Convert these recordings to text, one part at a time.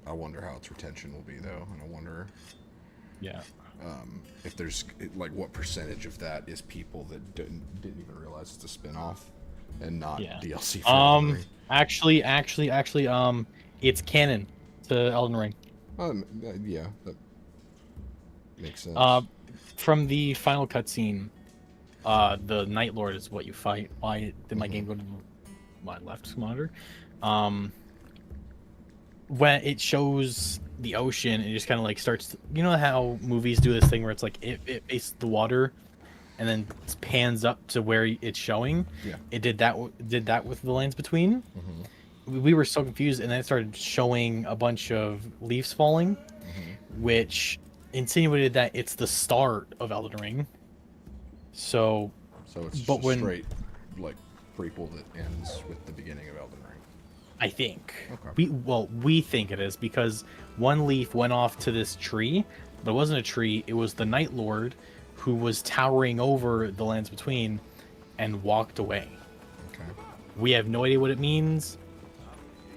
I wonder how its retention will be though, and I wonder Yeah. if there's like what percentage of that is people that didn't even realize it's a spin-off and not DLC for Elden Ring. Actually, it's canon to Elden Ring. Yeah, that makes sense. From the final cutscene, the Night Lord is what you fight. Why did my game go to my left monitor? When it shows the ocean, it just kind of like starts. You know how movies do this thing where it's like it faces the water, and then pans up to where it's showing. Yeah. It did that with the Lands Between. We were so confused, and then it started showing a bunch of leaves falling, which insinuated that it's the start of Elden Ring. So it's just a straight like prequel that ends with the beginning of Elden Ring. I think. Okay. We think it is because one leaf went off to this tree, but it wasn't a tree. It was the Night Lord who was towering over the Lands Between and walked away. Okay. We have no idea what it means,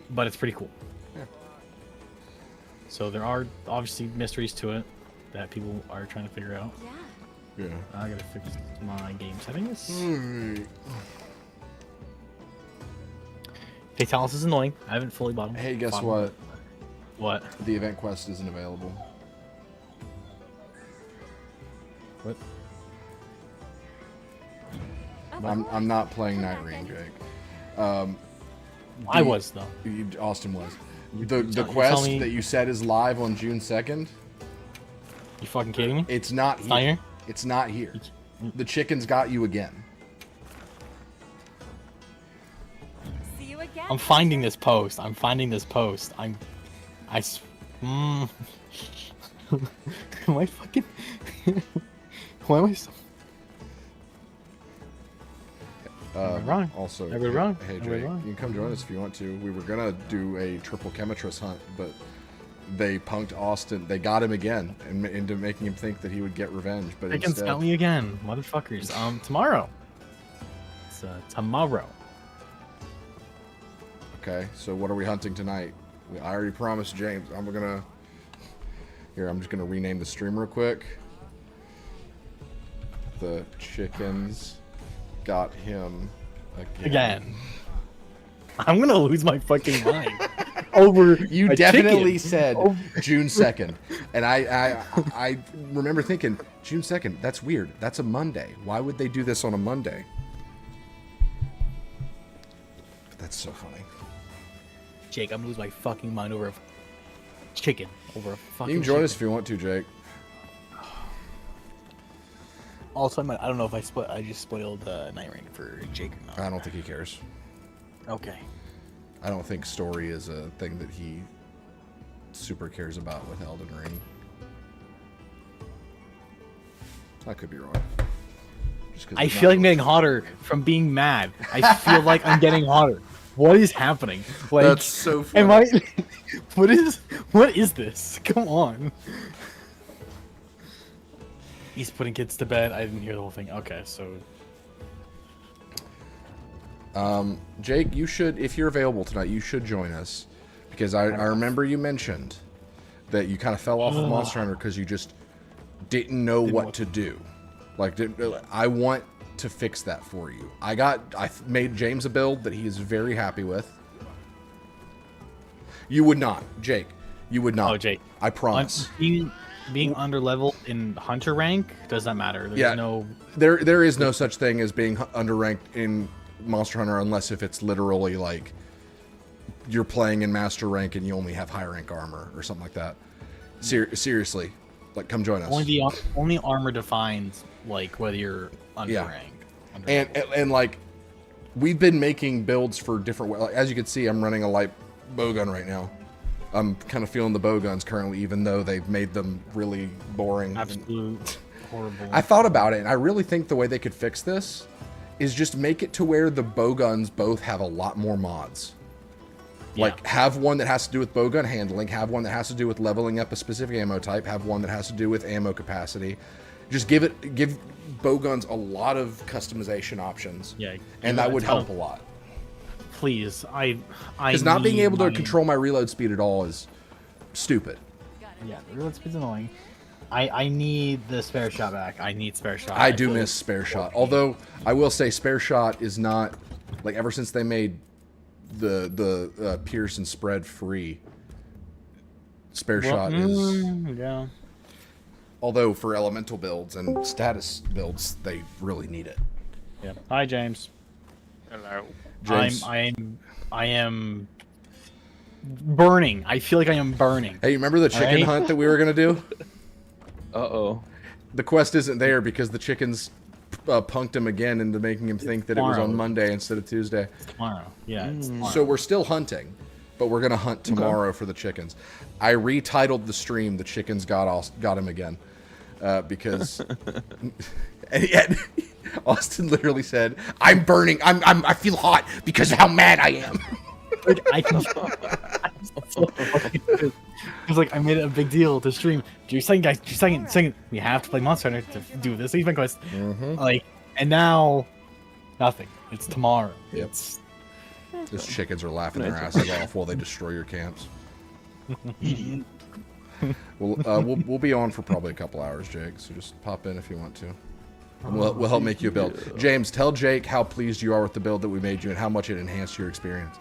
but it's pretty cool. Yeah. So there are obviously mysteries to it that people are trying to figure out. Yeah. I gotta fix my game settings. Fatalis is annoying. I haven't fully bought him. Hey, guess what? What? The event quest isn't available. What? I'm not playing Night Ring, Jake. I was though. Austin was. The quest that you said is live on June 2nd. You fucking kidding me? It's not here. Not here? It's not here. The chickens got you again. See you again. I'm finding this post. Why am I fucking? Why am I so? Wrong. Also, I read wrong. Hey, I Jake, read wrong. you can come join us if you want to. We were gonna do a triple Chemitress hunt, but they punked Austin. They got him again, and into making him think that he would get revenge. But They can instead, scout me again, motherfuckers. Tomorrow. It's tomorrow. Okay, so what are we hunting tonight? I already promised James. I'm just gonna rename the stream real quick. The chickens got him Again. I'm gonna lose my fucking mind over You a definitely chicken. said June 2nd, and I remember thinking June 2nd. That's weird. That's a Monday. Why would they do this on a Monday? But that's so funny. Jake, I'm gonna lose my fucking mind over a chicken. Over a fucking. You can join chicken. us if you want to, Jake. Also, I don't know if I just spoiled Night Ring for Jake or not. I don't think he cares. Okay. I don't think story is a thing that he super cares about with Elden Ring. I could be wrong. I feel like I'm getting hotter from being mad. I feel like I'm getting hotter. What is happening? Like, That's so funny. Am I? What is this? Come on. He's putting kids to bed. I didn't hear the whole thing. Okay, so. Jake, you should, if you're available tonight, you should join us, because I remember you mentioned that you kind of fell off of Monster Hunter because you just didn't know what to do. Like, I want to fix that for you. I made James a build that he is very happy with. You would not, Jake. You would not. Oh, Jake. I promise. Being underleveled in Hunter rank does not matter. There's no. There is no such thing as being underranked in Monster Hunter unless if it's literally like you're playing in Master rank and you only have high rank armor or something like that. Seriously, like, come join us. Only armor defines like whether you're underranked. And like, we've been making builds for different ways. Like, as you can see, I'm running a light bowgun right now. I'm kind of feeling the bowguns currently, even though they've made them really boring. Absolute horrible. I thought about it, and I really think the way they could fix this is just make it to where the bowguns both have a lot more mods. Like, have one that has to do with bowgun handling, have one that has to do with leveling up a specific ammo type, have one that has to do with ammo capacity. Just give bowguns a lot of customization options. Yeah, and that would help a lot. Please, I Because not being able to control my reload speed at all is stupid. Yeah, the reload speed's annoying. I need the spare shot back. I need spare shot. I do miss spare shot. Although I will say spare shot is not like ever since they made the pierce and spread free. Spare shot is yeah. although for elemental builds and status builds they really need it. Yeah. Hi James. Hello. James. I am burning. I feel like I am burning. Hey, remember the chicken Right? hunt that we were gonna do? Uh-oh. The quest isn't there because the chickens punked him again into making him think that it was on Tomorrow. Monday instead of Tuesday. Tomorrow. Yeah. It's tomorrow. So we're still hunting, but we're gonna hunt tomorrow for the chickens. I retitled the stream "The Chickens Got Him Again" because, and yet Austin literally said, "I'm burning. I feel hot because of how mad I am." Like, I can. Because like I made it a big deal to stream. Do your second, guys. Do your second. We have to play Monster Hunter to do this event quest. Like, and now, nothing. It's tomorrow. Yep. It's Those chickens are laughing their asses off while they destroy your camps. We'll be on for probably a couple hours, Jake. So just pop in if you want to. And we'll help make you a build. James, tell Jake how pleased you are with the build that we made you and how much it enhanced your experience.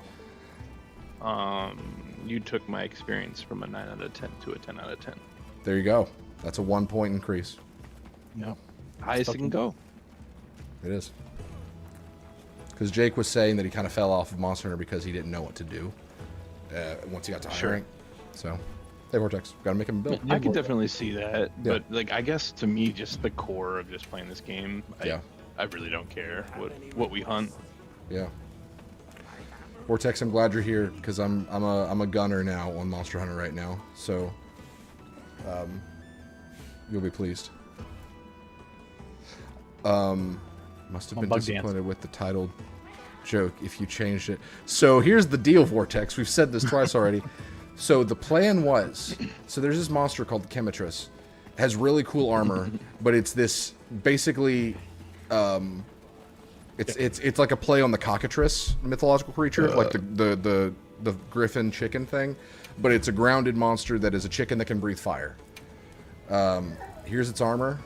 You took my experience from a 9 out of 10 to a 10 out of 10. There you go. That's a 1 point increase. Yep. Highest it can go. It is. Because Jake was saying that he kind of fell off of Monster Hunter because he didn't know what to do once he got to high rank. So, hey Vortex, gotta make him a build. I can definitely see that, Yeah. but like I guess to me, just the core of just playing this game, Yeah. I really don't care what we hunt. Yeah. Vortex, I'm glad you're here because I'm a gunner now on Monster Hunter right now. So, you'll be pleased. Must have I'm been bug disappointed with the titled joke if you changed it. So here's the deal, Vortex. We've said this twice already. So the plan was, so there's this monster called the Chemitress. It has really cool armor, but it's this basically, it's like a play on the cockatrice mythological creature, like the griffin chicken thing, but it's a grounded monster that is a chicken that can breathe fire. Here's its armor.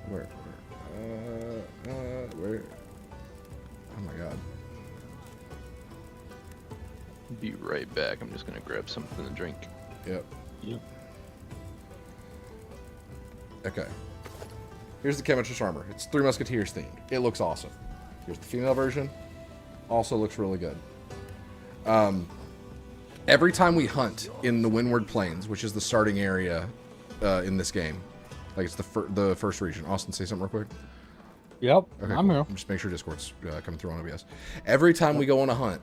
Where? Oh my god. Be right back. I'm just gonna grab something to drink. Yep. Yep. Okay. Here's the Chemitress armor. It's Three Musketeers themed. It looks awesome. Here's the female version. Also looks really good. Every time we hunt in the Windward Plains, which is the starting area in this game, like it's the first region. Austin, say something real quick. Yep. Okay, I'm cool. here. Just make sure Discord's coming through on OBS. Every time we go on a hunt,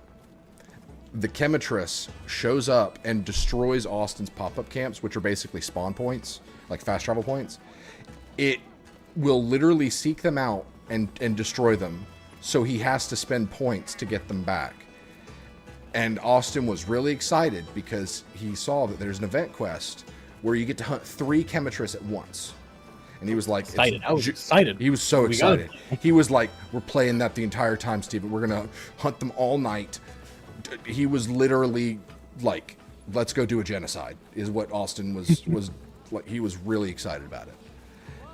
the Chemitress shows up and destroys Austin's pop-up camps, which are basically spawn points, like fast travel points. It will literally seek them out and destroy them, so he has to spend points to get them back. And Austin was really excited because he saw that there's an event quest where you get to hunt 3 Chemitress at once. And he was like, Excited. I was excited. He was so We got excited. He was like, we're playing that the entire time, Steven. We're going to hunt them all night. He was literally like, let's go do a genocide, is what Austin was like. He was really excited about it.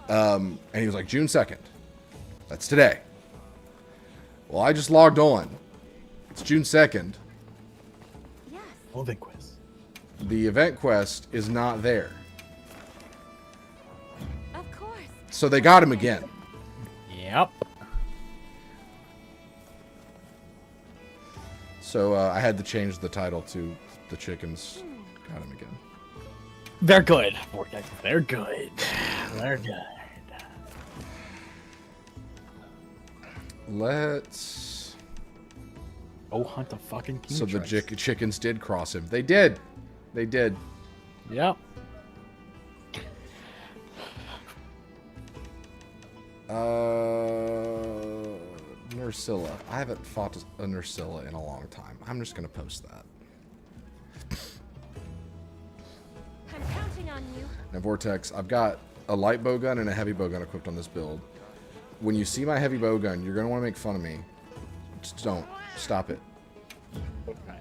And he was like, June 2nd. That's today. Well, I just logged on. It's June 2nd. Yes. Oh, the quiz. The event quest is not there. Of course. So they got him again. Yep. So I had to change the title to The Chickens Got Him Again. They're good. Vortex. They're good. They're good. Let's... Go hunt the fucking king. So the chickens did cross him. They did. They did. Yep. Nursilla. I haven't fought a Nursilla in a long time. I'm just going to post that. I'm counting on you. Now, Vortex, I've got a light bow gun and a heavy bow gun equipped on this build. When you see my heavy bow gun, you're going to want to make fun of me. Just don't. Stop it. Okay.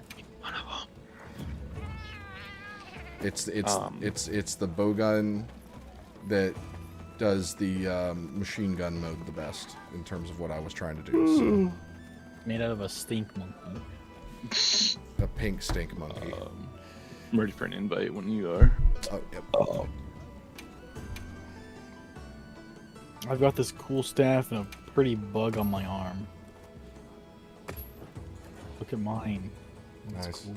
It's the bowgun that does the machine gun mode the best in terms of what I was trying to do. So. Made out of a stink monkey. A pink stink monkey. I'm ready for an invite when you are. Oh, yep. I've got this cool staff and a pretty bug on my arm. Look at mine. That's Nice. cool.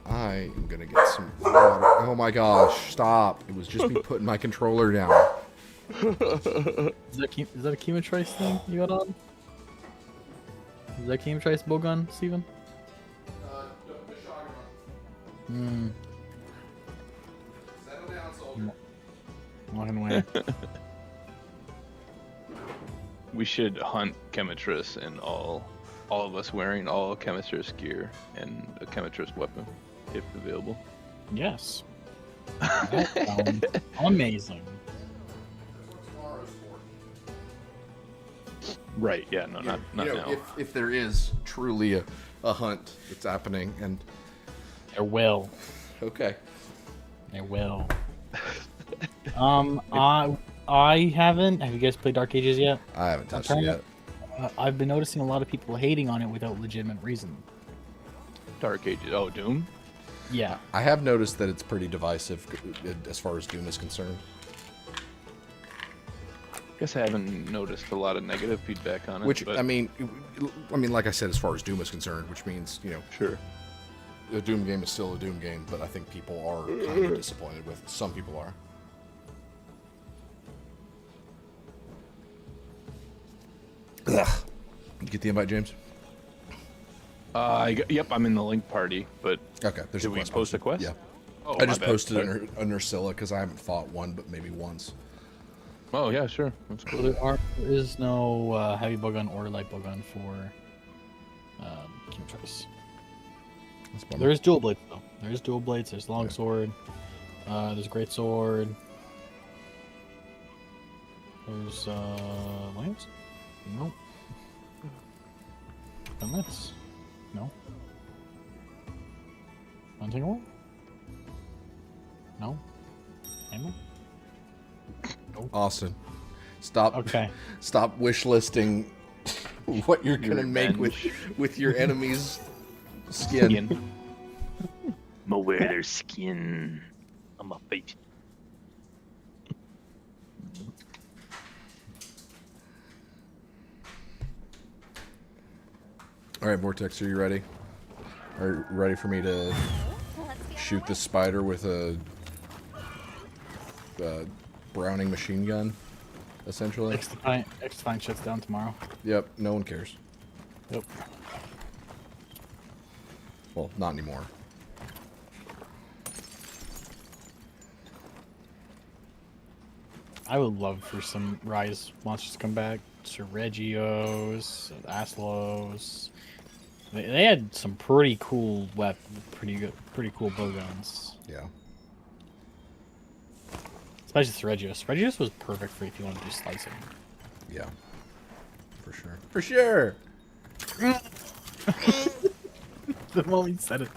I am gonna get some water. Oh my gosh! Stop! It was just me putting my controller down. Is that a Chemotrice thing you got on? Is that Chemotrice bowgun, Steven? Hmm. Settle down, soldier. Walking away. We should hunt Chemitris and all of us wearing all Chemitris gear and a Chemitris weapon, if available. Yes. That sounds amazing. Right? Yeah. No, not now. If there is truly a hunt that's happening, and There will. okay, There will. I haven't. Have you guys played Dark Ages yet? I haven't touched it trying yet. I've been noticing a lot of people hating on it without legitimate reason. Dark Ages. Oh, Doom. Yeah. I have noticed that it's pretty divisive as far as Doom is concerned. Guess I haven't noticed a lot of negative feedback on it. Which but I mean, like I said, as far as Doom is concerned, which means sure. the Doom game is still a Doom game, but I think people are kind of disappointed with it. Some people are. Ugh. You get the invite, James? Yep, I'm in the link party, but Okay, there's did a we quest post a posted. quest? Yeah. Oh, I just my bad. posted it under Scylla because I haven't fought one, but maybe once. Oh yeah, sure. That's So cool. there is no heavy bowgun or light bowgun for Chemotrice. That's a bummer. There is dual blades though. There is dual blades. There's long sword. There's great sword. There's lance. Nope. Helmets. No. Hunting horn. No. Ammo. Austin, stop. Okay. Stop wish listing what you're gonna make revenge. with your enemy's skin. I'ma wear their skin on my face. All right, Vortex, are you ready? Are you ready for me to Let's get shoot this spider with a Browning machine gun, essentially? X-Define shuts down tomorrow. Yep, no one cares. Yep. Well, not anymore. I would love for some Rise monsters to come back. Regios, Aslos. They had some pretty cool pretty cool bowguns. Yeah. Especially Regios. Regios was perfect for if you want to do slicing. Yeah. For sure. For sure! The moment you said it.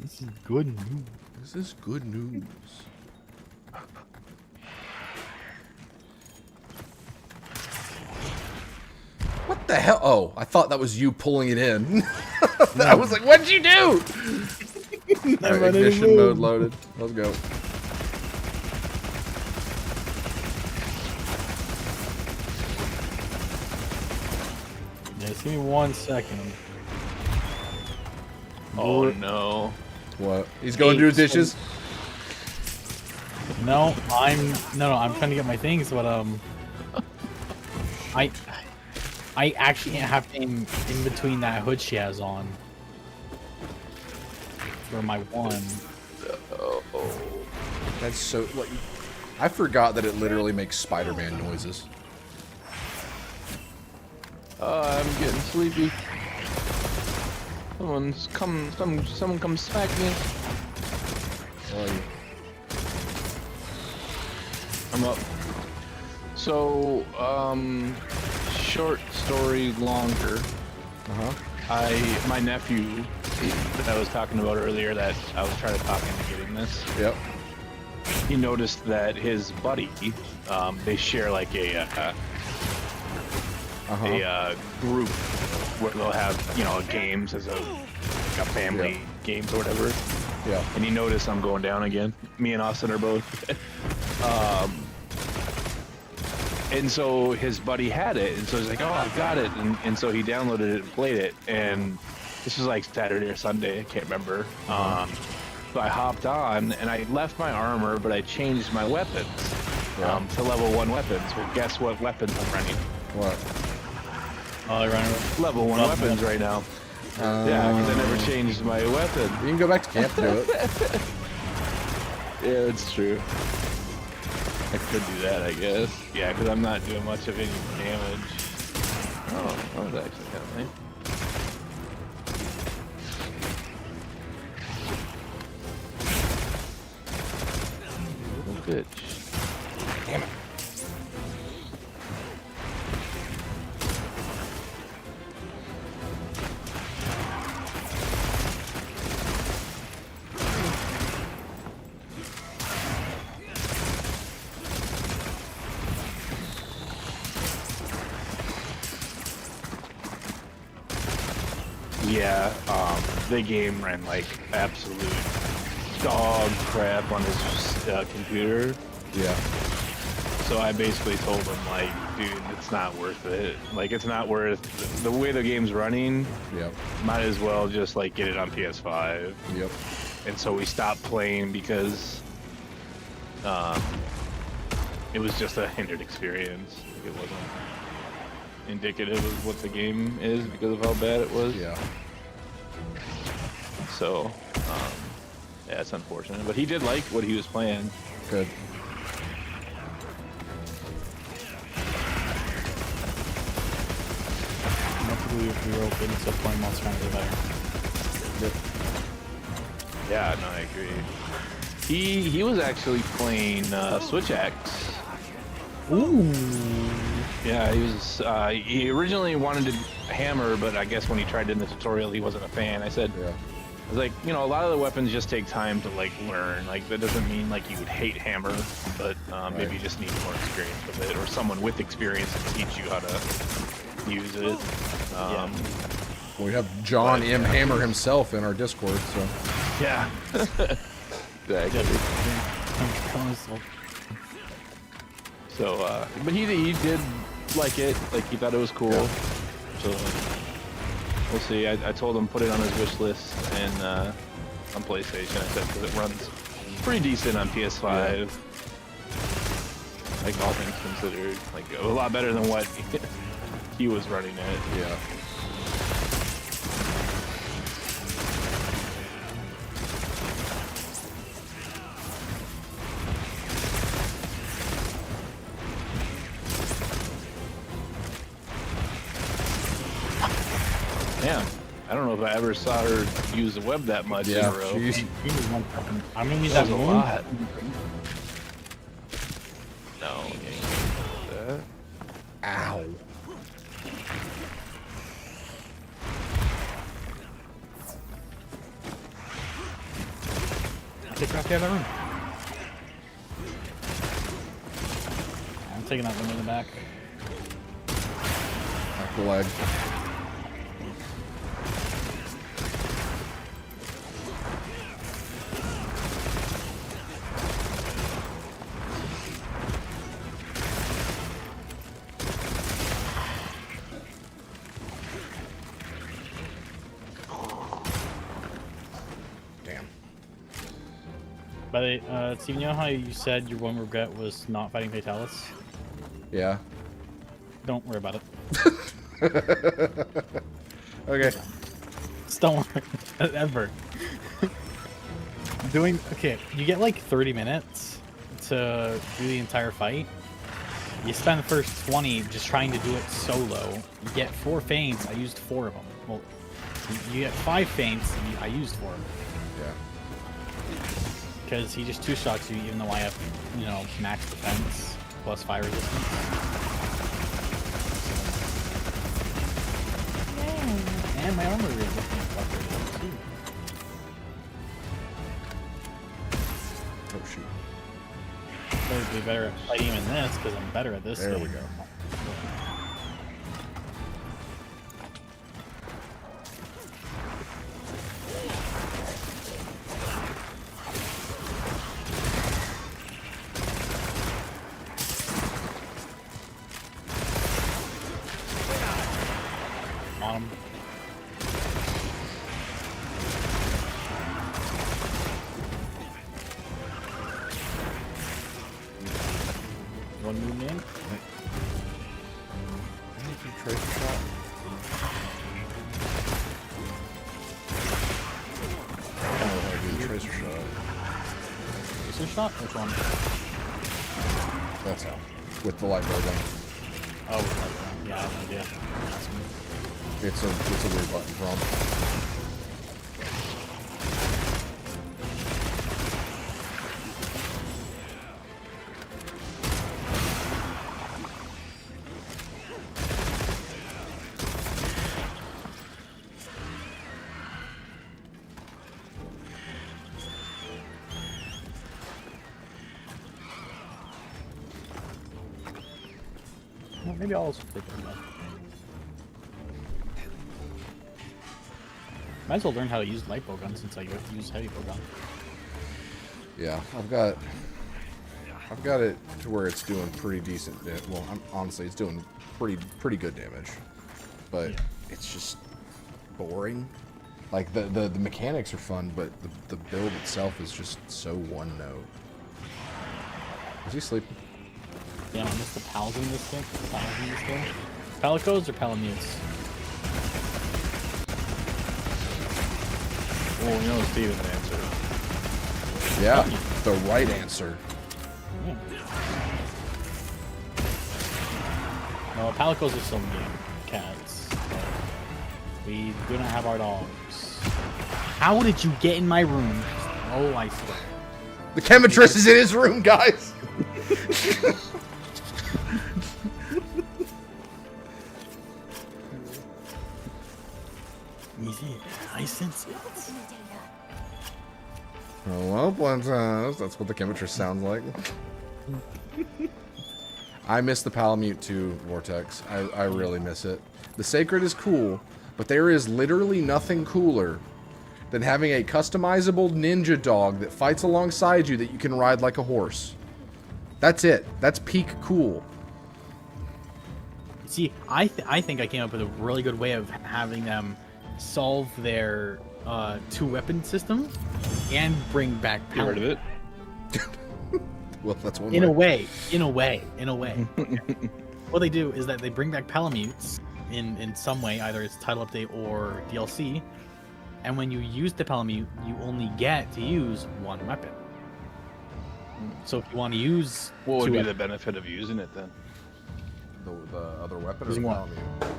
This is good news. This is good news. What the hell? Oh, I thought that was you pulling it in. I was like, what'd you do? All right, ignition mode loaded. Let's go. Yeah, just give me 1 second. Oh no. What? He's going to do dishes? No, I'm trying to get my things, but I actually have to aim in between that hood she has on for my one. That's so like I forgot that it literally makes Spider-Man noises. I'm getting sleepy. Someone come smack me. I'm up. So, short story longer. My nephew that I was talking about earlier, that I was trying to talk into getting this. Yep. He noticed that his buddy, they share like a group where they'll have, you know, games as a family games or whatever. Yeah. And he noticed I'm going down again. Me and Austin are both. And so his buddy had it, and so he's like, "Oh, I got it," and so he downloaded it and played it. And this was like Saturday or Sunday, I can't remember. So I hopped on and I left my armor, but I changed my weapons to level 1 weapons. Well, guess what weapons I'm running? What? Oh, you're running Level 1 weapons right now. Yeah, because I never changed my weapon. You can go back to camp to do it. Yeah, it's true. I could do that, I guess. Yeah, because I'm not doing much of any damage. Oh, that was actually kind of nice. Little bitch. Damn it. Yeah, the game ran like absolute dog crap on his computer. Yeah. So I basically told him, like, dude, it's not worth it. Like, it's not worth the way the game's running. Yep. Might as well just like get it on PS5. Yep. And so we stopped playing because it was just a hindered experience. It wasn't indicative of what the game is because of how bad it was. Yeah. So, yeah, it's unfortunate. But he did like what he was playing. Good. we were open, so playing Monster Hunter better. Yep. Yeah, no, I agree. He was actually playing Switch Axe. Ooh. Yeah, he originally wanted to hammer, but I guess when he tried it in the tutorial, he wasn't a fan. I said, Yeah. I was like, you know, a lot of the weapons just take time to like learn. Like that doesn't mean like you would hate hammer, but maybe you just need more experience with it, or someone with experience to teach you how to use it. We have John M. Hammer himself in our Discord, so. Yeah. Exactly. So, but he did like it. Like he thought it was cool. Yeah. So we'll see. I told him put it on his wish list and on PlayStation. I said because it runs pretty decent on PS5. Yeah. Like all things considered, like a lot better than what he was running it. Yeah. Damn, I don't know if I ever saw her use the web that much in a row. She's, I'm gonna need That that was a moon. lot. No, you ain't gonna do that. ow. Take her out the other room. I'm taking that one in the back. Back the leg. Damn. By the way, Steve, you know how you said your one regret was not fighting Fatalis? Yeah. Don't worry about it. Okay. Just don't worry ever. Okay, you get like 30 minutes to do the entire fight. You spend the first 20 just trying to do it solo. You get 4 feints. I used 4 of them. Well, you get 5 feints. I used 4 of them. Yeah. Because he just 2-shots you, even though I have, you know, max defense plus fire resistance. And my armor is looking upgraded too. Oh shoot. I would be better at fighting him in this because I'm better at this. There we game. go. On him. One move in. If you trace a shot. Oh, I do the tracer shot. Is this shot? Which one? That's how. With the light bow gun. Oh, right. Yeah, I have no idea. It's a weird button from. Well, maybe I'll also take it. Might as well learn how to use light bow gun since I have to use heavy bow gun. Yeah, I've got it to where it's doing pretty decent. Well, honestly, it's doing pretty good damage, but it's just boring. Like the mechanics are fun, but the build itself is just so one note. Is he sleeping? Yeah, I missed the pals in this thing. Pals in this thing. Palicos or palamutes? Well, we know Steven's answer. Yeah, the right answer. Yeah. No, palicos are still in the game. Cats. We do not have our dogs. How did you get in my room? Oh, I swear. The chemitress is in his room, guys. Easy. I sense it. Well, that's what the chemitress sounds like. I miss the Palamute too, Vortex. I really miss it. The Sacred is cool, but there is literally nothing cooler than having a customizable ninja dog that fights alongside you that you can ride like a horse. That's it. That's peak cool. See, I think I came up with a really good way of having them solve their two-weapon system and bring back Get rid of it. Well, that's one In way. a way. What they do is that they bring back Palamutes in some way, either it's title update or DLC, and when you use the Palamute, you only get to use one weapon. So if you want to use What would two be weapons- the benefit of using it then? The other weapon or Using the what? Palamute?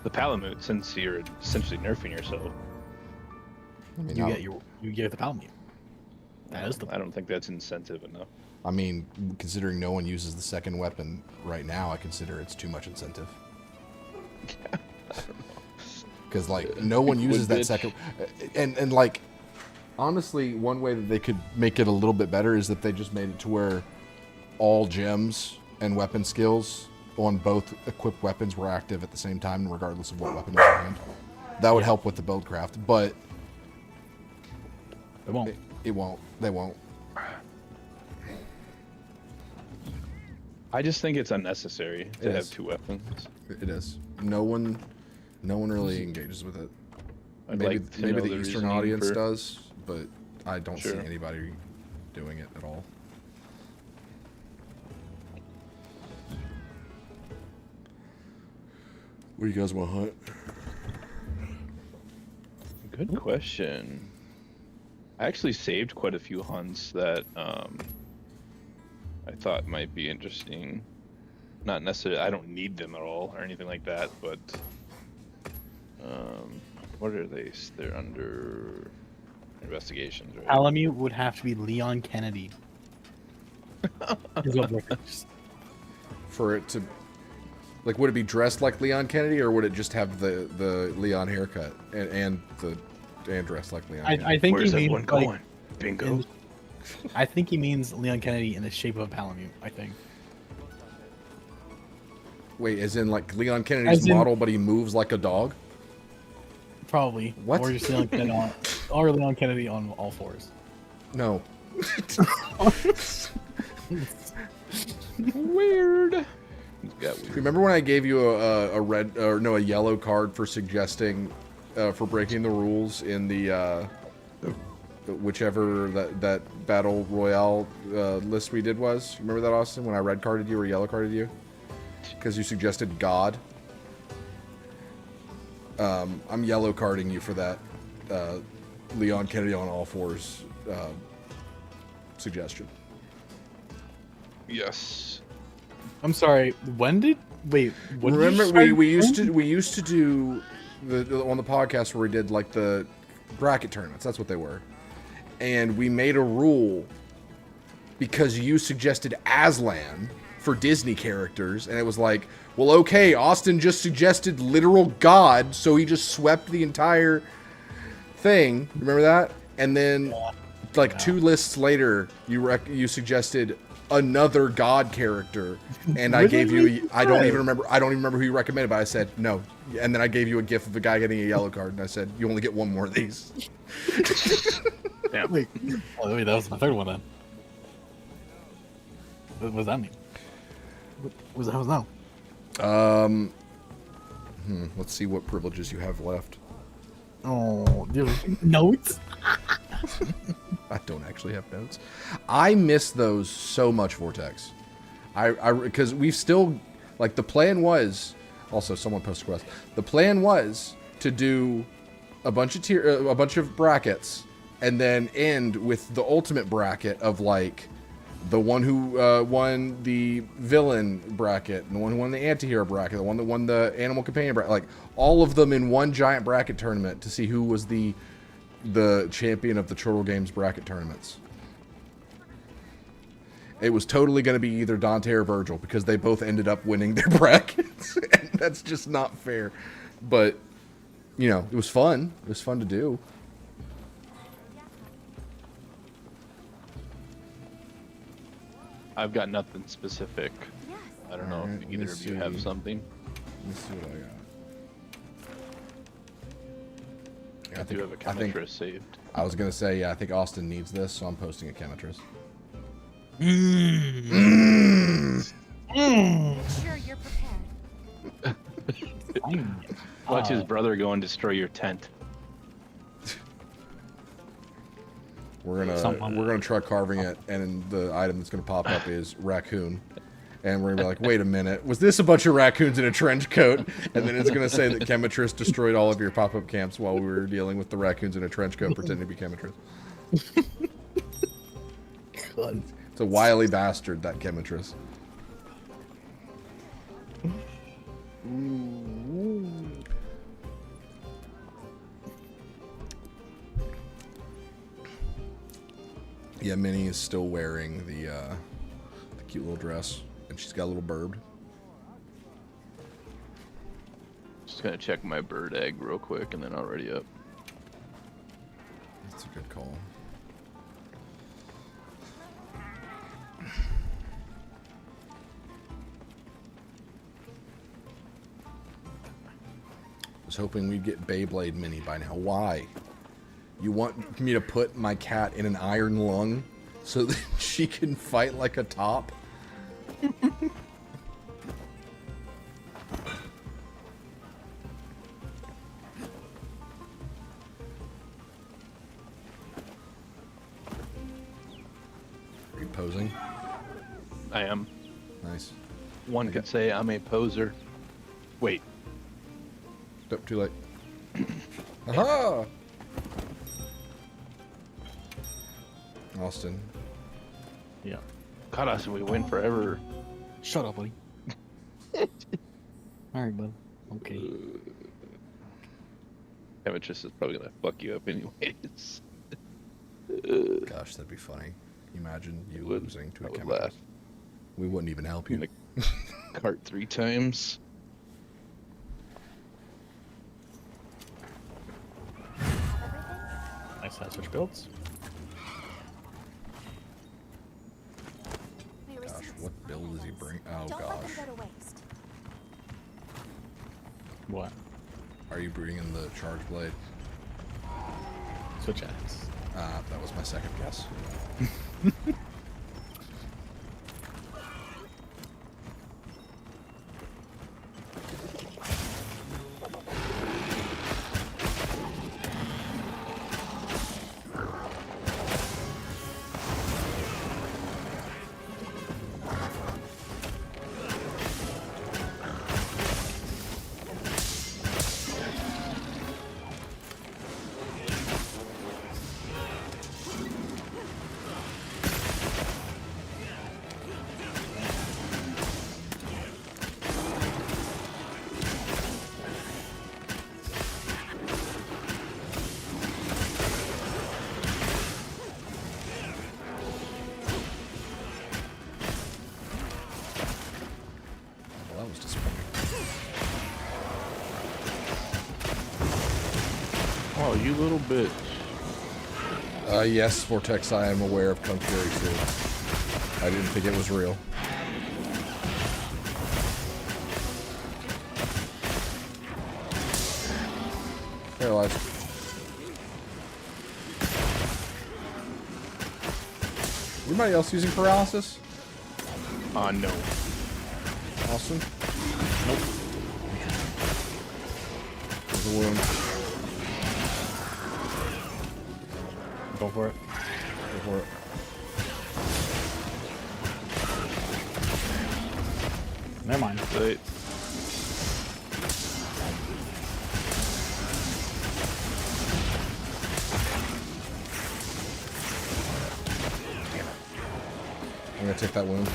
The Palamute, since you're essentially nerfing yourself. I mean, you get the Palamute. That is the I don't think that's incentive enough. I mean, considering no one uses the second weapon right now, I consider it's too much incentive. Because, like, no one uses that bitch. second... And, like, honestly, one way that they could make it a little bit better is that they just made it to where all gems and weapon skills on both equipped weapons were active at the same time, regardless of what weapon is in hand. That would help with the build craft, but... It won't. It won't. They won't. I just think it's unnecessary to It have is. two weapons. It is. No one really engages with it. I'd Maybe like to maybe know the the Eastern reasoning audience for- does, but I don't see Sure. anybody doing it at all. What do you guys want to hunt? Good question. I actually saved quite a few hunts that I thought might be interesting. Not necessarily, I don't need them at all or anything like that, but what are they? They're under investigations, right? Palamute would have to be Leon Kennedy. Is what we're- For it to... Like, would it be dressed like Leon Kennedy, or would it just have the Leon haircut and dressed like Leon? Kennedy? I think Where's he means everyone going? Bingo. in- I think he means Leon Kennedy in the shape of a Palamute. I think. Wait, as in like Leon Kennedy's As in- model, but he moves like a dog? Probably. What? Or just Leon Kennedy on all fours. No. Weird. Remember when I gave you a yellow card for suggesting, for breaking the rules in the whichever that battle royale list we did was? Remember that, Austin? When I red carded you or yellow carded you because you suggested God. I'm yellow carding you for that Leon Kennedy on all fours suggestion. Yes. I'm sorry. When did wait? When Remember, did you we used to do on the podcast where we did like the bracket tournaments. That's what they were, and we made a rule because you suggested Aslan for Disney characters, and it was like, well, okay, Austin just suggested literal God, so he just swept the entire thing. Remember that? And then, like 2 lists later, you suggested another God character, and I gave you. I don't even remember who you recommended, but I said no, and then I gave you a gif of a guy getting a yellow card, and I said you only get 1 more of these. Yeah. Wait, that was my third one then. What does that mean? What was that? Let's see what privileges you have left. Oh, notes. I don't actually have notes. I miss those so much, Vortex. Because we've still, like, the plan was, also someone posted a request. The plan was to do a bunch of brackets, and then end with the ultimate bracket of like the one who won the villain bracket, and the one who won the anti-hero bracket, the one that won the animal companion bracket, like all of them in one giant bracket tournament to see who was the champion of the Chortle Games bracket tournaments. It was totally going to be either Dante or Virgil because they both ended up winning their brackets. And that's just not fair. But, you know, it was fun. It was fun to do. I've got nothing specific. Yes. I don't know Alright, if either let's of you see. have something. Let's see what I got. I do have a chemitress saved. I was going to say, yeah, I think Austin needs this, so I'm posting a chemitress. Sure, you're prepared. Watch his brother go and destroy your tent. We're gonna try carving it, and the item that's gonna pop up is raccoon, and we're gonna be like, wait a minute, was this a bunch of raccoons in a trench coat? And then it's gonna say that Chemitress destroyed all of your pop-up camps while we were dealing with the raccoons in a trench coat pretending to be Chemitress. It's a wily bastard, that Chemitress. Yeah, Minnie is still wearing the cute little dress, and she's got a little burb. Just gonna check my bird egg real quick and then I'll ready up. That's a good call. I was hoping we'd get Beyblade Mini by now. Why? You want me to put my cat in an iron lung so that she can fight like a top? Are you posing? I am. Nice. One could say I'm a poser. Wait. Nope, too late. Aha! Austin. Yeah. Cut us and we win forever. Shut up, buddy. Alright, bud. Okay. Chemitress is probably gonna fuck you up anyways. Gosh, that'd be funny. Can you imagine you Would- losing to I a would chemical? laugh. We wouldn't even help you. I'm gonna cart 3 times. guess I switch builds. My Gosh, receipts. what build does he bring? Oh Don't let them gosh. go to waste. What? Are you bringing the charge blade? Switch axe. That was my second guess. Well, that was disappointing. Oh, you little bitch. Yes, Vortex, I am aware of Kunk Fury too. I didn't think it was real. Paralyzed. Anybody else using paralysis? No. Austin? Nope. There's a wound. Go for it. Go for it. Never mind. Wait. I'm gonna take that wound.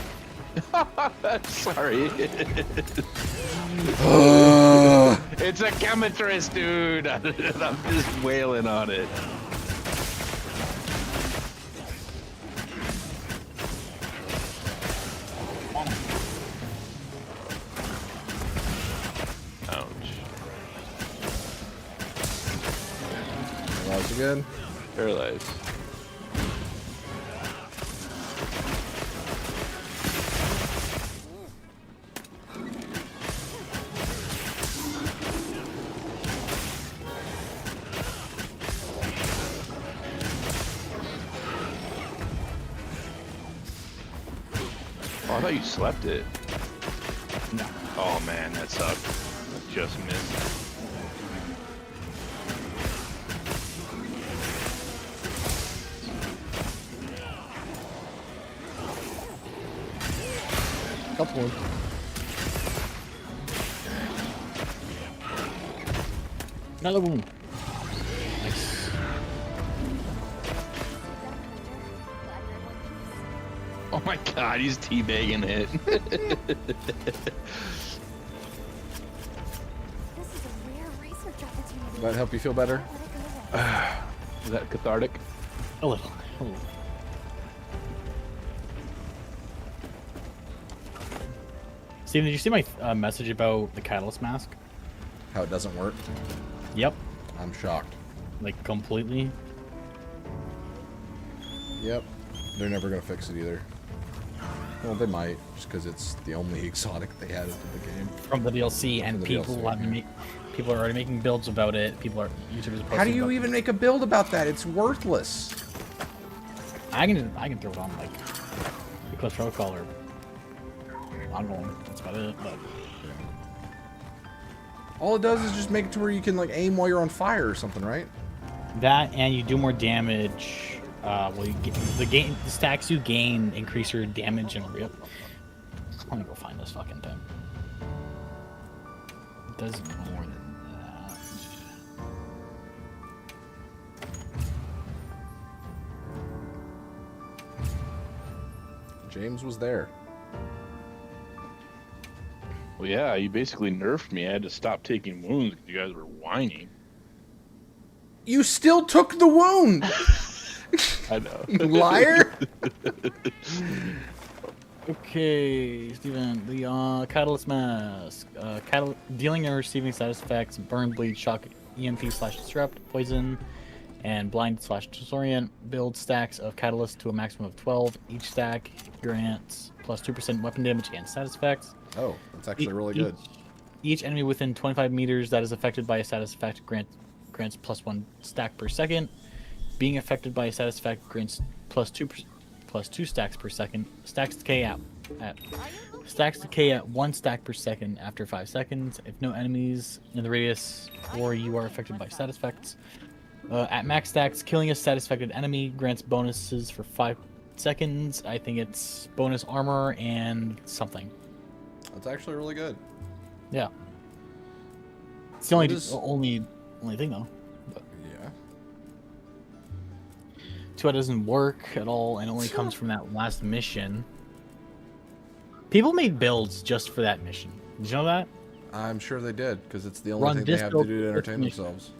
Sorry. It's a chemitress, dude. I'm just wailing on it. Ouch. Paralyzed again. Paralyzed. Oh, I thought you slept it. No. Oh man, that sucked. I just missed. Couple wounds. Another wound. Nice. Oh my god, he's teabagging it. This is a rare research opportunity. Does that help you feel better? Don't let it go to waste. Is that cathartic? A little. A little. Steven, did you see my message about the catalyst mask? How it doesn't work? Yep. I'm shocked. Like completely. Yep. They're never gonna fix it either. Well, they might, just because it's the only exotic they had in the game. From the DLC, and the people DLC, have yeah. people are already making builds about it. YouTubers are posting. How do you about- even make a build about that? It's worthless. I can throw it on like Eclipse Protocol or ongoing. That's about it. But All it does is just make it to where you can like aim while you're on fire or something, right? that, and you do more damage. Well, you get the stacks you gain increase your damage and rip. Let me go find this fucking thing. It does more than that. James was there. Well, yeah, you basically nerfed me. I had to stop taking wounds because you guys were whining. You still took the wound, I know. you liar! Okay, Steven, the Catalyst Mask. Dealing and receiving status effects, burn, bleed, shock, EMP / disrupt, poison, And blind/disorient build stacks of catalyst to a maximum of 12. Each stack grants plus 2% weapon damage and status effects. Oh, that's actually really good. Each enemy within 25 meters that is affected by a status effect grants plus 1 stack per second. Being affected by a status effect grants plus 2 stacks per second. Stacks decay at 1 stack per second after 5 seconds. If no enemies in the radius or you are affected by status effects. At max stacks, killing a status affected enemy grants bonuses for 5 seconds. I think it's bonus armor and something. That's actually really good. Yeah. It's the only thing though. But Yeah. 2 doesn't work at all and only comes from that last mission. People made builds just for that mission. Did you know that? I'm sure they did, because it's the only Run thing they this have to build do to for entertain this mission. themselves.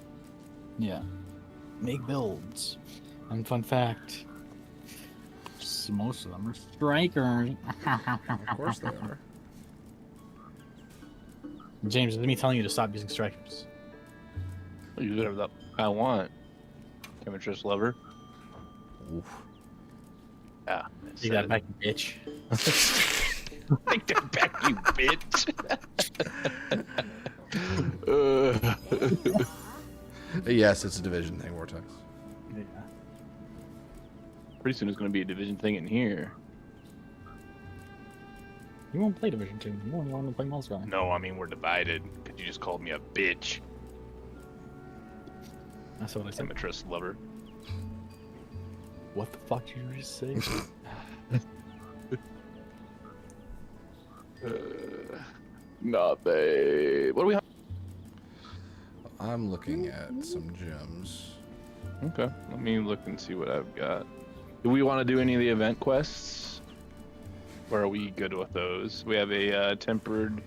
Yeah. Make builds. And fun fact, most of them are strikers. Of course they are. James, it's me telling you to stop using strikers. You do whatever I want. Chemistress lover. Oof. Yeah. Take that back, you bitch. Take that back, you bitch. Yes, it's a division thing, Vortex. Yeah. Pretty soon it's going to be a division thing in here. You won't play Division 2. You won't want to play Monster Hunter. No, I mean we're divided because you just called me a bitch. That's what I said. Chemistress lover. What the fuck did you just say? Nothing. What do we? I'm looking at some gems. Okay, let me look and see what I've got. Do we want to do any of the event quests? Or are we good with those? We have a tempered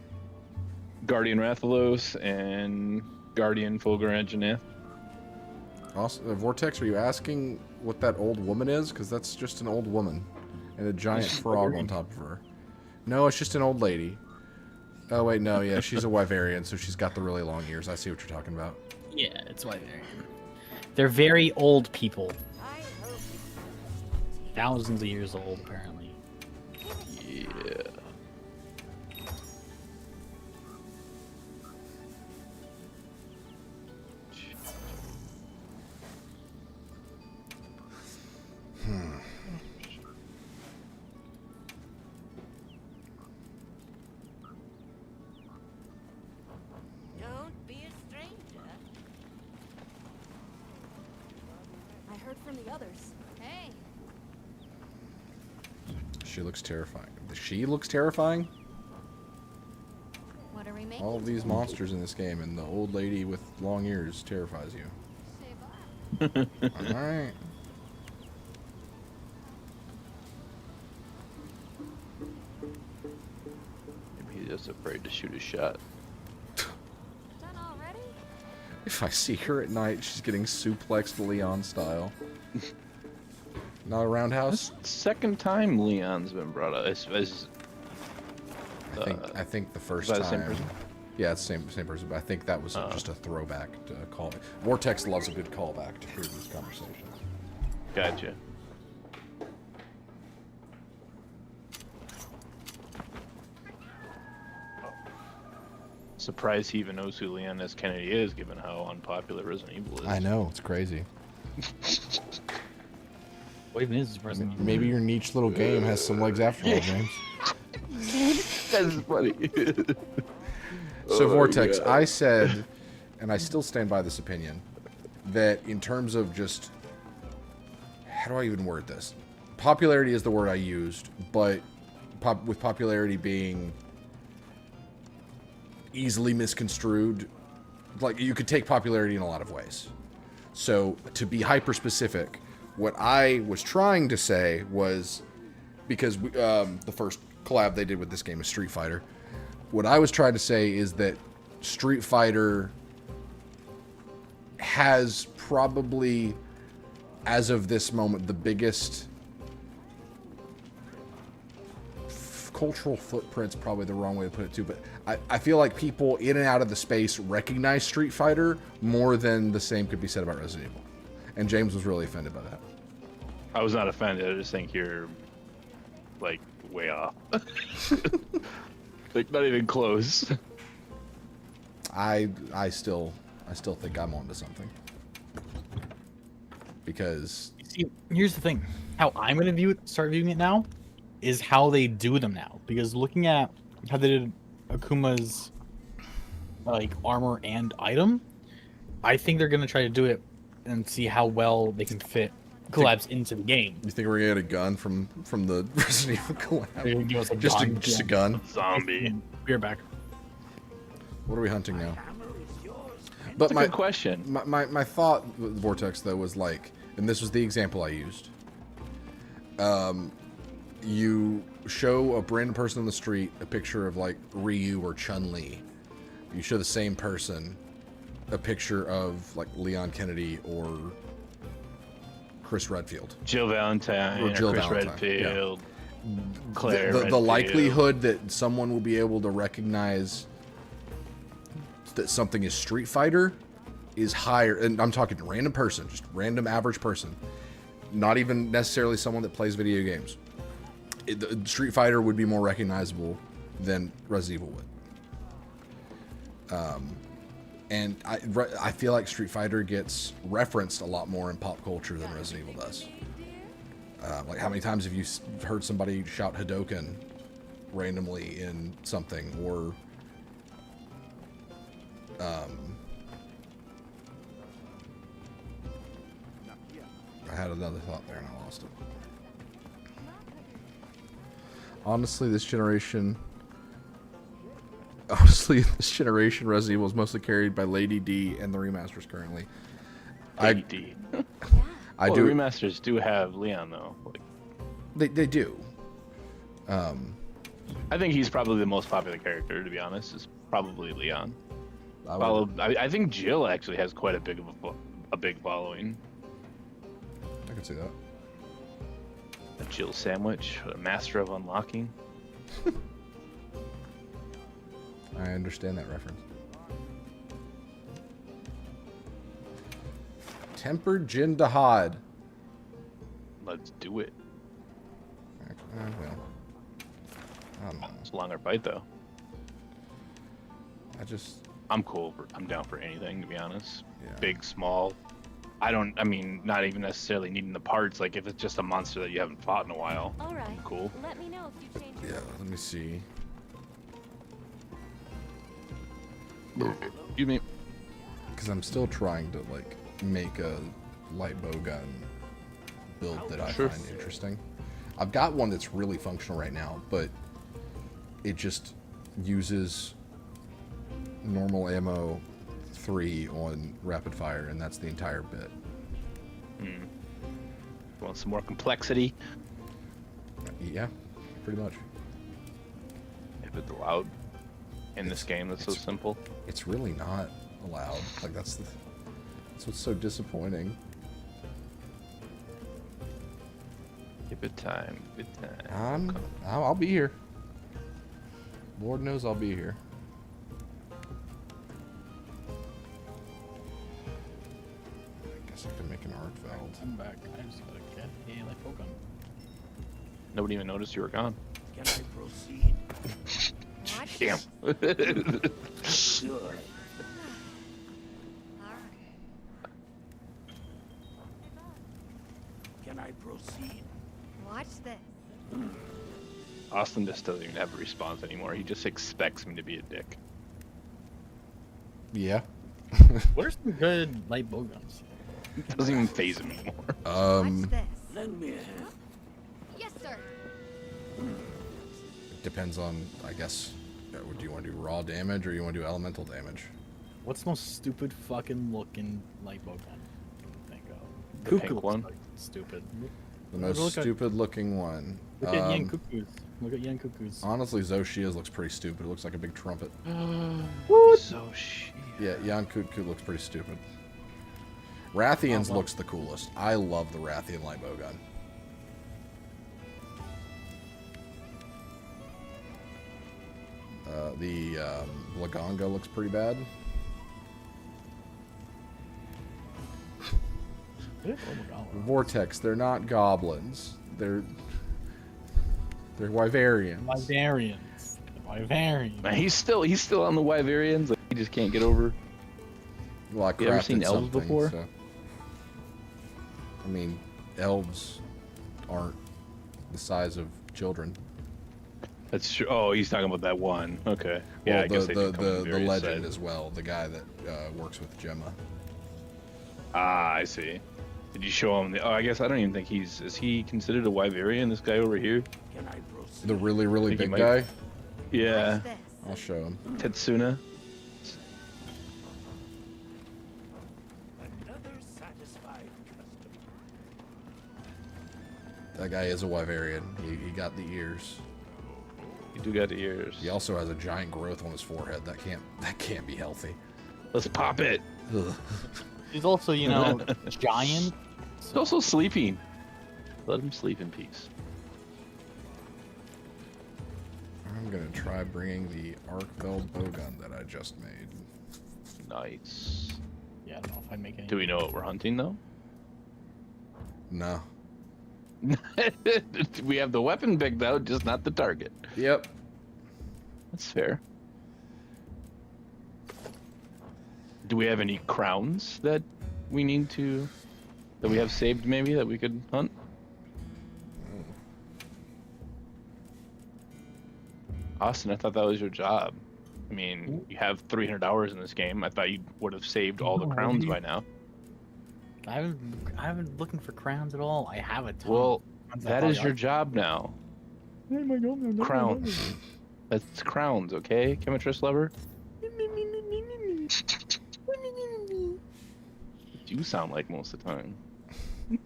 Guardian Rathalos and Guardian Fulguragenith. Also, Vortex, are you asking what that old woman is? Because that's just an old woman. And a giant frog on top of her. No, it's just an old lady. Oh, wait, no, yeah, she's a Wyverian, so she's got the really long ears. I see what you're talking about. Yeah, it's why they're very old people. I hope Thousands of years old, apparently. Yeah. don't be a stranger. I heard from the others. Hey. She looks terrifying. She looks terrifying? What are we making? All of these monsters in this game, and the old lady with long ears terrifies you. Say bye. Alright. Maybe he's just afraid to shoot a shot. Done already? If I see her at night, she's getting suplexed Leon style. Not a roundhouse? Second time Leon's been brought up. I think the first is that time. the same person? Yeah, it's the same person, but I think that was just a throwback to call. Vortex loves a good callback to previous conversations. Gotcha. Surprised he even knows who Leon S. Kennedy is, given how unpopular Resident Evil is. I know, it's crazy. What even is this person? Maybe your niche little game has some legs after all, James. That's funny. So, Oh, Vortex, God. I said, and I still stand by this opinion, that in terms of just, how do I even word this? Popularity is the word I used, but with popularity being easily misconstrued, like you could take popularity in a lot of ways. So, to be hyper specific, what I was trying to say was, because the first collab they did with this game is Street Fighter. What I was trying to say is that Street Fighter has probably, as of this moment, the biggest cultural footprint's probably the wrong way to put it too, but I feel like people in and out of the space recognize Street Fighter more than the same could be said about Resident Evil. And James was really offended by that. I was not offended. I just think you're like way off. Like not even close. I still think I'm onto something. Because See, here's the thing. How I'm gonna start viewing it now, is how they do them now. Because looking at how they did Akuma's like armor and item, I think they're gonna try to do it and see how well they can fit collabs into the game. you think we're gonna get a gun from the Resident Evil They're gonna collab? give us a Just gun. a gun. Zombie. We're back. What are we hunting now? But That's a good question. My thought with Vortex though was like, and this was the example I used. You show a random person on the street a picture of like Ryu or Chun-Li. You show the same person a picture of like Leon Kennedy or Chris Redfield. Jill Valentine Or Jill Chris Valentine, Redfield. Claire The Redfield. likelihood that someone will be able to recognize that something is Street Fighter is higher. And I'm talking random person, just random average person. Not even necessarily someone that plays video games. Street Fighter would be more recognizable than Resident Evil would. And I feel like Street Fighter gets referenced a lot more in pop culture than Resident Evil does. Like how many times have you heard somebody shout Hadouken randomly in something, or I had another thought there and I lost it. Honestly, this generation, Resident Evil is mostly carried by Lady D and the remasters currently. Lady D. I Well, do. the remasters do have Leon though. Like, They do. I think he's probably the most popular character, to be honest. Is probably Leon. I would- Followed, I think Jill actually has quite a big following. I can see that. A Jill sandwich, a master of unlocking. I understand that reference. Tempered Jin Dahad. Let's do it. Well, I don't know. It's a longer fight though. I'm cool. I'm down for anything, to be honest. Yeah. Big, small. I mean, not even necessarily needing the parts. Like, if it's just a monster that you haven't fought in a while, All right. cool. Let me know if you change your Yeah, let me see. You mean? Because I'm still trying to, like, make a light bow gun build that I Sure. find interesting. I've got one that's really functional right now, but it just uses normal ammo 3 on rapid fire, and that's the entire bit. Want some more complexity? Yeah, pretty much. If it's allowed in this game that's so simple. It's really not allowed. Like, that's what's so disappointing. Give it time. Give it time. I'll be here. Lord knows I'll be here. I guess I could make an arc veld. I'm back. I just gotta get a like Pokemon. Nobody even noticed you were gone. Can I proceed? Watch Damn. Sure. All right. Can I proceed? Watch this. Austin just doesn't even have a response anymore. He just expects me to be a dick. Yeah. What are some good light bow guns? It doesn't even phase him anymore. Watch this. Lend me a hand. Yes, sir. Depends on, I guess, do you want to do raw damage or you want to do elemental damage? What's the most stupid fucking looking light bow gun you can think of? The Cuckoo pink looks one? like stupid. The Look most at- stupid looking one. Look at Yan Cuckoos. Look at Yan Cuckoos. Honestly, Zoshia's looks pretty stupid. It looks like a big trumpet. So shit. Yeah, Yan Kutku looks pretty stupid. Rathian's well. looks the coolest. I love the Rathian light bow gun. The Lagonga looks pretty bad. Oh my god. Vortex. They're not goblins. They're Wyverians. Wyverians. Wyverians. Man, he's still on the Wyverians. Like, he just can't get over. Well, I You ever crafted seen elves something, before? so- I mean, elves aren't the size of children. That's true. Oh, he's talking about that one. Okay. Yeah, Well, I guess they do come in the various legend sizes. as well. The guy that works with Gemma. Ah, I see. Did you show him? I guess I don't even think is he considered a Wyverian? This guy over here? Can I proceed? The really, really Think he big might- guy. Yeah, What's this? I'll show him. Tetsuna. Another satisfied customer. That guy is a Wyverian. He got the ears. You do got the ears. He also has a giant growth on his forehead. That can't be healthy. Let's pop it. Ugh. He's also, you know, giant. He's also sleeping. Let him sleep in peace. I'm gonna try bringing the Arkveld bowgun that I just made. Nice. Yeah, I don't know if I make any. Do we know what we're hunting though? No. We have the weapon picked out, just not the target. Yep. That's fair. Do we have any crowns that we need to, that we have saved maybe, that we could hunt? Austin, I thought that was your job. I mean, you have 300 hours in this game. I thought you would have saved all the No, crowns you- by now. I haven't been looking for crowns at all. I have a ton. Well, of crowns I that probably is your job now. Crowns. That's crowns, okay? Chemitress lover? You sound like most of the time. I'm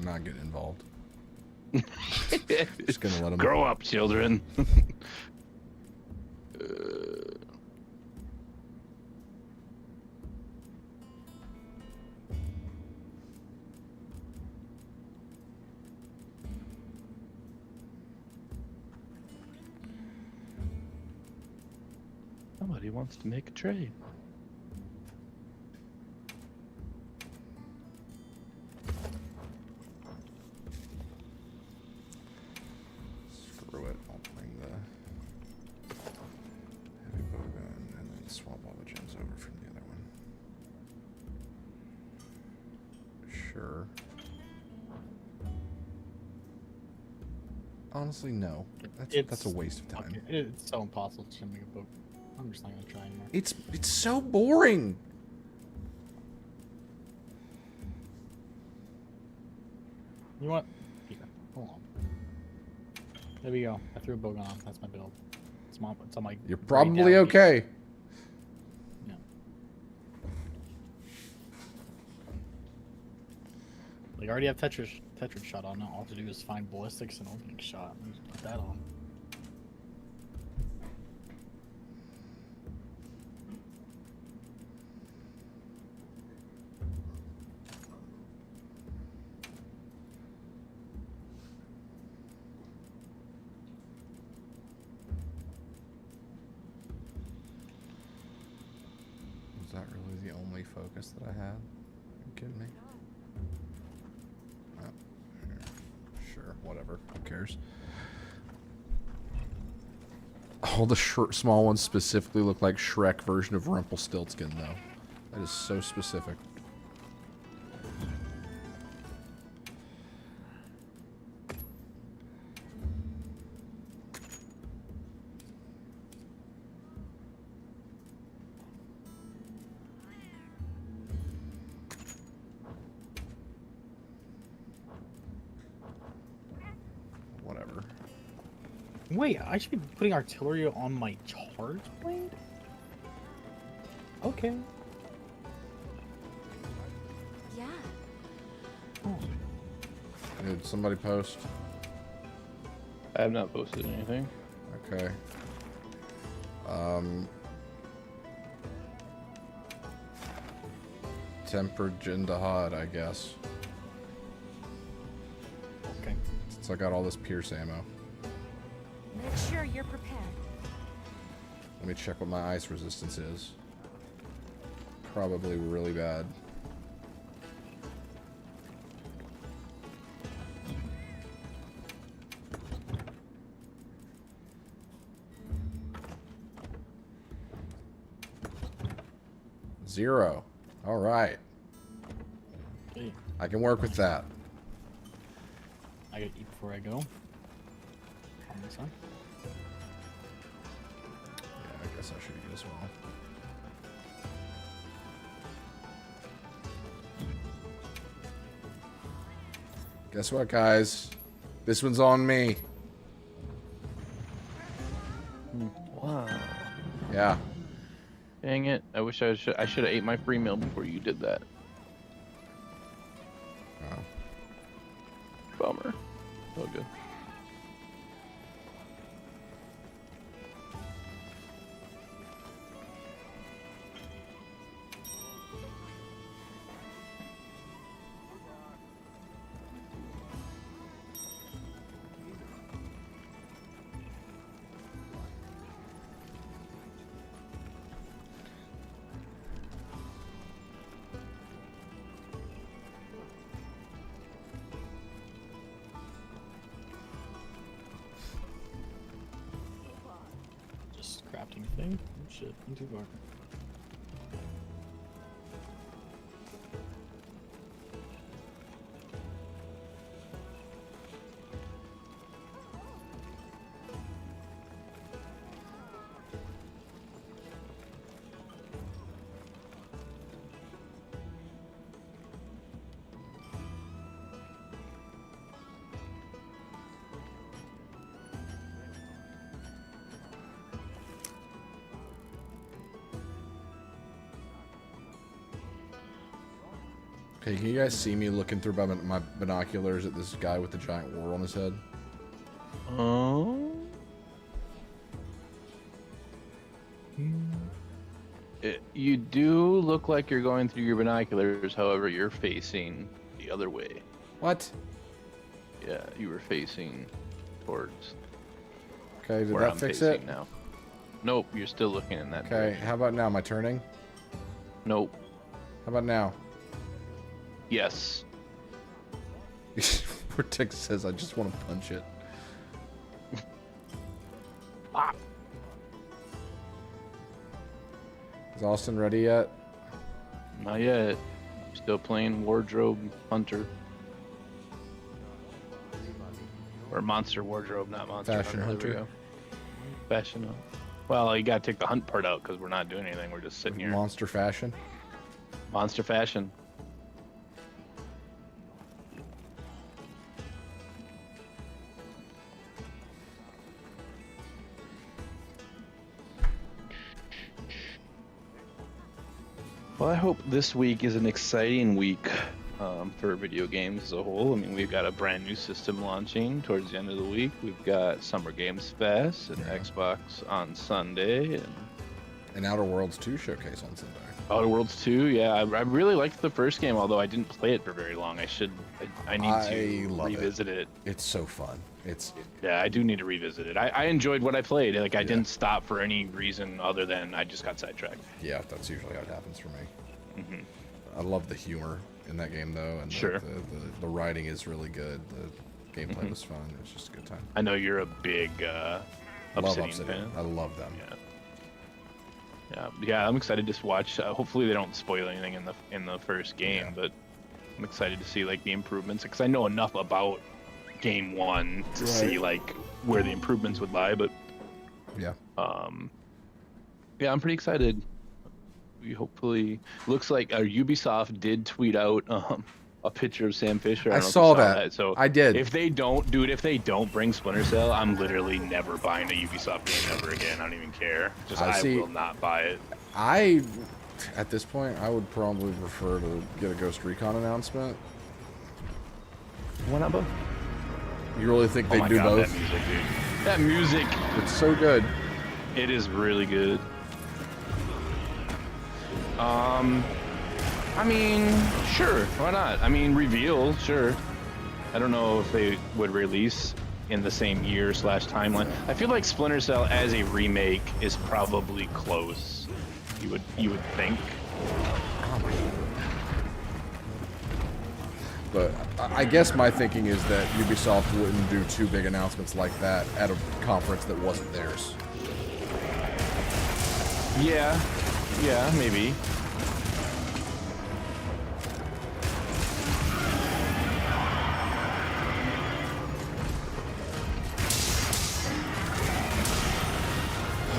not getting involved. Just gonna let him Grow up, children. Somebody wants to make a trade. Screw it. I'll bring the heavy bowgun and then swap all the gems over from the other one. Sure. Honestly, no. That's a waste of time. Okay, it's so impossible to make a book. I'm just not gonna try anymore. It's so boring. You know what? Here, hold on. There we go. I threw a bowgun on. That's my build. It's on my. You're grade probably down here. okay. Yeah. Like I already have Tetris shot on. Now all I have to do is find ballistics and opening shot and just put that on. Was that really the only focus that I had? Are you kidding me? Oh, here. Sure, whatever. Who cares? All the small ones specifically look like Shrek version of Rumpelstiltskin, though. That is so specific. Whatever. Wait, I should be putting artillery on my charge blade? Okay. Yeah. Oh. Did somebody post? I have not posted anything. Okay. Tempered Jindahad, I guess. Okay. Since I got all this Pierce ammo. Make sure you're prepared. Let me check what my ice resistance is. probably really bad. Zero. All right. Okay. I can work with that. I gotta eat before I go. On this one. Yeah, I guess I should eat as well. Guess what, guys? This one's on me. Wow. Yeah. Dang it. I wish I should have ate my free meal before you did that. Oh. Bummer. Oh, good. Just crafting thing. Oh, shit, I'm too far. Okay, can you guys see me looking through my binoculars at this guy with the giant wart on his head? Oh. You do look like you're going through your binoculars, however, you're facing the other way. What? Yeah, you were facing towards Okay, did where that I'm fix facing it? now. Nope, you're still looking in that Okay, direction. how about now? Am I turning? Nope. How about now? Yes. Vortex says I just want to punch it. Pop. Is Austin ready yet? Not yet. Still playing Wardrobe Hunter. Or Monster Wardrobe, not Monster Fashion Hunter. There we Hunter. go. Fashion. Well, you gotta take the hunt part out because we're not doing anything. We're just sitting here. Monster fashion. Monster Fashion. Well, I hope this week is an exciting week for video games as a whole. I mean, we've got a brand new system launching towards the end of the week. We've got Summer Games Fest and Xbox on Sunday, and Outer Worlds 2 showcase on Sunday. Outer Worlds 2. Yeah, I really liked the first game, although I didn't play it for very long. I need to love revisit it. It's so fun. Yeah, I do need to revisit it. I enjoyed what I played. Like, I didn't stop for any reason other than I just got sidetracked. Yeah, that's usually how it happens for me. Hmm. I love the humor in that game though, and Sure. the writing is really good. The gameplay was fun. It was just a good time. I know you're a big Love Obsidian Obsidian. fan. I love them. Yeah. I'm excited to watch. Hopefully, they don't spoil anything in the first game, Yeah. but I'm excited to see like the improvements because I know enough about game one to see like where the improvements would lie. But Yeah. yeah, I'm pretty excited. We hopefully looks like Ubisoft did tweet out a picture of Sam Fisher. I don't know if you saw that. So I did. If they don't bring Splinter Cell, I'm literally never buying a Ubisoft game ever again. I don't even care. I will not buy it. At this point, I would probably prefer to get a Ghost Recon announcement. Why not both? You really think Oh they'd my do God, both? that music, dude. That music, It's so good. it is really good. I mean, sure, why not? I mean, reveal, sure. I don't know if they would release in the same year / timeline. I feel like Splinter Cell as a remake is probably close. You would think. But I guess my thinking is that Ubisoft wouldn't do two big announcements like that at a conference that wasn't theirs. Yeah, maybe.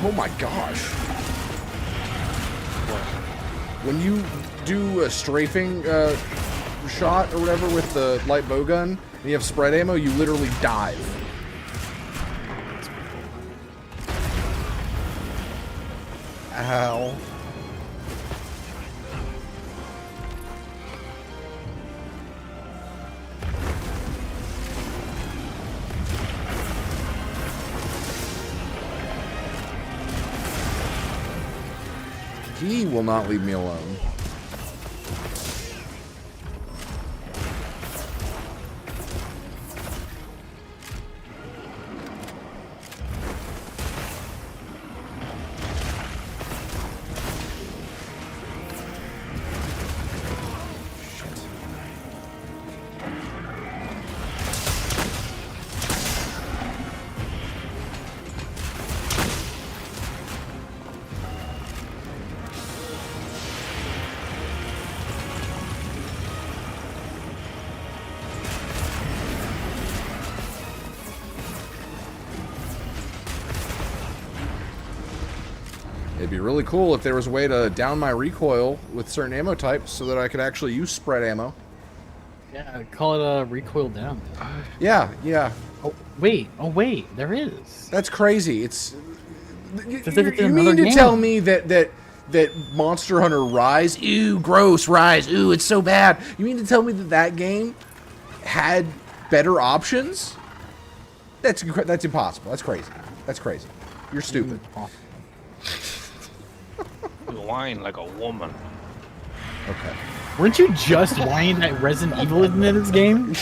Oh my gosh. When you do a strafing shot or whatever with the light bow gun, and you have spread ammo, you literally dive. Ow. He will not leave me alone. It'd be really cool if there was a way to down my recoil with certain ammo types so that I could actually use spread ammo. Yeah, call it a recoil down. Yeah, yeah. Oh wait, there is. That's crazy. It's you another mean to game. tell me that Monster Hunter Rise, ew, gross, Rise, ooh, it's so bad. You mean to tell me that game had better options? That's impossible. That's crazy. That's crazy. You're stupid. You whine like a woman. Okay. Weren't you just whining that Resident Evil isn't in this game?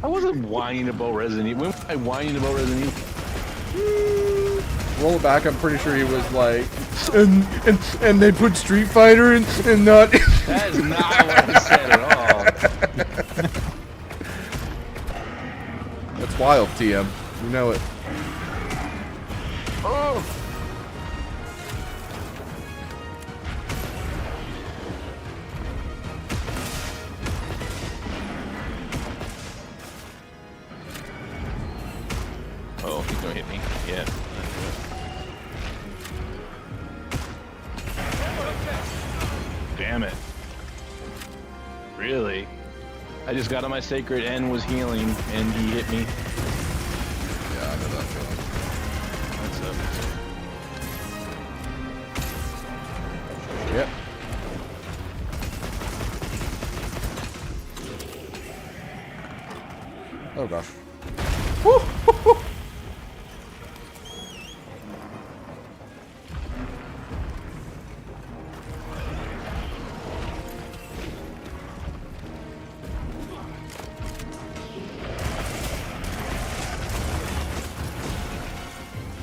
I wasn't whining about Resident Evil. When was I whining about Resident Evil? Roll it back. I'm pretty sure he was like, and they put Street Fighter in and not. That is not what I said at all. That's wild, TM. You know it. Oh! Oh, he's gonna hit me. Yeah. Damn it. Really? I just got on my sacred and was healing, and he hit me. Yeah, I know that feeling. That's Yep. Oh gosh.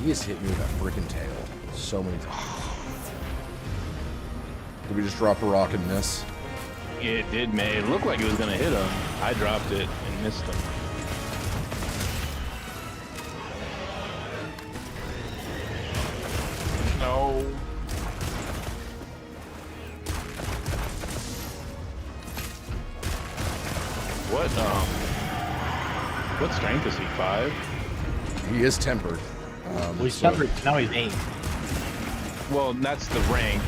He just hit me with that freaking tail so many times. Did we just drop a rock and miss? It did, man. It looked like it was gonna hit him. I dropped it and missed him. No. What strength is he? 5? He is tempered. Well, he's so- separate. Now he's 8. Well, that's the rank.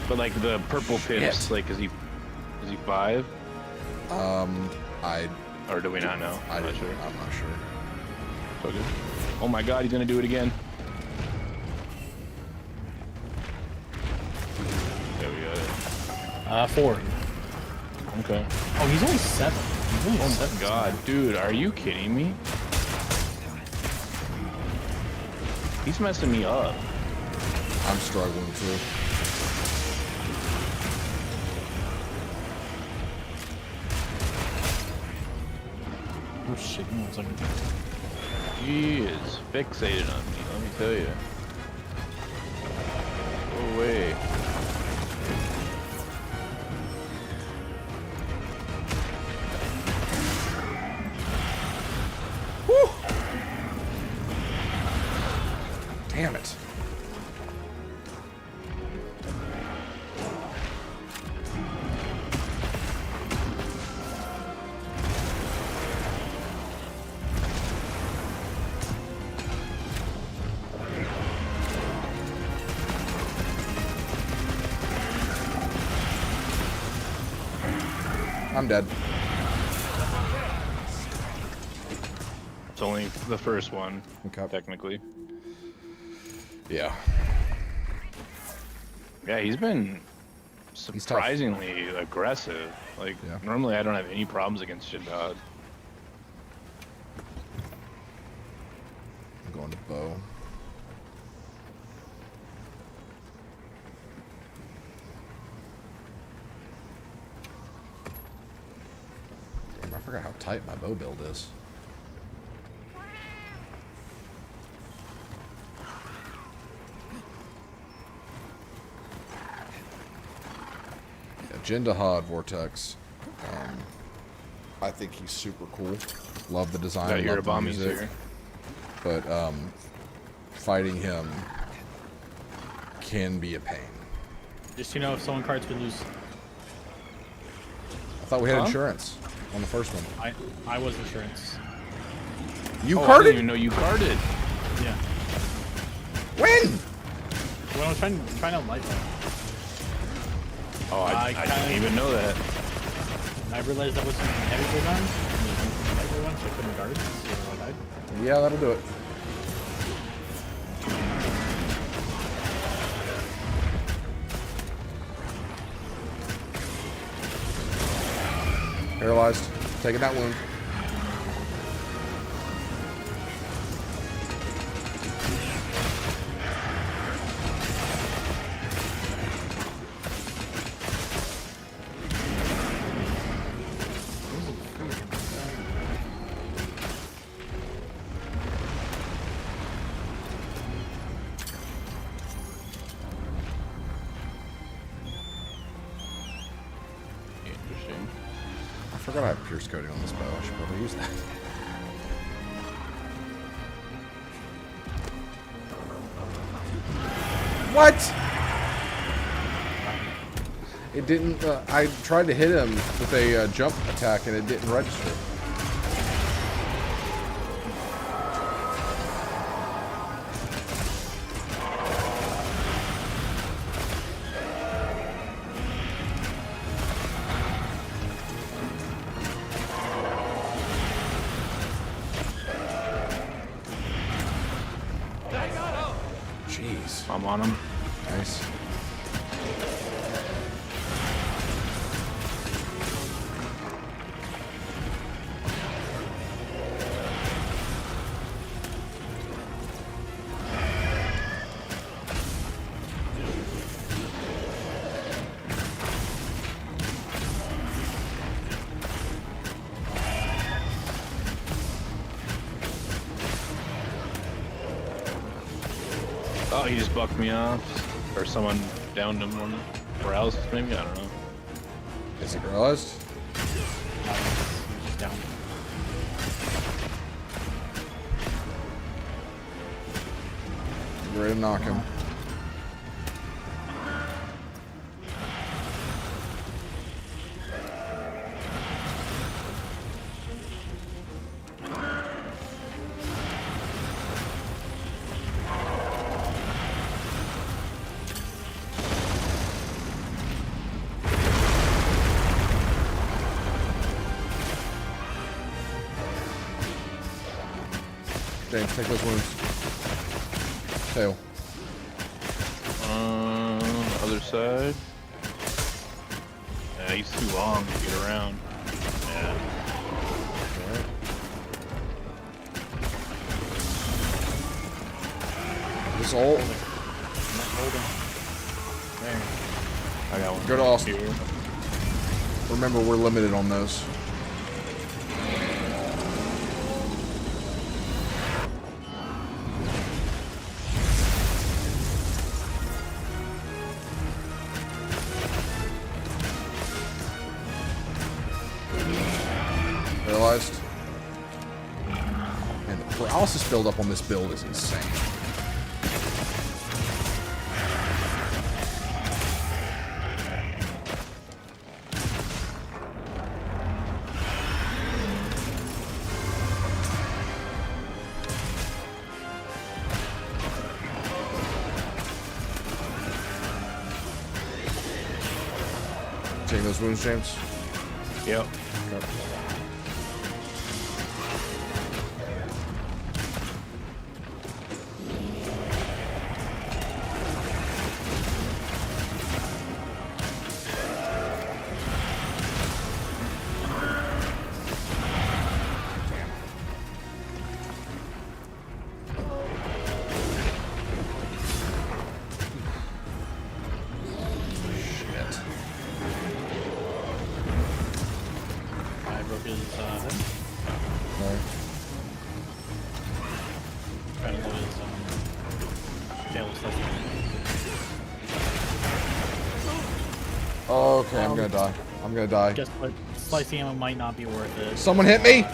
But like the purple pips, Shit. like is he 5? I Or do we not know? I'm not sure. not sure. So good. Oh my god, he's gonna do it again. There we go. 4. Okay. Oh, he's only 7. He's only Oh 7. my god, dude, are you kidding me? He's messing me up. I'm struggling too. Oh shit, hang on a second. He is fixated on me, let me tell you. Go away. Damn it. I'm dead. It's only the first one, Okay. technically. Yeah. Yeah, he's been He's tough. surprisingly aggressive. Like, Yeah. normally I don't have any problems against Jindad. I'm going to bow. Damn, I forgot how tight my bow build is. Yeah, Jindahad Vortex. I think he's super cool. Love the design. Got your love the Irabami's music. here. But fighting him can be a pain. Just if someone cards would lose. I thought we had Huh? insurance on the first one. I was insurance. You Oh, I carded? didn't even know you carded. Yeah. When? When I was trying to light that, Oh, I didn't even know that. I realized that wasn't heavy blade on. And light blade on, so I couldn't guard. So I died. Yeah, that'll do it. Paralyzed. Taking that wound. Interesting. I forgot I have pierce coating on this bow. I should probably use that. What? It didn't. I tried to hit him with a jump attack and it didn't register. Jeez. I'm on him. Nice. Oh, he just bucked me off. Or someone downed him one. Paralysis, maybe? I don't know. Is it realized? Just down. Get ready to knock him. James, take those wounds. Tail. Other side. Yeah, he's too long to get around. Yeah. Alright. This ult. There. I got one. Go to Austin. Here. Remember, we're limited on those. Paralyzed. And the paralysis buildup on this build is insane. getting those wounds, James? Yep. Shit. I broke his head. Alright. Trying to load his tail stuff. Okay, I'm gonna die. I'm gonna die. Guess what? Slicing ammo might not be worth it. Someone hit me!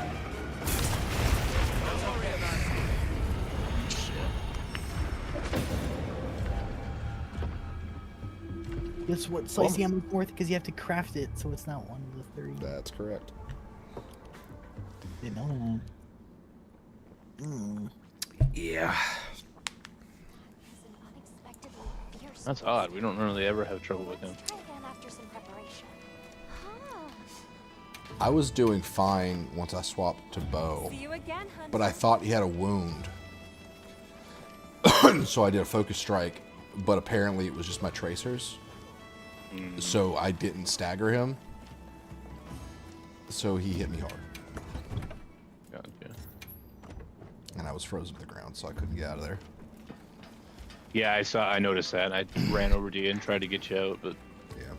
Guess what? Slicing ammo is worth because you have to craft it, so it's not one of the 30. That's correct. Didn't know Yeah. He's an unexpectedly fierce That's odd. We don't really ever have trouble with him. Let's try again after some preparation. Huh. I was doing fine once I swapped to bow, See you again, Hunter. but I thought he had a wound. So I did a focus strike, but apparently it was just my tracers. So I didn't stagger him. So he hit me hard. Gotcha. And I was frozen to the ground, so I couldn't get out of there. Yeah, I noticed that. I ran over to you and tried to get you out, but Yeah.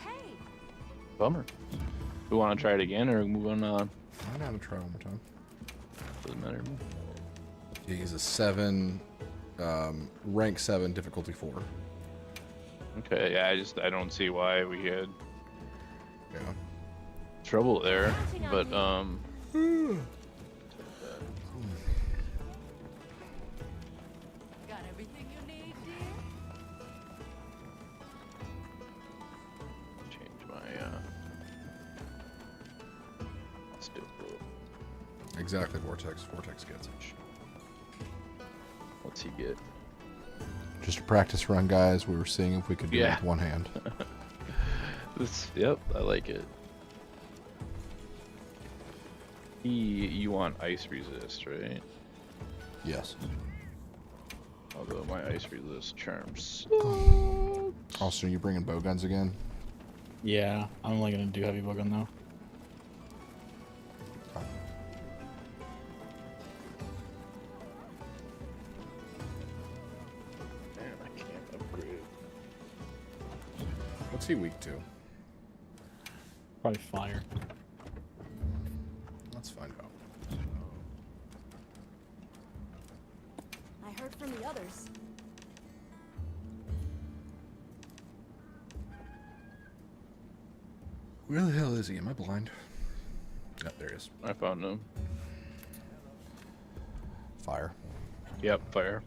Hey, bummer. We want to try it again or move on? I'm gonna try one more time. Doesn't matter to me. He's a 7, rank 7, difficulty 4. Okay, yeah, I don't see why we had Yeah. trouble there, but got everything you need, dear? change my still Exactly, Vortex. Vortex gets it. what's he get? Just a practice run, guys. We were seeing if we could do it Yeah. with one hand. Yep, I like it. You want ice resist, right? Yes. Although my ice resist charms. Also, you bringing bow guns again? Yeah, I'm only gonna do heavy bug on though. Man, I can't upgrade. What's he weak to? Probably fire. Let's find out. I heard from the others. Where the hell is he? Am I blind? Oh, there he is. I found him. Fire. Yep, fire.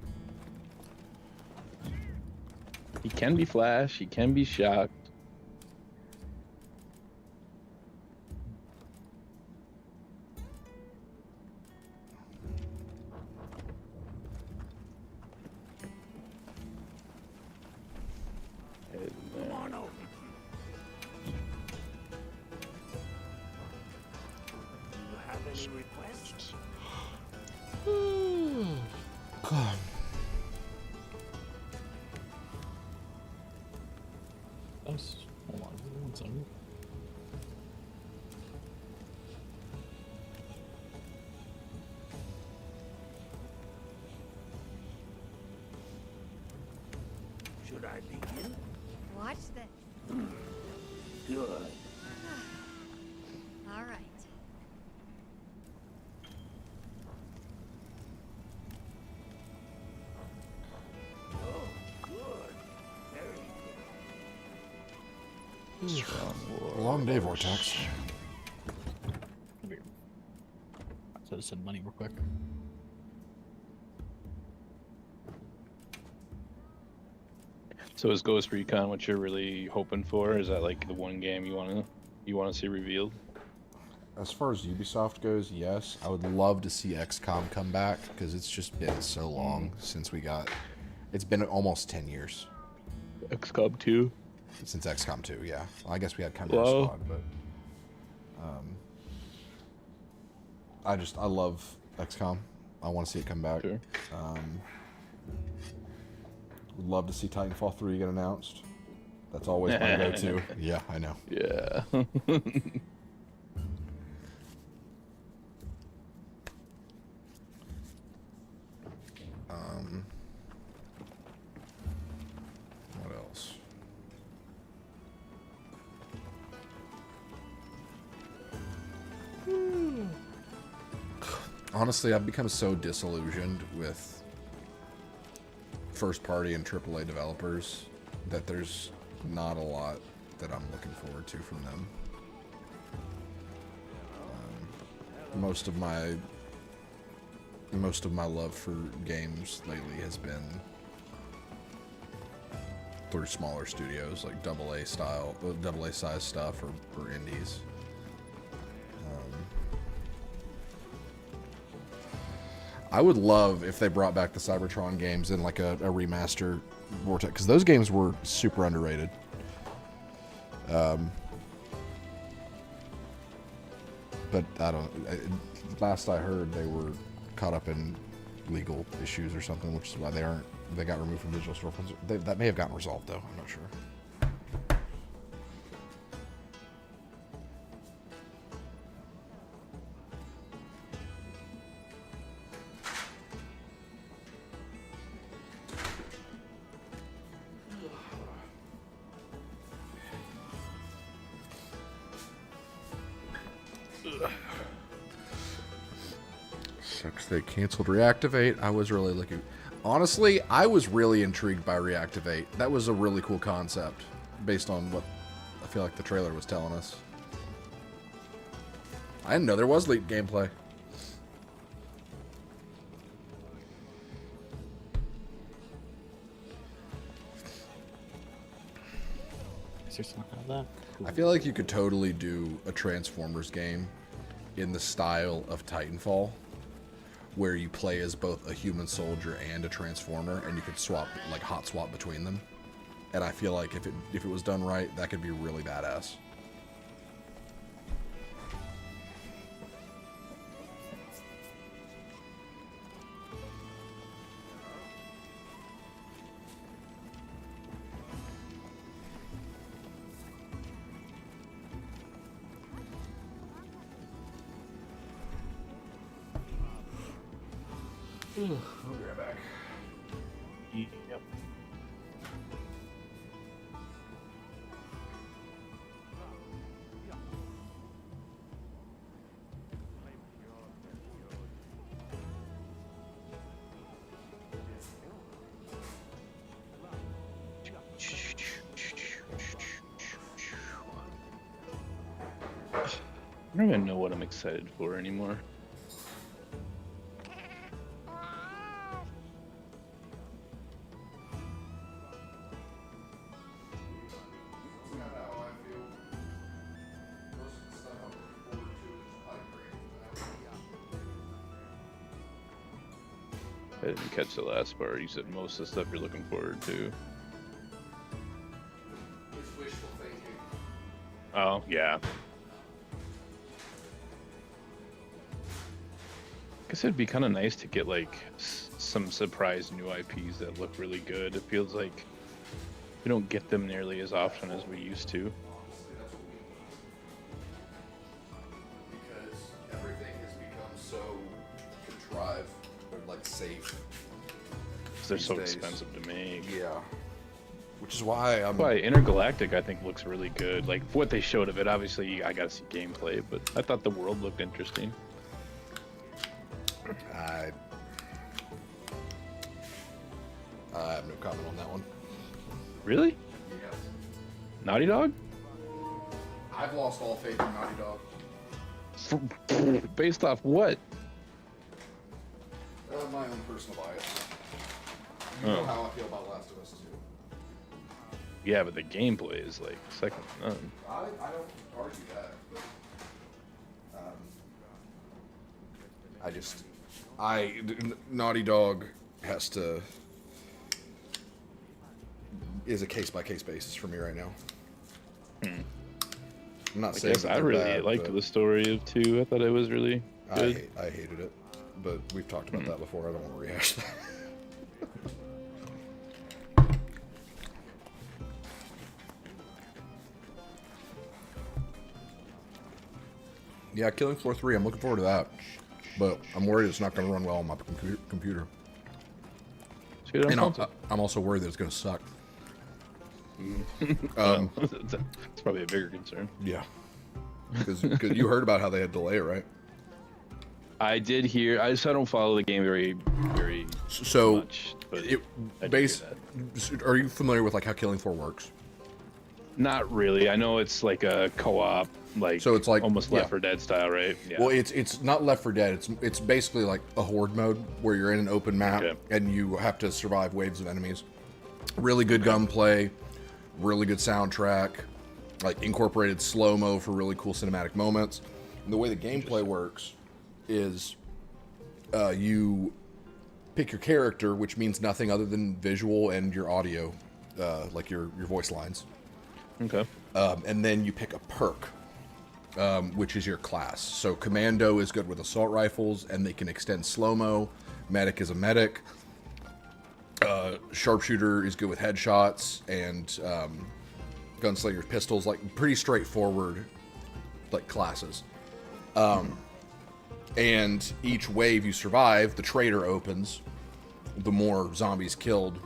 He can be flash, he can be shocked. Come on over. Do you have any requests? God. Nice. Hold on, 1 second. Should I begin? Watch this. Good. All right. Oh, good. Very good. Strong war. Long day, Vortex. Come here. So just send money real quick. So is Ghost Recon what you're really hoping for? Is that like the one game you wanna see revealed? As far as Ubisoft goes, yes. I would love to see XCOM come back because it's just been so long since we got It's been almost 10 years XCOM 2. since XCOM 2. Yeah, well, I guess we had Chimera Whoa. Squad, but I love XCOM. I want to see it come back. Sure. Would love to see Titanfall 3 get announced. That's always my go-to. Yeah, I know. Yeah. What else? Honestly, I've become so disillusioned with first-party and AAA developers that there's not a lot that I'm looking forward to from them. Most of my love for games lately has been through smaller studios like AA size stuff or indies. I would love if they brought back the Cybertron games in like a remaster vortex, because those games were super underrated. But last I heard, they were caught up in legal issues or something, which is why they got removed from digital storefronts. That may have gotten resolved though. I'm not sure. Sucks they canceled Reactivate. I was really looking... Honestly, I was really intrigued by Reactivate. That was a really cool concept, based on what I feel like the trailer was telling us. I didn't know there was leaked gameplay. Is there something like that? I feel like you could totally do a Transformers game in the style of Titanfall, where you play as both a human soldier and a Transformer, and you could swap, like hot swap between them. And I feel like if it was done right, that could be really badass. I'll be right back. Yep. I don't even know what I'm excited for anymore. I didn't catch the last part. You said most of the stuff you're looking forward to. It's wishful thinking. Oh, yeah. Guess it'd be kind of nice to get like some surprise new IPs that look really good. It feels like we don't get them nearly as often as we used to. Honestly, that's what we need. Because everything has become so contrived, or like safe. 'Cause they're these so days. expensive to make. Yeah. Which is why I'm... Why Intergalactic I think looks really good. Like what they showed of it, obviously I gotta see gameplay, but I thought the world looked interesting. I have no comment on that one. Really? Yes. Naughty Dog? I've lost all faith in Naughty Dog. Based off what? My own personal bias. You know Oh. how I feel about Last of Us 2. Yeah, but the gameplay is like second to none. I don't argue that. Naughty Dog has to is a case-by-case basis for me right now. Hmm. I'm not I saying guess that I they're really bad, liked but the story of 2. I thought it was really good. I hated it, but we've talked about that before. I don't want to rehash that. Yeah, Killing Floor 3, I'm looking forward to that. But I'm worried it's not going to run well on my computer. Let's get it on And console. I'm also worried that it's going to suck. It's probably a bigger concern. Yeah. Because you heard about how they had delay, right? I did hear. I don't follow the game very So, much. But I did hear that. are you familiar with like how Killing Floor works? Not really. I know it's like a co-op, like So it's like- almost yeah. Left 4 Dead style, right? Yeah. Well, it's not Left 4 Dead. It's basically like a horde mode where you're in an open map Okay. and you have to survive waves of enemies. Really good gunplay, really good soundtrack, like incorporated slow-mo for really cool cinematic moments. And the way the gameplay works is you pick your character, which means nothing other than visual and your audio, like your voice lines. Okay. And then you pick a perk, which is your class. So Commando is good with assault rifles, and they can extend slow-mo. Medic is a medic. Sharpshooter is good with headshots, and Gunslinger's pistols. Like, pretty straightforward, like, classes. And each wave you survive, the trader opens. The more zombies killed,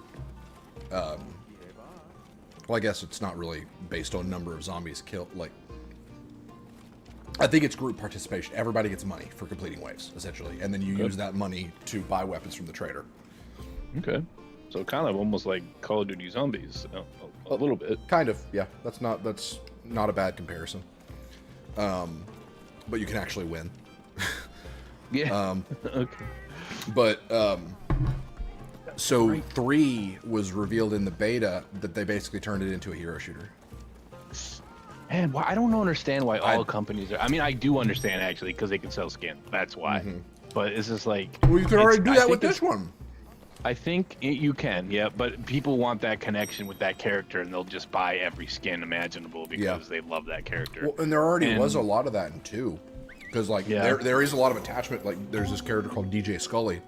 well, I guess it's not really based on number of zombies killed. Like, I think it's group participation. Everybody gets money for completing waves, essentially, and then you use that money to buy weapons from the trader. Okay. So kind of almost like Call of Duty Zombies, a little bit. Kind of, yeah. That's not a bad comparison. But you can actually win. Yeah. Okay. But so 3 was revealed in the beta that they basically turned it into a hero shooter. Man, why, I don't understand why all companies are. I mean, I do understand actually because they can sell skin. That's why. But it's just like. Well, you could already do I that with think this one. I think you can, yeah. But people want that connection with that character, and they'll just buy every skin imaginable because they love that character. Well, and there already was a lot of that in 2. Because, like, there is a lot of attachment. Like, there's this character called DJ Scully.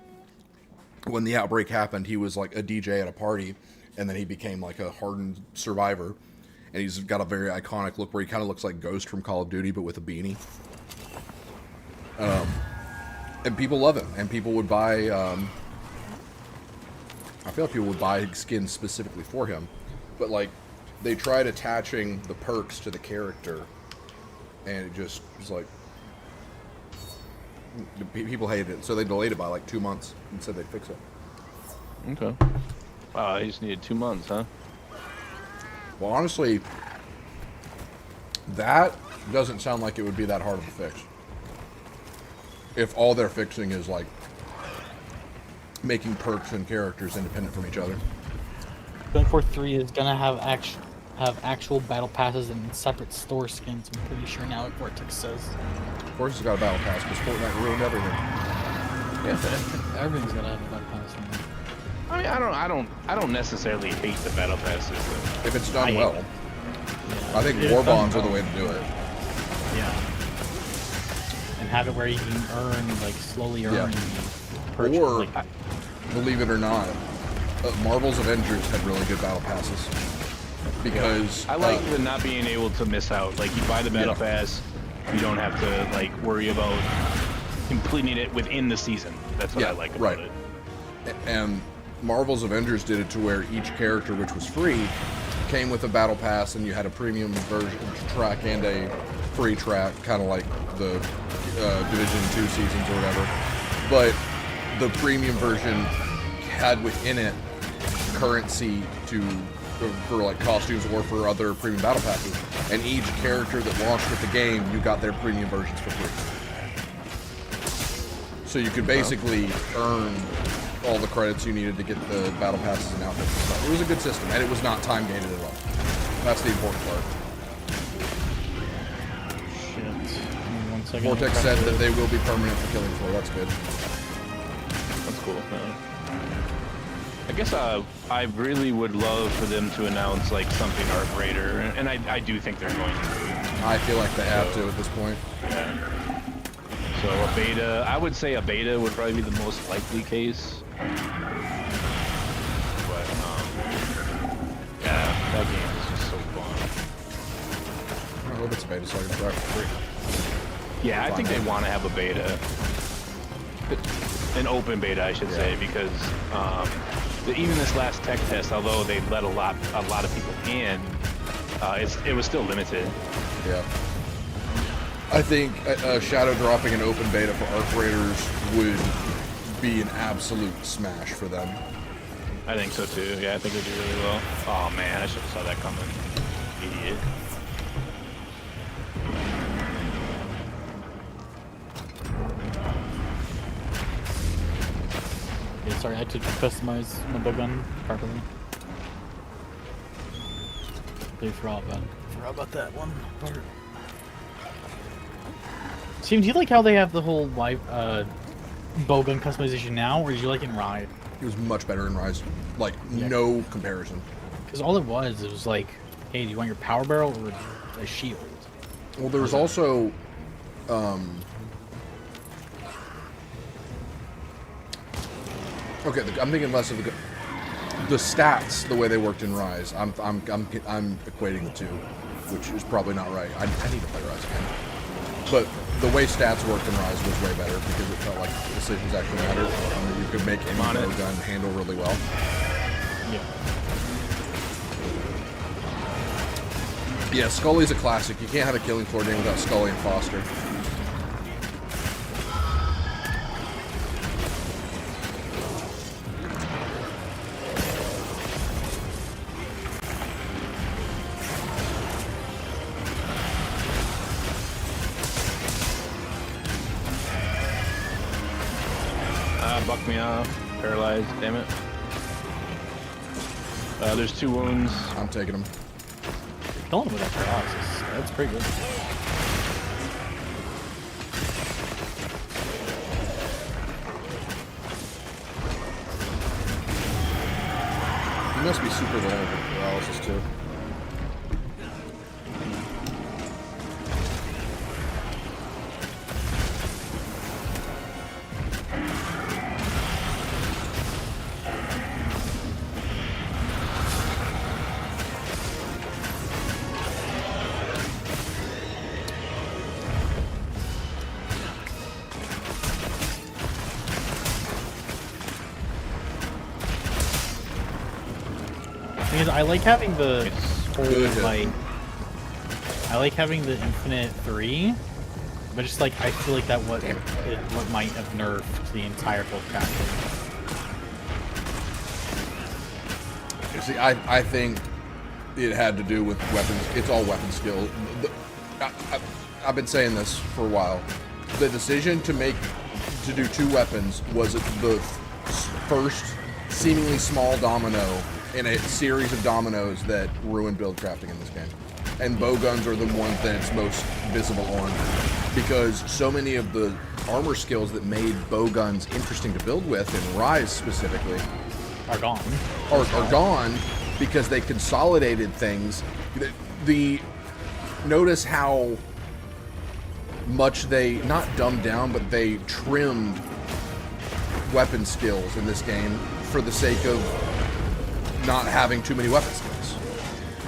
When the outbreak happened, he was, like, a DJ at a party. And then he became, like, a hardened survivor. And he's got a very iconic look where he kind of looks like Ghost from Call of Duty, but with a beanie. And people love him. And people would buy... I feel like people would buy skins specifically for him. But, like, they tried attaching the perks to the character. And it just was like... People hated it, so they delayed it by like 2 months and said they'd fix it. Okay. Wow, I just needed 2 months, huh? Well, honestly, that doesn't sound like it would be that hard of a fix. If all they're fixing is like making perks and characters independent from each other. Killing Floor 3 is gonna have actual battle passes and separate store skins. I'm pretty sure now, what Vortex says. Of course, it's got a battle pass because Fortnite ruined everything. Yeah. Everything's gonna have a battle pass now. I mean, I don't necessarily hate the battle pass system. If it's done well, I think If war it's done bonds are the well. way to do it. Yeah. And have it where you can earn, like, slowly earn Yeah. the purchase. Or, Like, believe it or not, Marvel's Avengers had really good battle passes. Because I like the not being able to miss out. Like, you buy the battle pass, you don't have to, like, worry about completing it within the season. That's what I like about it. And Marvel's Avengers did it to where each character, which was free, came with a battle pass, and you had a premium version track and a free track, kind of like the Division 2 seasons or whatever. But the premium version had within it currency for like costumes or for other premium battle passes, and each character that launched with the game, you got their premium versions for free. So you could basically earn all the credits you needed to get the battle passes and outfits and stuff. It was a good system, and it was not time gated at all. That's the important part. shit. Give me 1 second. Vortex said that they will be permanent for Killing Floor. That's good. That's cool. I guess I really would love for them to announce like something Arc Raider, and I do think they're going to. I feel like they have to at this point. So a beta, I would say a beta would probably be the most likely case. But yeah, that game is just so fun. I hope it's a beta so I can try it for free. Yeah, I think they want to have a beta, an open beta, I should say, because even this last tech test, although they let a lot of people in, it was still limited. Yeah. I think shadow dropping an open beta for Arc Raiders would be an absolute smash for them. I think so too. Yeah, I think they do really well. Oh man, I should have saw that coming. Idiot. Yeah, sorry, I had to customize my bow gun properly. They forgot about that one part. Steve, do you like how they have the whole live bow gun customization now, or did you like it in Ride? It was much better in Rise. Like, no comparison. Because all it was like, hey, do you want your power barrel or a shield? Well, there was also... okay, I'm thinking less of the stats, the way they worked in Rise. I'm equating the two, which is probably not right. I need to play Rise again. But the way stats worked in Rise was way better because it felt like decisions actually mattered. You could make any bow gun handle really well. Yeah. Yeah, Scully's a classic. You can't have a killing floor game without Scully and Foster. Buck me off. Paralyzed, damn it. There's 2 wounds. I'm taking them. Killing him with that paralysis. That's pretty good. He must be super vulnerable to paralysis too. Because I like having the whole, Good. like, I like having the infinite 3, but just like I feel like that what might have nerfed the entire build package. See, I think it had to do with weapons. It's all weapon skill. I've been saying this for a while. The decision to do 2 weapons was the first seemingly small domino in a series of dominoes that ruined build crafting in this game. And bow guns are the ones that it's most visible on, because so many of the armor skills that made bow guns interesting to build with, in Rise specifically, Are gone. are gone because they consolidated things. Notice how much they, not dumbed down, but they trimmed weapon skills in this game for the sake of not having too many weapon skills,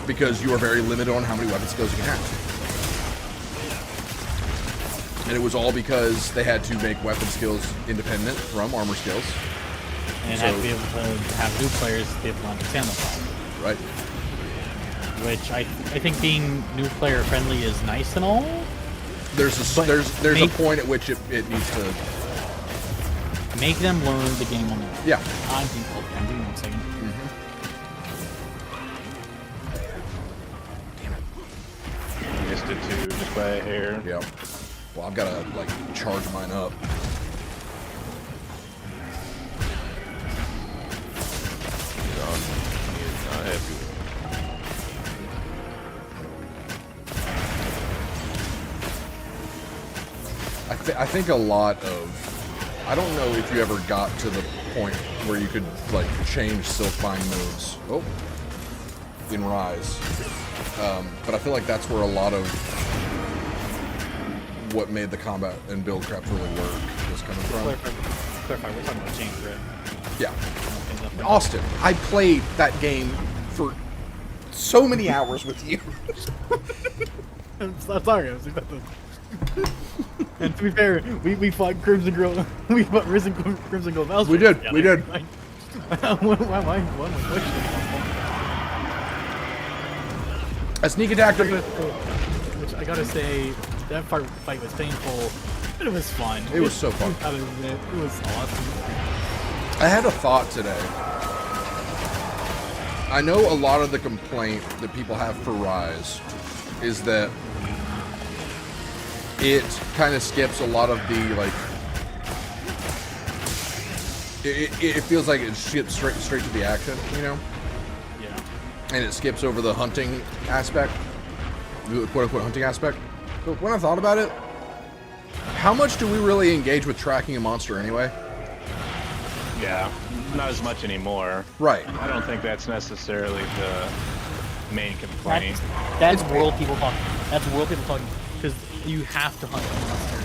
because you are very limited on how many weapon skills you can have. And it was all because they had to make weapon skills independent from armor skills. And had to be able to have new players be able to understand the problem. Right. Which I think being new player friendly is nice and all. There's a point at which it needs to make them learn the game on their own. Yeah. I'm doing 1 second. Missed it too, just by a hair. Yeah. Well, I've got to like charge mine up. Not happy. I think a lot of I don't know if you ever got to the point where you could like change Silkbind moves. Oh, in Rise, but I feel like that's where a lot of what made the combat and build crap really work was coming from. Clarify, we're talking about change, right? Yeah, Austin, I played that game for so many hours with you. I'm sorry, I was expecting. And to be fair, we fought Crimson Grove. We fought Crimson Grove elsewhere. We did. together. We did. Why am I questioning? A sneak attack. Which I gotta say, that fight was painful, but it was fun. It was so fun. It was awesome. I had a thought today. I know a lot of the complaint that people have for Rise is that it kind of skips a lot of the, like, it feels like it skips straight to the action, you know? Yeah. And it skips over the hunting aspect, the quote-unquote hunting aspect. But when I thought about it, how much do we really engage with tracking a monster anyway? Yeah, not as much anymore. Right. I don't think that's necessarily the main complaint. That's world people talking. That's world people talking because you have to hunt the monster.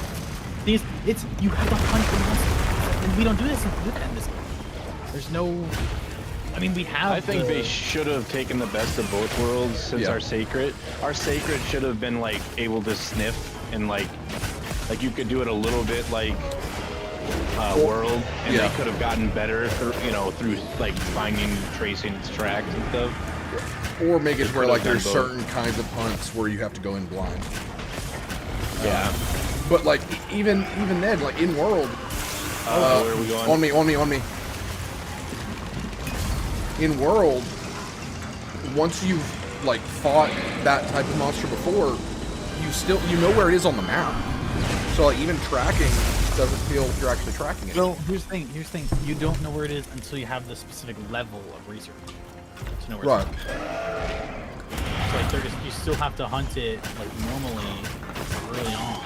It's you have to hunt the monster, and we don't do this. In this game. There's no. I mean, we have. I think they should have taken the best of both worlds since our sacred should have been like able to sniff and like you could do it a little bit like world, and they could have gotten better through like finding, tracing its tracks and stuff. Or make it where like there's certain kinds of hunts where you have to go in blind. Yeah. But like even then, like in world. Where are we going? On me. In world, once you've like fought that type of monster before, you know where it is on the map. So like even tracking doesn't feel like you're actually tracking it. Well, here's the thing. You don't know where it is until you have the specific level of research to know where it's at. So like you still have to hunt it like normally early on.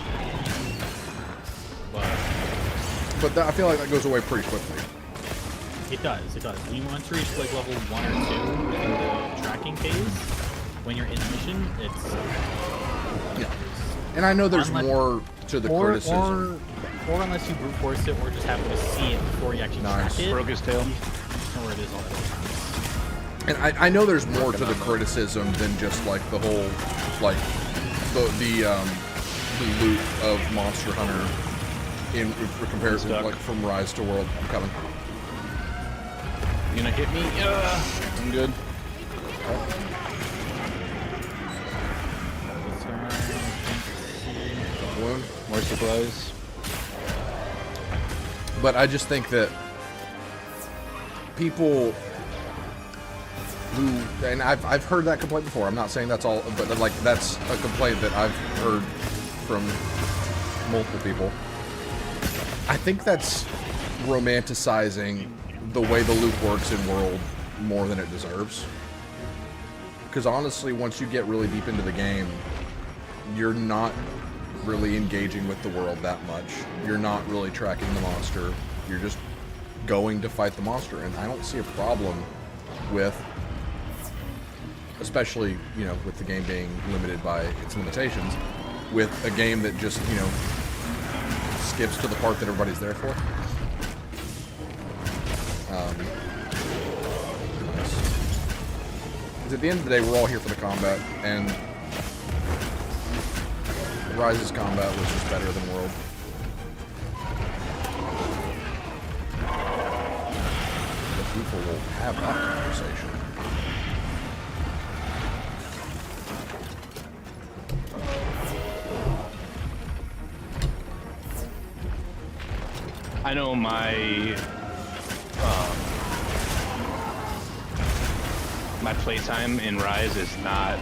But I feel like that goes away pretty quickly. It does. When you want to reach like level 1 or 2 in the tracking phase, when you're in the mission, it's yeah. And I know there's more to the criticism. Or unless you brute force it, or just happen to see it before you actually track it. Broke his tail. You know where it is all the time. And I know there's more to the criticism than just like the whole like the loot of Monster Hunter in comparison like from Rise to World. I'm coming. You gonna hit me? I'm good. Wound. More supplies. But I just think that people who, and I've heard that complaint before. I'm not saying that's all, but like that's a complaint that I've heard from multiple people. I think that's romanticizing the way the loot works in World more than it deserves. Because honestly, once you get really deep into the game, you're not really engaging with the world that much. You're not really tracking the monster. You're just going to fight the monster, and I don't see a problem with, especially, you know, with the game being limited by its limitations, with a game that just, you know, skips to the part that everybody's there for. Because at the end of the day, we're all here for the combat, and Rise's combat was just better than World. But people will have that conversation. I know my playtime in Rise is not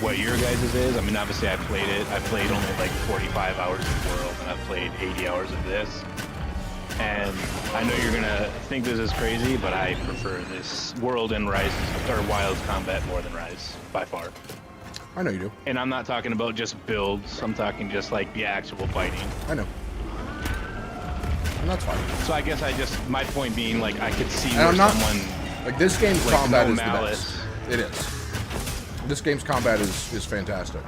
what your guys' is. I mean, obviously I played it. I played only like 45 hours of World, and I've played 80 hours of this. And I know you're gonna think this is crazy, but I prefer this World and Rise or Wild's combat more than Rise by far. I know you do. And I'm not talking about just builds. I'm talking just like the actual fighting. I know. And that's fine. So I guess my point being, like, I could see And where I'm not someone like this game's like, combat no is malice. the best. It is. This game's combat is fantastic.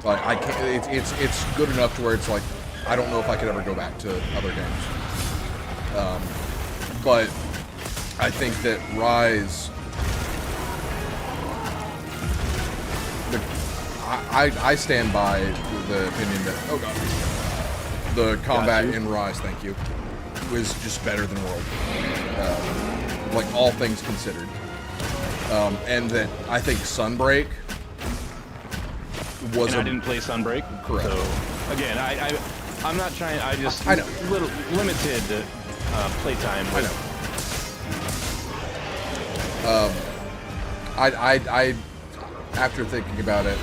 Like I can't. It's good enough to where it's like I don't know if I could ever go back to other games. But I think that Rise. I stand by the opinion that the combat Got you. in Rise, thank you, was just better than World. Like all things considered, and that I think Sunbreak was And I didn't play Sunbreak. Correct. So again, I'm not trying. I just I know. little limited playtime. I know. I after thinking about it,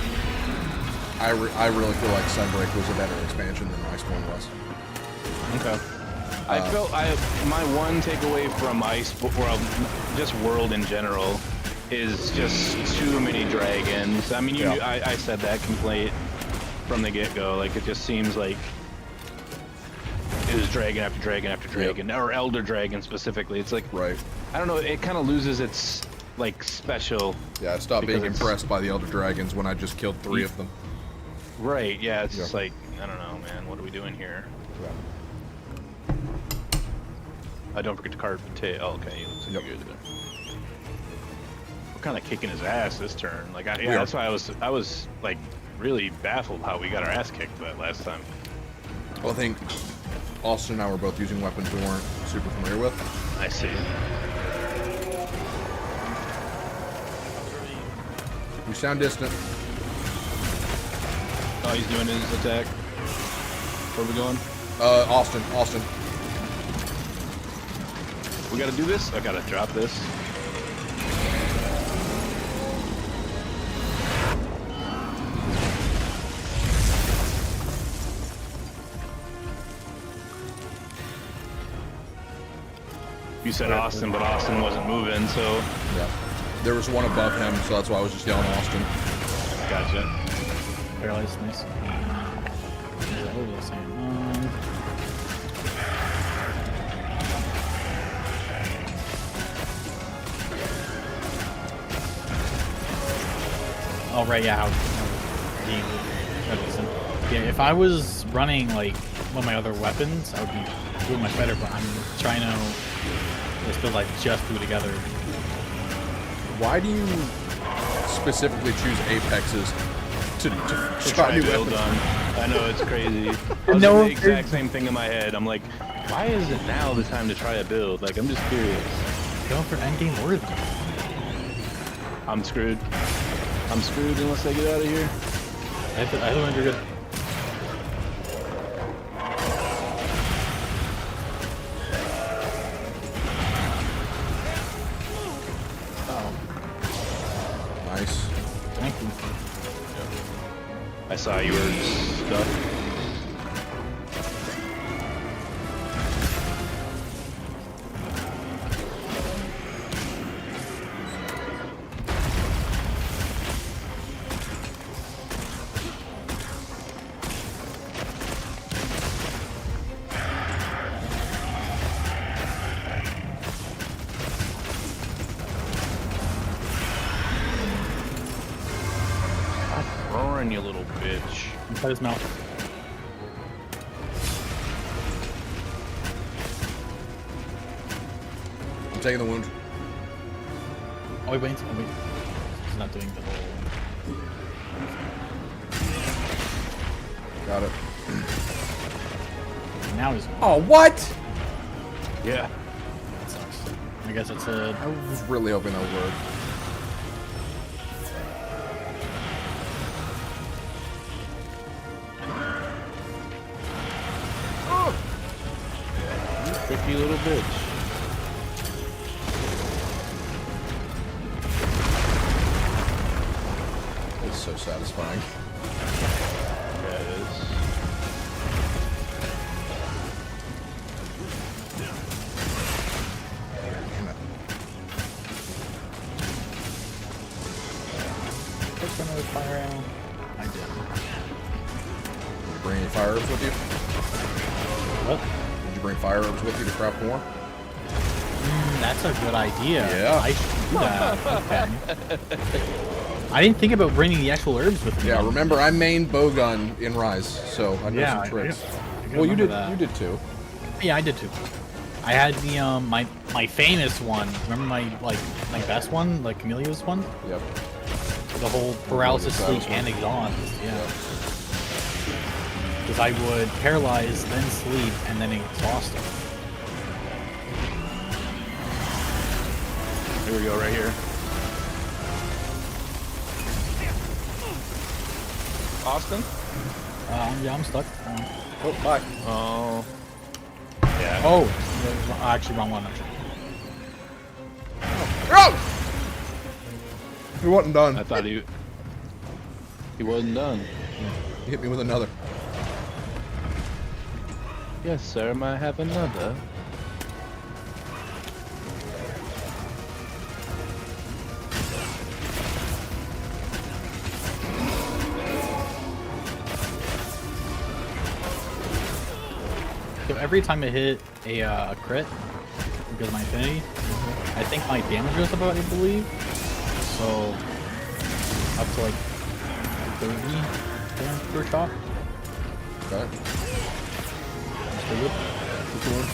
I really feel like Sunbreak was a better expansion than Iceborne was. Okay. I felt my one takeaway from well, just World in general is just too many dragons. I mean, I said that complaint from the get-go. Like, it just seems like it was dragon after dragon after dragon, or elder dragon specifically. It's like, Right. I don't know. It kind of loses its like special. Yeah, I stopped being Because it's- impressed by the Elder Dragons when I just killed 3 of them. Right. Yeah. It's just Yeah. like, I don't know, man. What are we doing here? Don't forget to carve the tail. Oh, okay. Looks like Yep. you're good there. We're kind of kicking his ass this turn. Like, We yeah, are. that's why I was like really baffled how we got our ass kicked that last time. Well, I think Austin and I were both using weapons we weren't super familiar with. I see. You sound distant. Oh, he's doing his attack. Where are we going? Austin. We gotta do this? I gotta drop this. You said Austin, but Austin wasn't moving, so Yeah. There was one above him, so that's why I was just yelling Austin. gotcha. Paralyzed, nice. What was I saying? Oh right, yeah. Yeah, if I was running like one of my other weapons, I would be doing much better. But I'm trying to this build I just threw together. Why do you specifically choose Apexes to Try try new build weapons? on. I know, it's crazy. I was No, doing the exact same thing in my head. I'm like, why is it now the time to try a build? Like, I'm just curious. Going for endgame worthy. I'm screwed. I'm screwed unless I get out of here. I think you're good. Nice. Thank you. I saw you were stuck. Stop roaring, you little bitch. Inside his mouth. I'm taking the wound. Oh wait. He's not doing the whole. Got it. Now he's. Oh, what? Yeah. That sucks. I guess it's a. I was really hoping that would work. You tricky little bitch. It's so satisfying. Yeah, it is. Damn it. Push another fire arrow. I did. Did you bring any fire herbs with you? What? Did you bring fire herbs with you to craft more. That's a good idea. Yeah. I should do that. Okay. I didn't think about bringing the actual herbs with me. Yeah, remember I main bowgun in Rise, so I know Yeah, some tricks. I Well, you remember did. that. You did too. Yeah, I did too. I had the my famous one. Remember my best one, like Camelia's one, Yep. the whole paralysis, sleep, Paralysis. and exhaust. Yeah. Yep. Because I would paralyze, then sleep, and then exhaust them. Here we go, right here. Austin? Yeah, I'm stuck. Oh, bye. Oh. Yeah. Oh, actually, wrong one. Actually. Oh! He wasn't done. I thought he wasn't done. He hit me with another. Yes, sir. May I have another? So every time I hit a crit, because of my affinity, I think my damage goes up, I believe. So up to like 30 damage per shot. Okay. That's pretty good. That's good.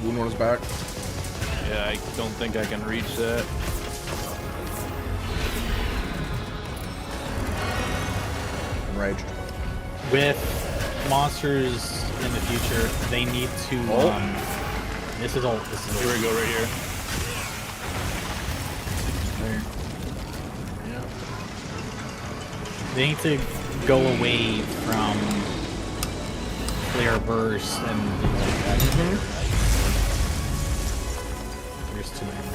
Wound one is back. Yeah, I don't think I can reach that. Enraged. With monsters in the future, they need to. This is all. This is Here we go, right here. They need to go away from flare burst and things like that. There's too many.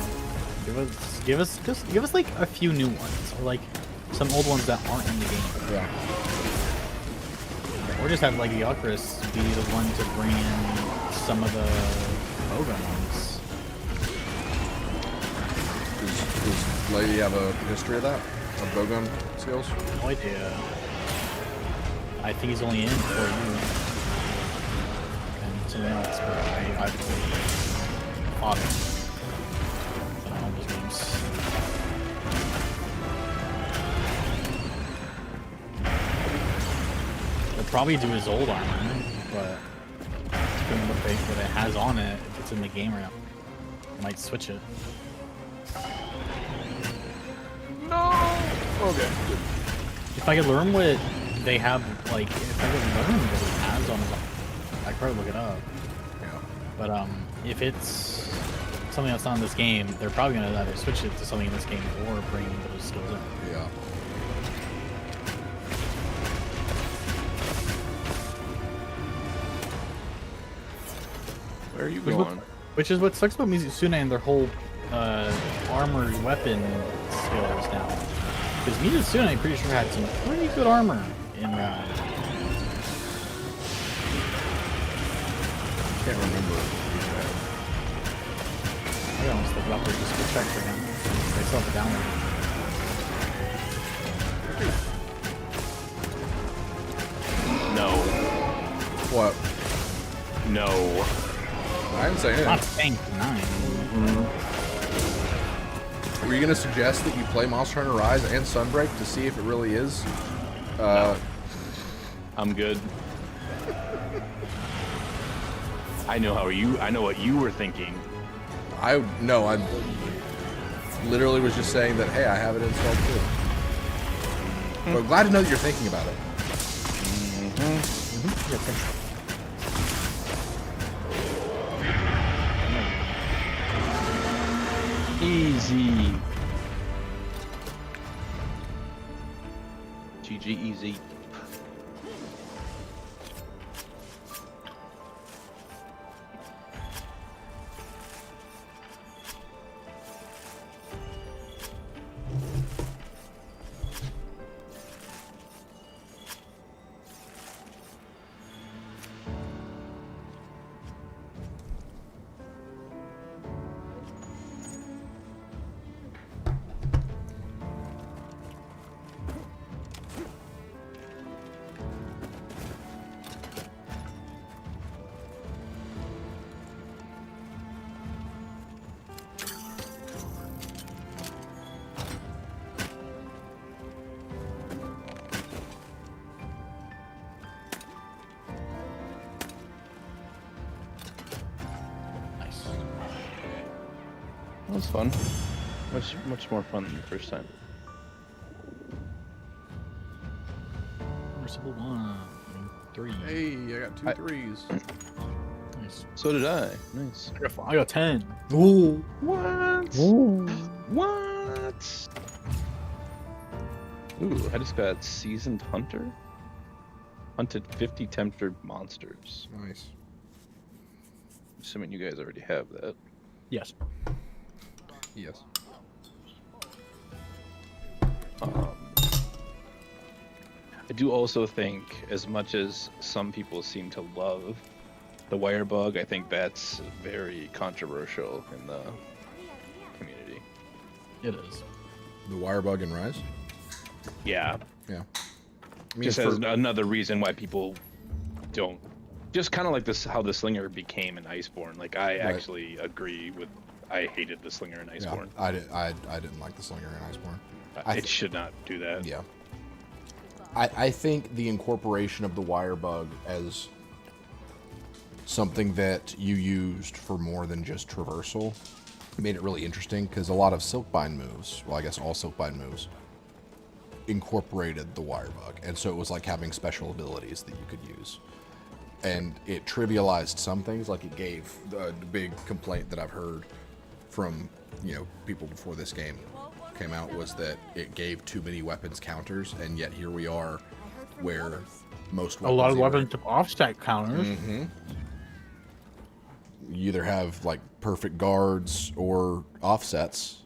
Give us like a few new ones, or like some old ones that aren't in the game. Yeah. Or just have like the Ocarus be the one to bring in some of the Bogan ones. Does Lady have a history of that? Of bowgun skills? No idea. I think he's only in for you. And something else, but I've fought him. I don't know those games. He'll probably do his old armor, but depending on what it has on it, if it's in the game or not, I might switch it. Okay. If I could learn what they have, like, if I could learn what he has on his, I could probably look it up. Yeah. But if it's something that's not in this game, they're probably gonna either switch it to something in this game or bring those skills in. Yeah. Where are you Which is what- going? Which is what sucks about Mizusuna and their whole armored weapon skills now. Because Mizusuna, I'm pretty sure, had some pretty good armor in Can't remember. I almost look it up or just go check for him. I still have it down there. No. What? No. I didn't say Not anything. tank 9. Were you gonna suggest that you play Monster Hunter Rise and Sunbreak to see if it really is? I'm good. I know what you were thinking. I literally was just saying that, hey, I have it installed too. But glad to know that you're thinking about it. Easy. GG easy. was fun. Much more fun than the first time. Crucible 1, 3. Hey, I got two threes. Nice. So did I. Nice. I got 10. Ooh. What? Ooh. What? Ooh, I just got Seasoned Hunter. Hunted 50 tempted monsters. Nice. Assuming you guys already have that. Yes. Yes. I do also think, as much as some people seem to love the wire bug, I think that's very controversial in the community. It is. The wire bug in Rise? Yeah. Yeah. I mean, Just as another reason why people don't. Just kind of like this, how the Slinger became in Iceborne. Like, I actually agree with. I hated the Slinger in Iceborne. I didn't like the Slinger in Iceborne. It should not do that. Yeah. I think the incorporation of the wire bug as something that you used for more than just traversal made it really interesting, because a lot of Silkbind moves, well, I guess all Silkbind moves, incorporated the wire bug, and so it was like having special abilities that you could use. And it trivialized some things, like it gave the big complaint that I've heard from, people before this game came out, was that it gave too many weapons counters, and yet here we are where most weapons A lot of either- weapons took offset counters. you either have like perfect guards or offsets,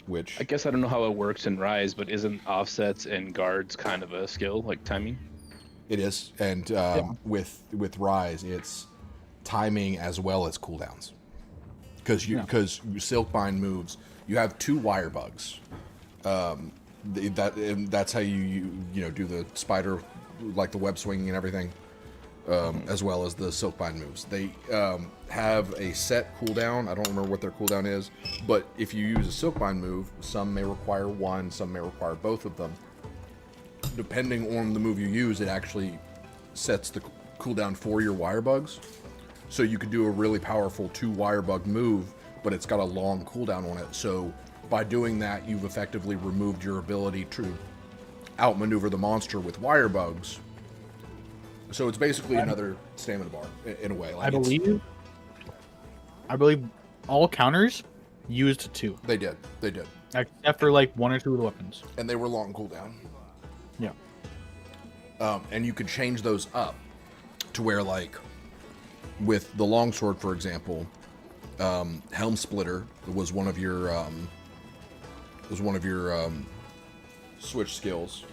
which I guess I don't know how it works in Rise, but isn't offsets and guards kind of a skill, like timing? it is. And with Rise, it's timing as well as cooldowns, because Silkbind moves, you have two wire bugs. That's how you do the spider, like the web swinging and everything, as well as the Silkbind moves. They have a set cooldown. I don't remember what their cooldown is, but if you use a Silkbind move, some may require one, some may require both of them. Depending on the move you use, it actually sets the cooldown for your wire bugs. So you could do a really powerful 2 wire bug move, but it's got a long cooldown on it. So by doing that, you've effectively removed your ability to outmaneuver the monster with wire bugs. So it's basically another stamina bar in a way. Like I believe all counters used 2, they did, except for like 1 or 2 of the weapons. and they were long cooldown. Yeah. And you could change those up to where, like, with the longsword, for example, Helm Splitter was one of your switch skills.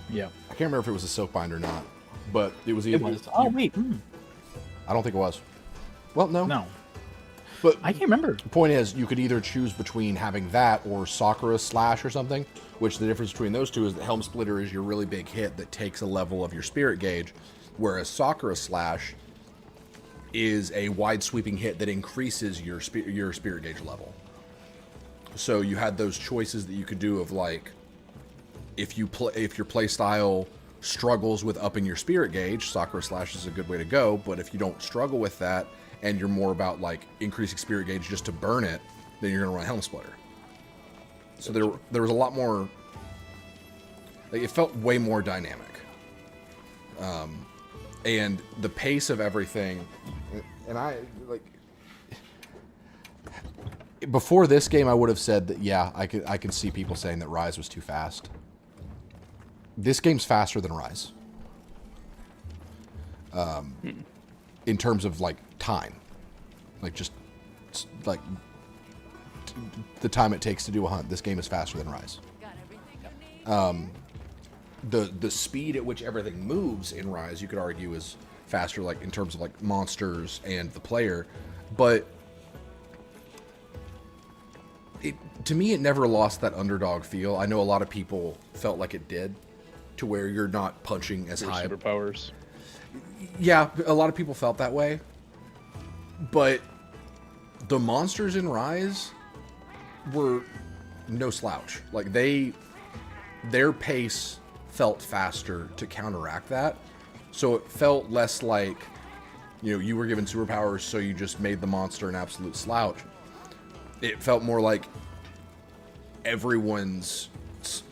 Yeah. I can't remember if it was a Silkbind or not, but it was It either. was. Oh wait. I don't think it was. Well, no. No. But I can't remember. the point is, you could either choose between having that or Sakura Slash or something, which the difference between those two is that Helm Splitter is your really big hit that takes a level of your spirit gauge, whereas Sakura Slash is a wide sweeping hit that increases your spirit gauge level. So you had those choices that you could do of, like, if your play style struggles with upping your spirit gauge, Sakura Slash is a good way to go. But if you don't struggle with that and you're more about like increasing spirit gauge just to burn it, then you're gonna run Helm Splitter. So there was a lot more. Like, it felt way more dynamic, and the pace of everything. And I like. Before this game, I would have said that, yeah, I could see people saying that Rise was too fast. This game's faster than Rise. In terms of, like, time. Like, just, like, the time it takes to do a hunt, this game is faster than Rise. Got everything you need. The speed at which everything moves in Rise, you could argue, is faster, like, in terms of, like, monsters and the player. But to me, it never lost that underdog feel. I know a lot of people felt like it did, to where you're not punching as high. Superpowers. Yeah, a lot of people felt that way. But the monsters in Rise were no slouch. Like, their pace felt faster to counteract that. So it felt less like, you were given superpowers, so you just made the monster an absolute slouch. it felt more like everyone's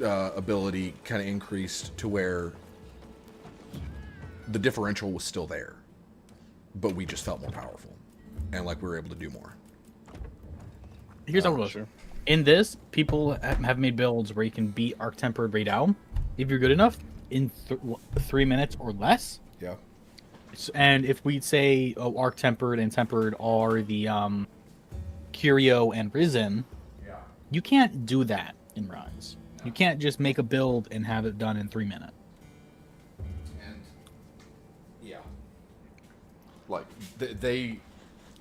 ability kind of increased to where the differential was still there, but we just felt more powerful and like we were able to do more. Here's how it goes. Sure. In this, people have made builds where you can beat Arc Tempered Ray Down if you're good enough in 3 minutes or less. Yeah. And if we say Arc Tempered and Tempered are the Curio and Risen, you can't do that in Rise. You can't just make a build and have it done in 3 minutes. And yeah, like they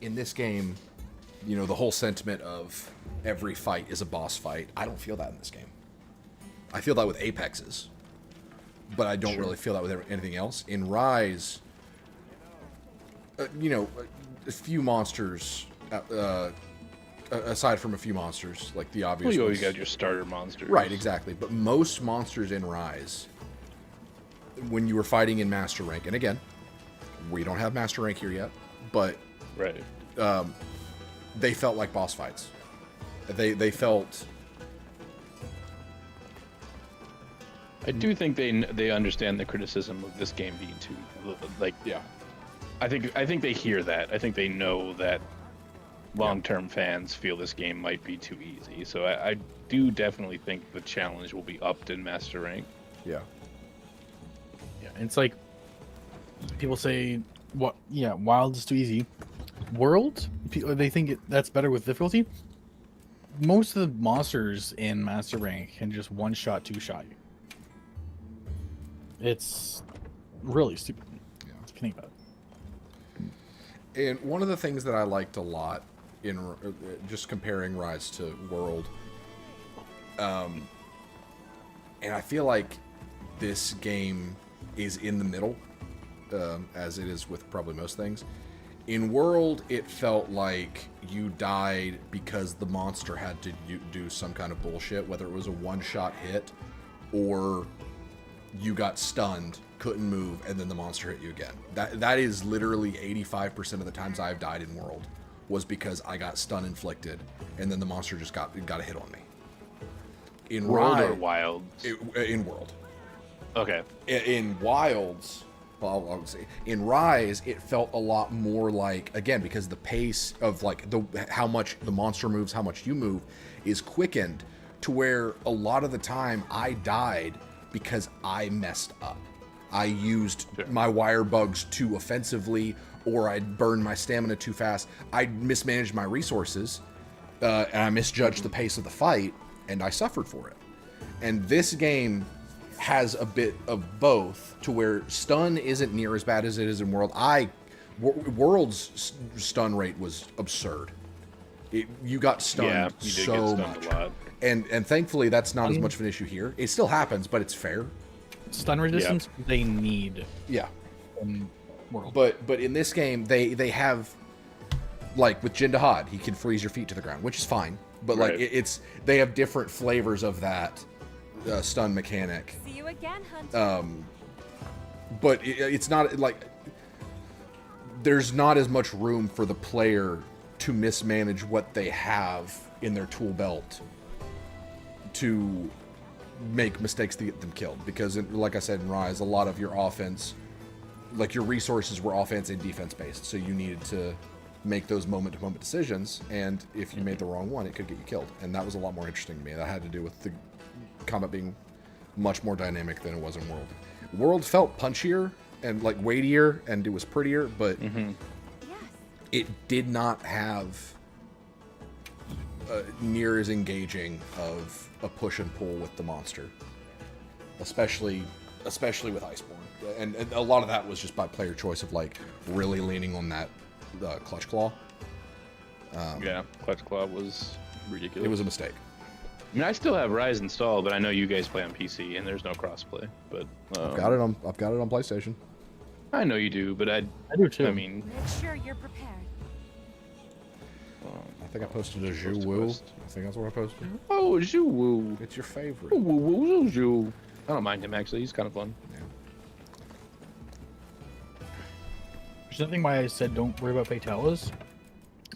in this game, you know, the whole sentiment of every fight is a boss fight. I don't feel that in this game. I feel that with Apexes, but I don't really feel that with anything else. In Rise, you know, a few monsters, aside from a few monsters, like the obvious Well, you ones. always got your starter monsters. Right, exactly. But most monsters in Rise, when you were fighting in Master Rank, and again, we don't have Master Rank here yet, but Right. they felt like boss fights. They felt... I do think they understand the criticism of this game being too, like, Yeah. I think they hear that. I think they know that long-term fans feel this game might be too easy. So I do definitely think the challenge will be upped in Master Rank. Yeah. Yeah, it's like people say, "What? Yeah, Wild is too easy." World, they think that's better with difficulty. Most of the monsters in Master Rank can just one-shot, two-shot you. It's really stupid. Yeah. Think about it. And one of the things that I liked a lot in just comparing Rise to World, and I feel like this game is in the middle, as it is with probably most things. In World, it felt like you died because the monster had to do some kind of bullshit, whether it was a one-shot hit or you got stunned, couldn't move, and then the monster hit you again. That is literally 85% of the times I've died in World was because I got stun inflicted, and then the monster just got a hit on me. In World or Rise, Wild? in World. Okay. In Wilds, well, I would say in Rise, it felt a lot more like, again, because the pace of like how much the monster moves, how much you move, is quickened to where a lot of the time I died because I messed up. I used my wire bugs too offensively, or I burned my stamina too fast. I mismanaged my resources, and I misjudged the pace of the fight, and I suffered for it. And this game has a bit of both, to where stun isn't near as bad as it is in World. World's stun rate was absurd. You got stunned Yeah, you did so get stunned much. a lot. And thankfully, that's not as much of an issue here. It still happens, but it's fair. Stun resistance, they need Yeah. in World. But in this game, they have, like with Jindahad, he can freeze your feet to the ground, which is fine. But like Right. they have different flavors of that stun mechanic. See you again, Hunter. But it's not like there's not as much room for the player to mismanage what they have in their tool belt to make mistakes to get them killed. Because, like I said in Rise, a lot of your offense, like your resources were offense and defense based, so you needed to make those moment-to-moment decisions, and if you made the wrong one, it could get you killed. And that was a lot more interesting to me. That had to do with the combat being much more dynamic than it was in World. World felt punchier and like weightier, and it was prettier, but Yes. it did not have near as engaging of a push and pull with the monster, especially with Iceborne. And a lot of that was just by player choice of like really leaning on that clutch claw. Yeah, Clutch Claw was ridiculous. It was a mistake. I mean, I still have Rise installed, but I know you guys play on PC, and there's no crossplay. But I've got it on PlayStation. I know you do, but I do too. I mean, Make sure you're prepared. I think I posted a Zhu Post a Wu. quest. I think that's what I posted. oh, Zhu. It's your favorite. Zhu. I don't mind him actually. He's kind of fun. Yeah. There's nothing why I said don't worry about Fatalas.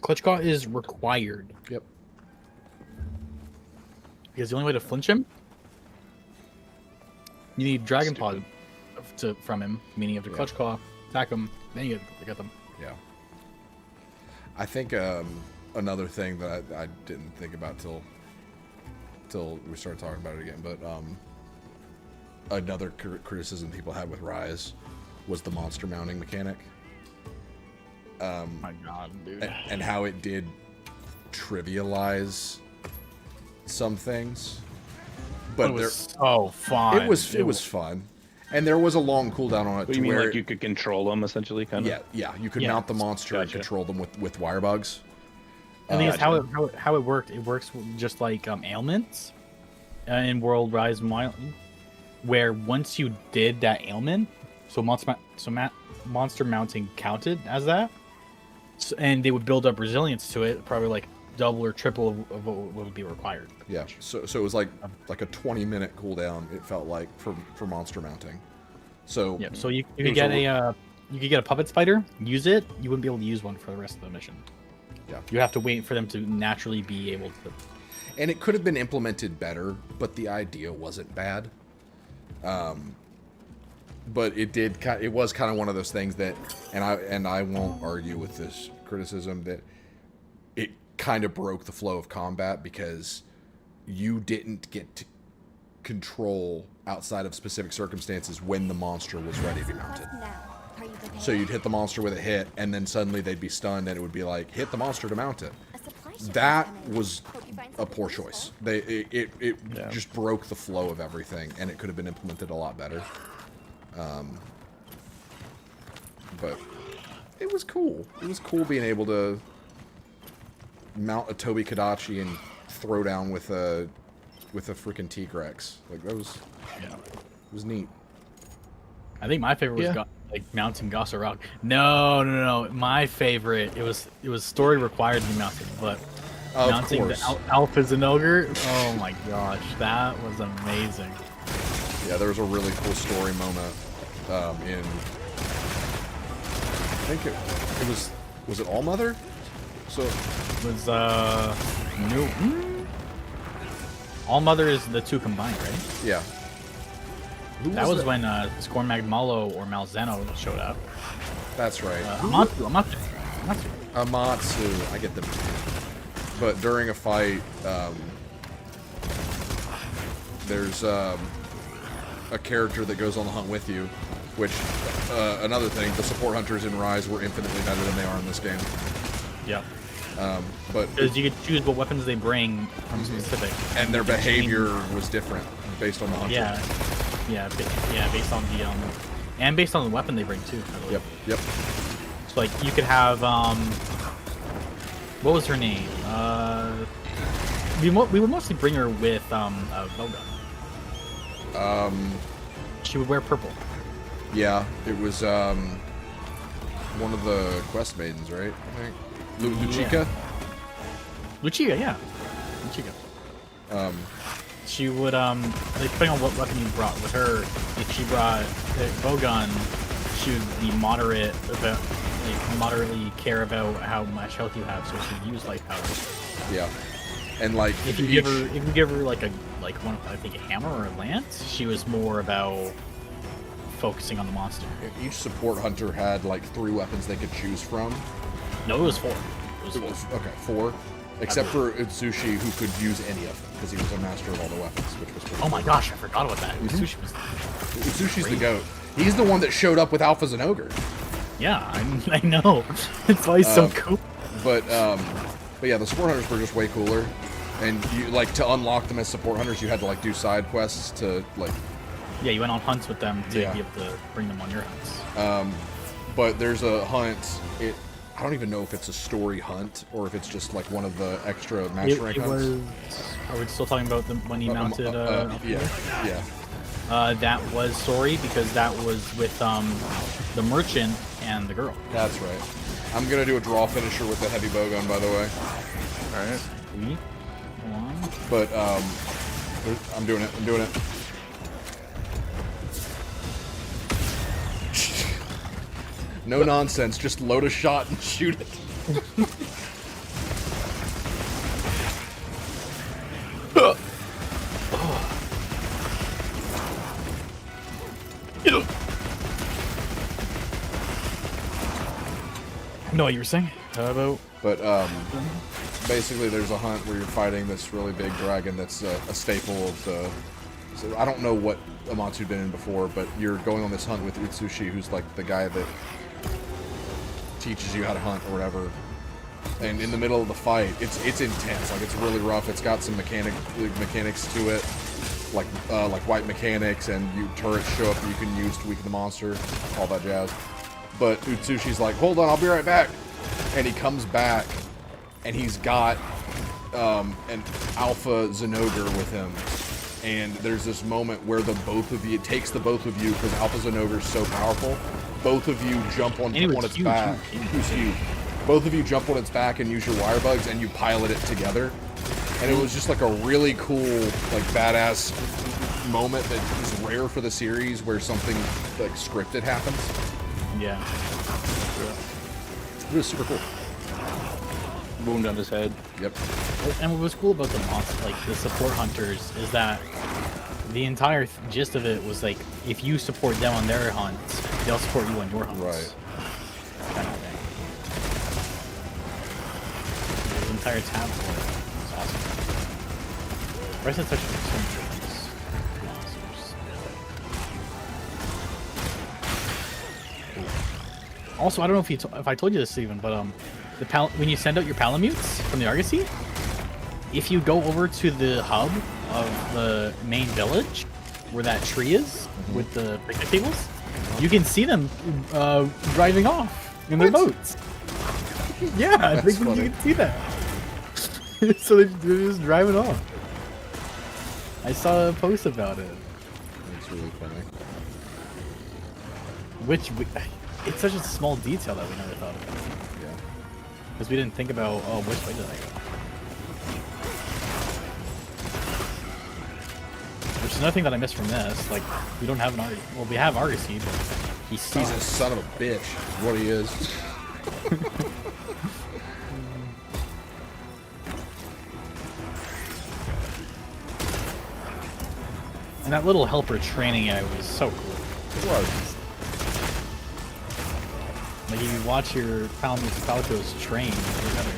Clutch Claw is required. Yep. Because the only way to flinch him, you need Dragon Pod from him, meaning you have to Clutch Claw, attack him, then you get them. Yeah. I think another thing that I didn't think about till we started talking about it again, but another criticism people had with Rise was the monster mounting mechanic. My God, dude. And how it did trivialize some things. But it was so fun. It was fun. And there was a long cooldown on it. What, you mean like you could control them essentially, kind of? Yeah. You could mount the monster and control them with wire bugs. I think it's how it worked. It works just like ailments in World Rise and Wild, where once you did that ailment, so monster mounting counted as that, and they would build up resilience to it, probably like double or triple of what would be required. Yeah. So it was like a 20-minute cooldown. It felt like for monster mounting. So yeah. So you could get a puppet spider, use it. You wouldn't be able to use one for the rest of the mission. Yeah. You have to wait for them to naturally be able to. And it could have been implemented better, but the idea wasn't bad. But it was kind of one of those things that, and I won't argue with this criticism, that it kind of broke the flow of combat because you didn't get to control outside of specific circumstances when the monster was ready to be mounted. So you'd hit the monster with a hit, and then suddenly they'd be stunned, and it would be like, hit the monster to mount it. That was a poor choice. It just broke the flow of everything, and it could have been implemented a lot better. But it was cool. It was cool being able to mount a Toby Kadachi and throw down with a freaking T-Rex. Like that was it was neat. I think my favorite was mounting Gossarok. No. My favorite, it was story required to be mounted, but mounting the Alphas and Ogre. Oh my gosh, that was amazing. Yeah, there was a really cool story moment in. I think it was it Allmother? So it was no. Allmother is the two combined, right? Yeah. That was when Scormag Malo or Malzeno showed up. That's right. Amatsu. I get them. But during a fight, there's a character that goes on the hunt with you, which, another thing, the support hunters in Rise were infinitely better than they are in this game. Yeah. But because you could choose what weapons they bring from specific. And their behavior was different based on the hunter. Yeah, based on the and based on the weapon they bring too. Yep. So like you could have what was her name? We would mostly bring her with a bowgun. She would wear purple. Yeah, it was one of the quest maidens, right? I think Luchika. Luchika, yeah. Luchika. She would like, depending on what weapon you brought with her, if she brought a bowgun, she would be moderately care about how much health you have, so she would use life power. Yeah. And like if you give her like one, I think a hammer or a lance, she was more about focusing on the monster. Each support hunter had like 3 weapons they could choose from. No, it was 4. Okay, 4. Except for Utsushi, who could use any of them, because he was a master of all the weapons, which was pretty my gosh, I forgot about that. Utsushi's the GOAT. He's the one that showed up with Alphas and Ogre. Yeah, I know. That's why he's so cool. But yeah, the support hunters were just way cooler. And you to unlock them as support hunters, you had to do side quests to Yeah, you went on hunts with them to be able to bring them on your hunts. But there's a hunt. I don't even know if it's a story hunt or if it's just one of the extra match rank hunts. Are we still talking about when he mounted? Yeah. That was story because that was with the merchant and the girl. That's right. I'm gonna do a draw finisher with the heavy bowgun, by the way. All right. Hold on. But I'm doing it. No nonsense, just load a shot and shoot it. No, you were saying about But basically, there's a hunt where you're fighting this really big dragon that's a staple of the. So I don't know what Amatsu'd been in before, but you're going on this hunt with Utsushi, who's like the guy that teaches you how to hunt or whatever. And in the middle of the fight, it's intense. Like it's really rough. It's got some mechanics to it, like white mechanics, and turrets show up that you can use to weaken the monster, all that jazz. But Utsushi's like, hold on, I'll be right back. And he comes back, and he's got an alpha Zenogre with him. And there's this moment where it takes the both of you, because Alpha Zenogre is so powerful, both of you jump on its huge, back. huh? It was huge. Both of you jump on its back and use your wire bugs, and you pilot it together. And it was just like a really cool, like badass moment that is rare for the series, where something like scripted happens. yeah. It was super cool. Wound on his head. Yep. And what was cool about the monster, like the support hunters, is that the entire gist of it was like, if you support them on their hunts, they'll support you on your hunts. Right. Kind of thing. The entire tab for it was awesome. The rest of such monsters. Also, I don't know if I told you this, Steven, but when you send out your Palamutes from the Argosy, if you go over to the hub of the main village, where that tree is with the picnic tables, you can see them driving off in their boats. Yeah, I think you can see that. So they're just driving off. I saw a post about it. It's really funny. It's such a small detail that we never thought about. Yeah. Because we didn't think about, oh, which way did I go? Which is another thing that I missed from this. Like, we don't have an Argosy. Well, we have Argosy, but he's He's a son of a bitch, is what he is. And that little helper training area was so cool. It was. Like, you watch your Palicos train together.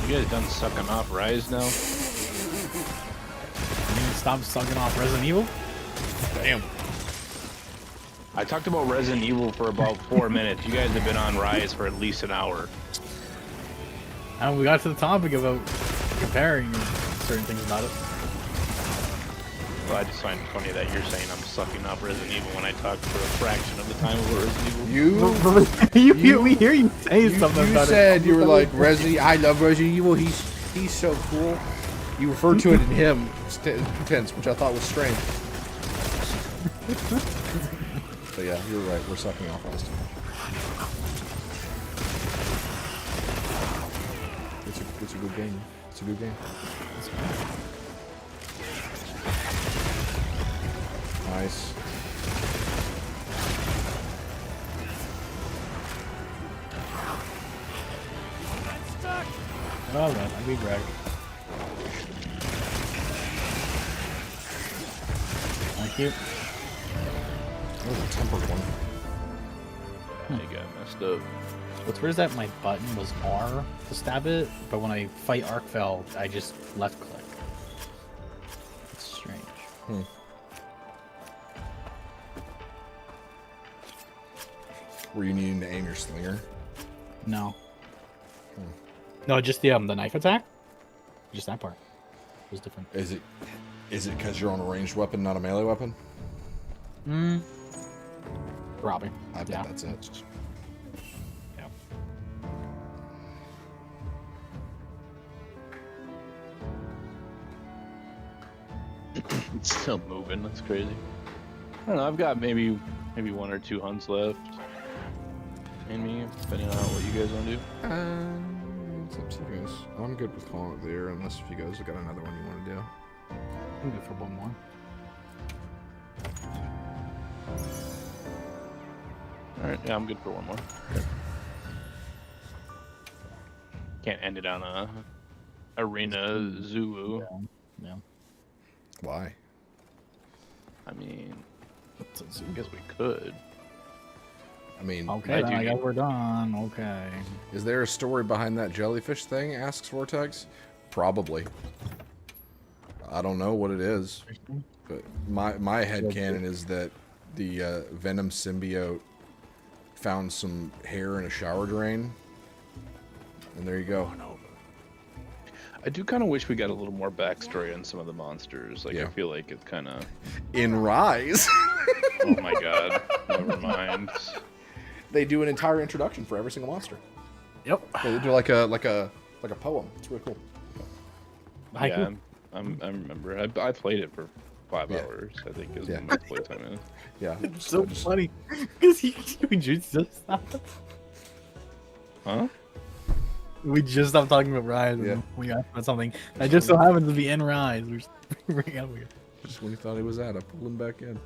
You guys done sucking off Rise now? You can stop sucking off Resident Evil? Damn. I talked about Resident Evil for about 4 minutes. You guys have been on Rise for at least an hour. And we got to the topic about comparing certain things about it. Well, I just find it funny that you're saying I'm sucking off Resident Evil when I talk for a fraction of the time of Resident Evil. We hear you say something You about said it. you were like, I love Resident Evil. He's so cool. You referred to it in him tense, which I thought was strange. But yeah, you're right. We're sucking off Rise too much. It's a good game. It's a good game. Nice. Oh, man, I'd be Greg. Thank you. That was a tempered one. I got messed up. What's weird is that my button was R to stab it, but when I fight Arkfell, I just left click. It's strange. Were you needing to aim your slinger? No. No, just the knife attack. Just that part. It was different. Is it because you're on a ranged weapon, not a melee weapon? Probably. I bet that's it. Yeah. It's still moving. That's crazy. I don't know. I've got maybe 1 or 2 hunts left. And me, depending on what you guys want to do. It's up to you guys. I'm good with calling it there, unless if you guys have got another one you want to do. I'm good for one more. Alright, yeah, I'm good for one more. Can't end it on a arena Zulu. Yeah. Why? I mean, I guess we could. I mean, Okay, then I guess we're done. Okay. is there a story behind that jellyfish thing? Asks Vortex. Probably. I don't know what it is, but my headcanon is that the Venom symbiote found some hair in a shower drain, and there you go. I do kind of wish we got a little more backstory on some of the monsters. Like, Yeah. I feel like it's kind of... In Rise, Oh my god. Never mind. they do an entire introduction for every single monster. Yep. They do like a poem. It's really cool. Yeah, I remember. I played it for 5 Yeah. hours, I think, is Yeah. when my playtime is. Yeah. It's so just- funny because we just stopped. Huh? We just stopped talking about Rise. Yeah. And we asked about something that just so happens to be in Rise. We're just bringing up here. Just when you thought he was out, I pulled him back in.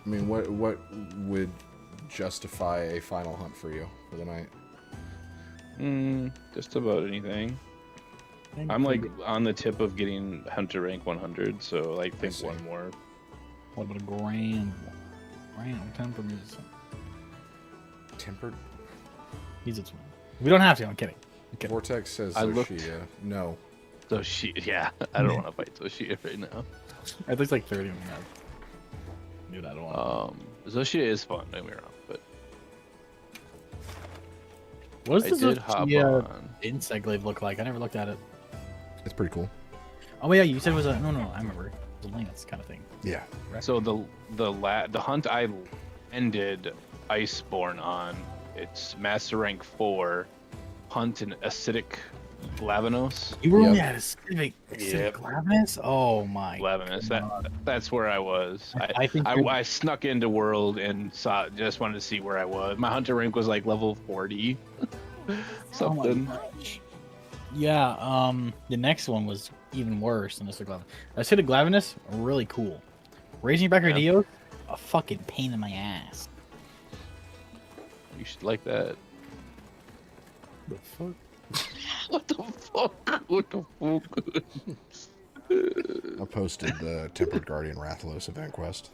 I mean, what would justify a final hunt for you for the night? Just about anything. I'm like on the tip of getting Hunter rank 100, so I think see. one more. What about a grand temper music? Tempered. He's a twin. We don't have to. I'm kidding. Okay. Vortex says I looked- Zoshia. No. Zoshia, yeah. I don't want to fight Zoshia right now. It looks like 30 on that. Dude, I don't want. Zoshia is fun, don't get me wrong, but What I does the did hop Zoshia on. insect glaive look like? I never looked at it. It's pretty cool. Oh yeah, you said it was a no. I remember. It was a lance kind of thing. Yeah. So the hunt I ended Iceborne on, it's Master Rank 4, Hunt an Acidic Lavinos. You were Yep. only at a specific Yep. Gladness? Oh my. Lavinus. That's where I was. I think you're- I snuck into World and just wanted to see where I was. My Hunter rank was like level 40. Something. Oh my gosh. Yeah, the next one was even worse than Acidic Glavinus. Acidic Glavinus, really cool. Raising back your Dios, a fucking pain in my ass. You should like that. The fuck? What the fuck? What the fuck? I posted the Tempered Guardian Rathalos event quest.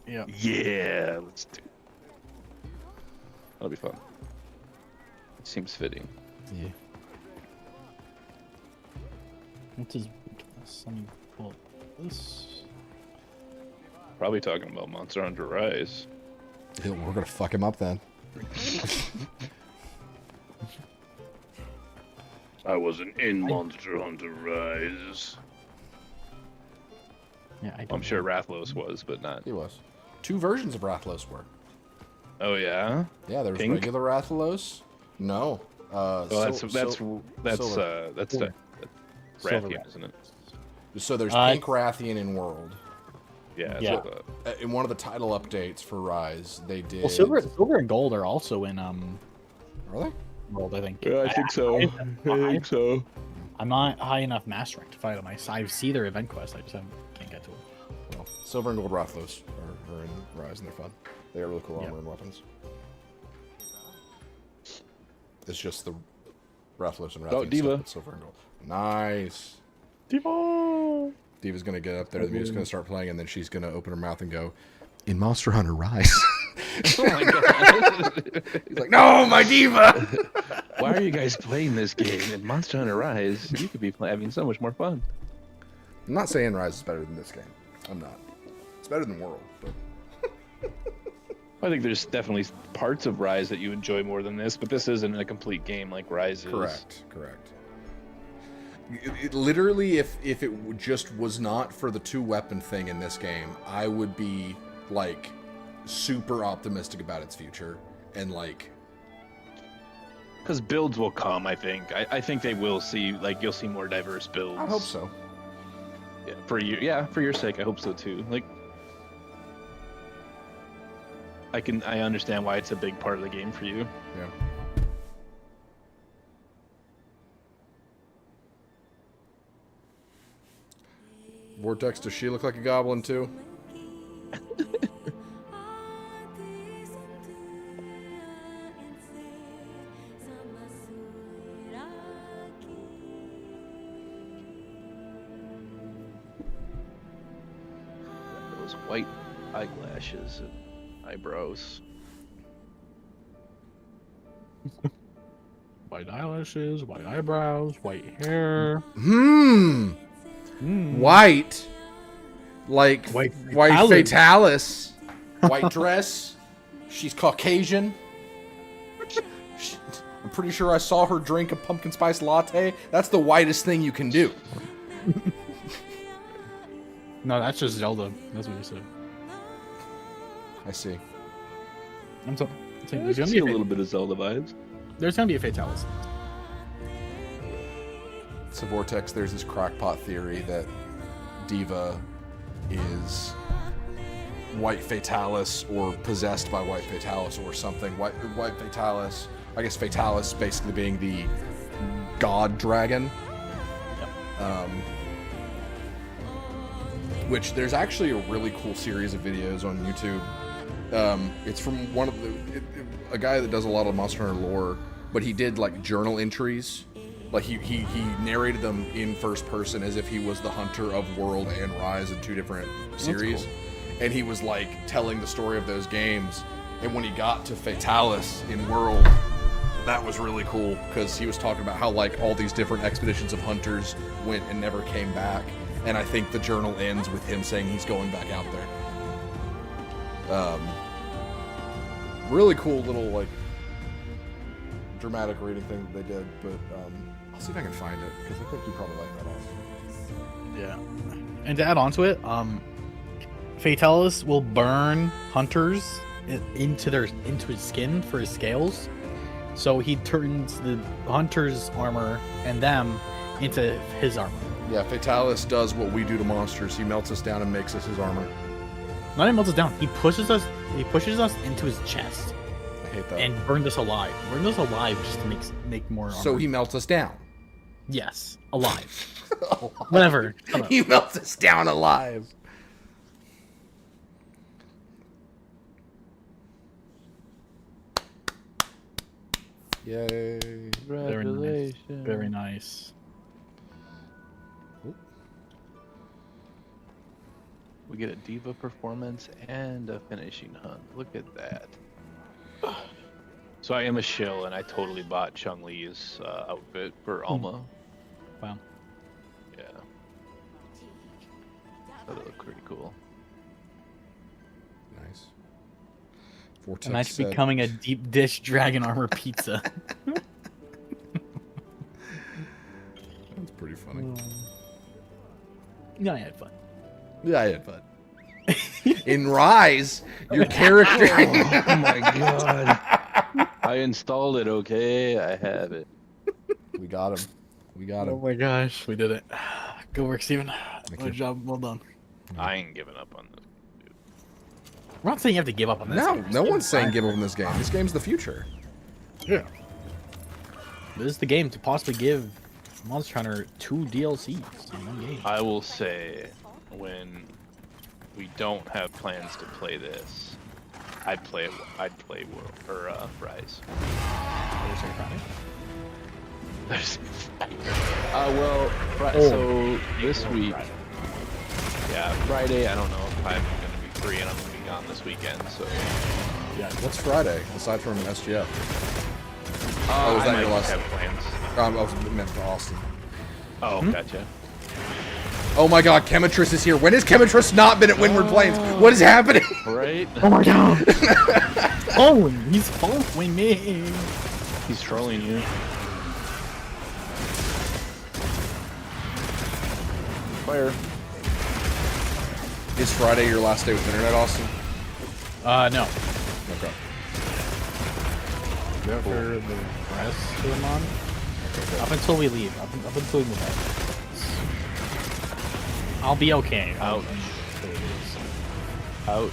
Yeah. Yeah, let's do it. That'll be fun. Seems fitting. Yeah. What's his weakness? Let me pull this. Probably talking about Monster Hunter Rise. We're gonna fuck him up then. I wasn't in Monster Hunter Rise. Yeah, I'm sure Rathlos was, but not. He was. 2 versions of Rathalos were. Oh yeah. Yeah, there was Pink? regular Rathalos. No. Well, that's Silver. Rathian, isn't it? So there's Uh, Pink Rathian in World. Yeah. That's Yeah. what I thought. In one of the title updates for Rise, they did. Well, silver and gold are also in Are they? World, I think. Yeah, I think so. I think so. I'm not high enough master rank to fight them. I see their event quest. I just can't get to it. Well, Silver and Gold Rathalos are in Rise, and they're fun. They got really cool Yeah. armor and weapons. It's just the Rathalos and Rathian Oh, Diva. stuff, but Silver and Gold. Nice. Diva! Diva's gonna get up there, the music's gonna start playing, and then she's gonna open her mouth and go, "In Monster Hunter Rise." Oh my god. He's like, "No, my Diva!" Why are you guys playing this game in Monster Hunter Rise? You could be having so much more fun. I'm not saying Rise is better than this game. I'm not. It's better than World, but I think there's definitely parts of Rise that you enjoy more than this, but this isn't a complete game like Rise is. correct. It literally, if it just was not for the 2-weapon thing in this game, I would be like super optimistic about its future and like. Because builds will come, I think. I think they will see, like, you'll see more diverse builds. I hope so. Yeah, for your sake, I hope so too. Like, I understand why it's a big part of the game for you. Yeah. Vortex, does she look like a goblin too? Those white eyelashes. eyebrows. White eyelashes, white eyebrows, white hair. White. Like White white fatalis. White dress. She's Caucasian. I'm pretty sure I saw her drink a pumpkin spice latte. That's the whitest thing you can do. No, that's just Zelda. That's what you said. I see. I'm so. I There's can gonna see be a little bit of Zelda vibes. There's gonna be a fatalis. So Vortex, there's this crackpot theory that Diva is white fatalis or possessed by white fatalis or something. White fatalis. I guess fatalis basically being the god dragon. Which there's actually a really cool series of videos on YouTube. It's from one of a guy that does a lot of Monster Hunter lore, but he did like journal entries. Like he narrated them in first person as if he was the hunter of World and Rise in 2 different series. Cool. And he was like telling the story of those games. And when he got to Fatalis in World, that was really cool because he was talking about how like all these different expeditions of hunters went and never came back. And I think the journal ends with him saying he's going back out there. Really cool little like dramatic reading thing that they did, but I'll see if I can find it because I think you probably like that also. Yeah. And to add on to it, Fatalis will burn hunters into his skin for his scales. So he turns the hunter's armor and them into his armor. Yeah, Fatalis does what we do to monsters. He melts us down and makes us his armor. Not even melts us down. He pushes us into his chest I hate that. and burns us alive. Burns us alive just to make more armor. So he melts us down. Yes, alive. Whatever. Shut up. He melts us down alive. Yay. Very nice. Very nice. We get a diva performance and a finishing hunt. Look at that. So I am a shill, and I totally bought Chun-Li's outfit for Alma. Wow. Yeah, that looked pretty cool. Nice. Vortex Imagine said- becoming a deep dish dragon armor pizza. That's pretty funny. Yeah, I had fun. Yeah, I had fun. In Rise, your character. Oh my god! I installed it. Okay, I have it. We got him. We got him. my gosh, we did it. Good work, Steven. Thank Good you. job. Well done. I ain't giving up on this. We're not saying you have to give up on this. No, game. no one's saying give up on this game. This game's the future. Yeah. This is the game to possibly give Monster Hunter 2 DLCs in one game. I will say, when we don't have plans to play this, I'd play World or Rise. Thursday, Friday. Well, Oh. so this week, yeah, Friday. I don't know if I'm gonna be free, and I'm gonna be gone this weekend. So Yeah. What's Friday aside from SGF? I was that might your last- have plans. I was meant to Austin. Oh, gotcha. Oh my God, Chemitress is here. When has Chemitress not been at Windward Plains? What is happening? Right? Oh my god! Oh, he's following me. He's trolling you. Fire. Is Friday your last day with internet, Austin? No. Okay. For the rest of the month? Up until we leave. Up until we move out. I'll be okay. Ouch. Ouch.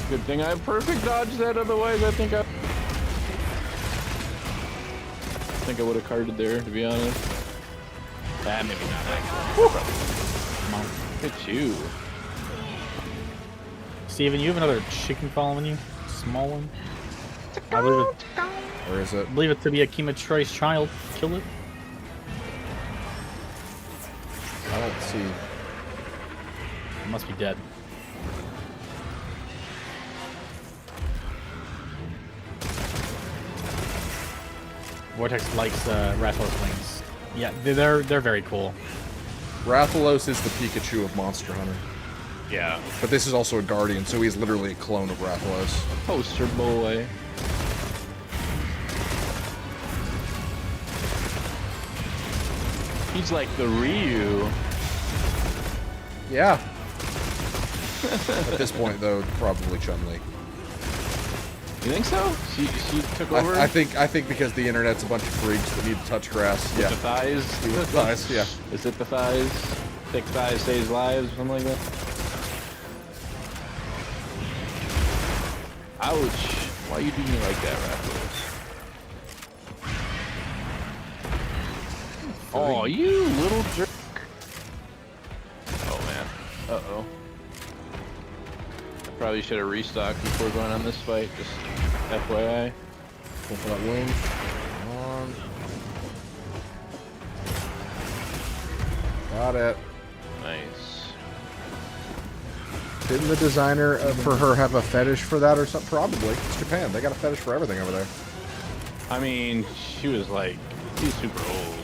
Good thing I have perfect dodge that, otherwise I think I would have carded there, to be honest. Ah, maybe not actually. Come on. Look at you. Steven, you have another chicken following you? Small one? I Where is it? believe it to be a Chemitress child. Kill it. I don't see. It must be dead. Vortex likes Rathalos wings. Yeah, they're very cool. Rathalos is the Pikachu of Monster Hunter. Yeah. But this is also a Guardian, so he's literally a clone of Rathalos. Poster boy. He's like the Ryu. Yeah. At this point, though, probably Chun-Li. You think so? She took over? I think because the internet's a bunch of freaks that need to touch grass. With Yeah. the thighs? With thighs, yeah. Is it the thighs? Thick thighs saves lives, something like that? Ouch. Why you do me like that, Raphael? Oh, you little jerk. Oh, man. Uh-oh. I probably should have restocked before going on this fight, just FYI. Go for that wing. Come on. Got it. Nice. Didn't the designer for her have a fetish for that or something? Probably. It's Japan. They got a fetish for everything over there. I mean, she's super old.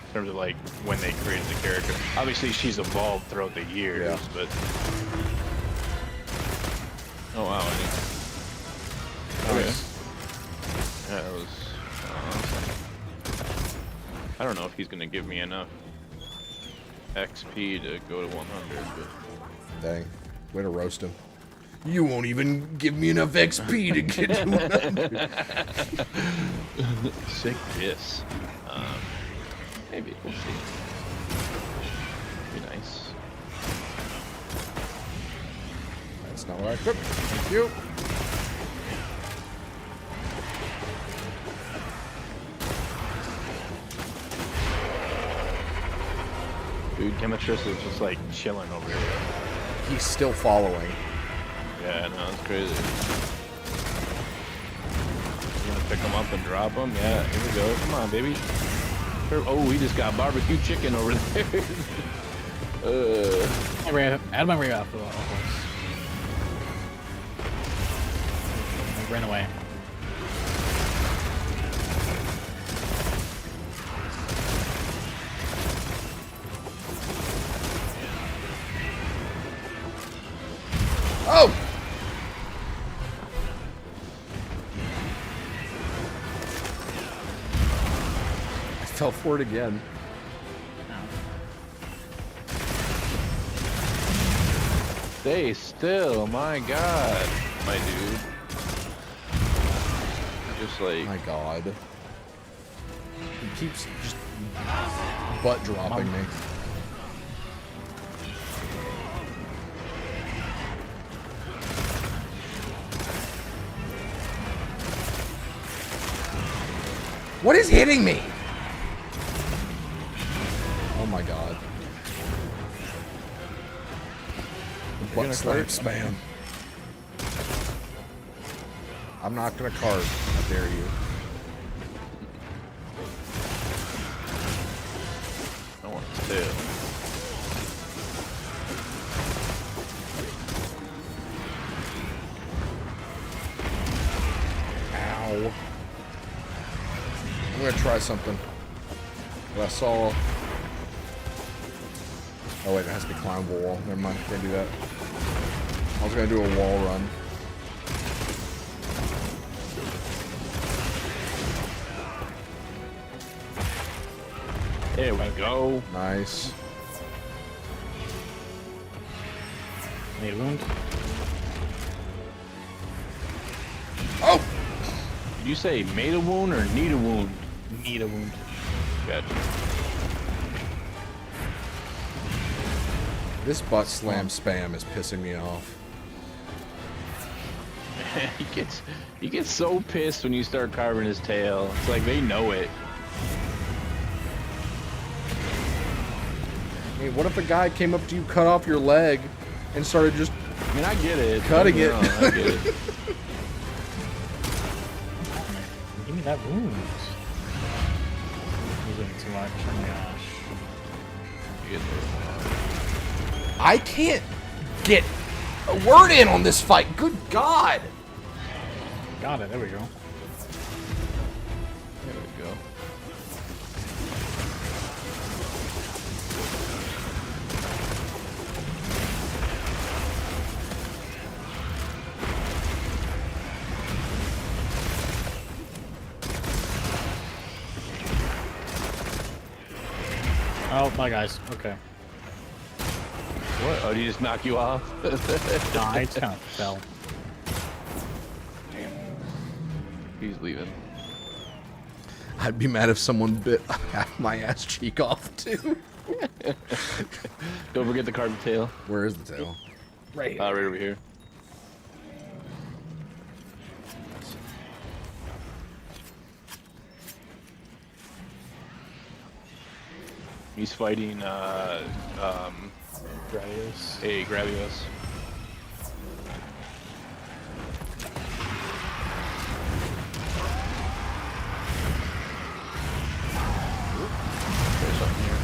In terms of like when they created the character. Obviously she's evolved throughout the years, Yeah. but oh wow, Nice. yeah, that was I don't know if he's gonna give me enough XP to go to 100, but Dang. Way to roast him. You won't even give me enough XP to get to 100. sick diss. Maybe we'll see. Be nice. That's not what I equipped. Thank you. Dude, Chemistress is just like chilling over here. He's still following. Yeah, no, it's crazy. You gonna pick him up and drop him? Yeah, here we go. Come on, baby. Oh, we just got barbecue chicken over there. Add my ray off the horse. I ran away. Oh! I fell for it again. Stay still, my god. My dude. Just like... My god. He keeps just butt dropping me. What is hitting me? Oh my god. Butt slap spam. I'm not gonna card. How dare you? I want to stay. Ow. I'm gonna try something. But I saw... Oh wait, it has to be climbable wall. Never mind, can't do that. I was gonna do a wall run. There we go. Nice. Made a wound. Oh! Did you say made a wound or need a wound? Need a wound. Gotcha. This butt slam spam is pissing me off. he gets so pissed when you start carving his tail. It's like they know it. I mean, what if a guy came up to you, cut off your leg, and started just I mean, I get it. Cutting it. No, I get it. Give me that wound. He's doing too much. Oh my gosh. You get it. I can't get a word in on this fight. Good God. Got it. There we go. Yeah, Oh, bye guys. Okay. What? Oh, did he just knock you off? No, I just kind of fell. He's leaving. I'd be mad if someone bit half my ass cheek off too. Don't forget the carved tail. Where is the tail? Right. Right over here. He's fighting Gradius. a Gravios. There's something here.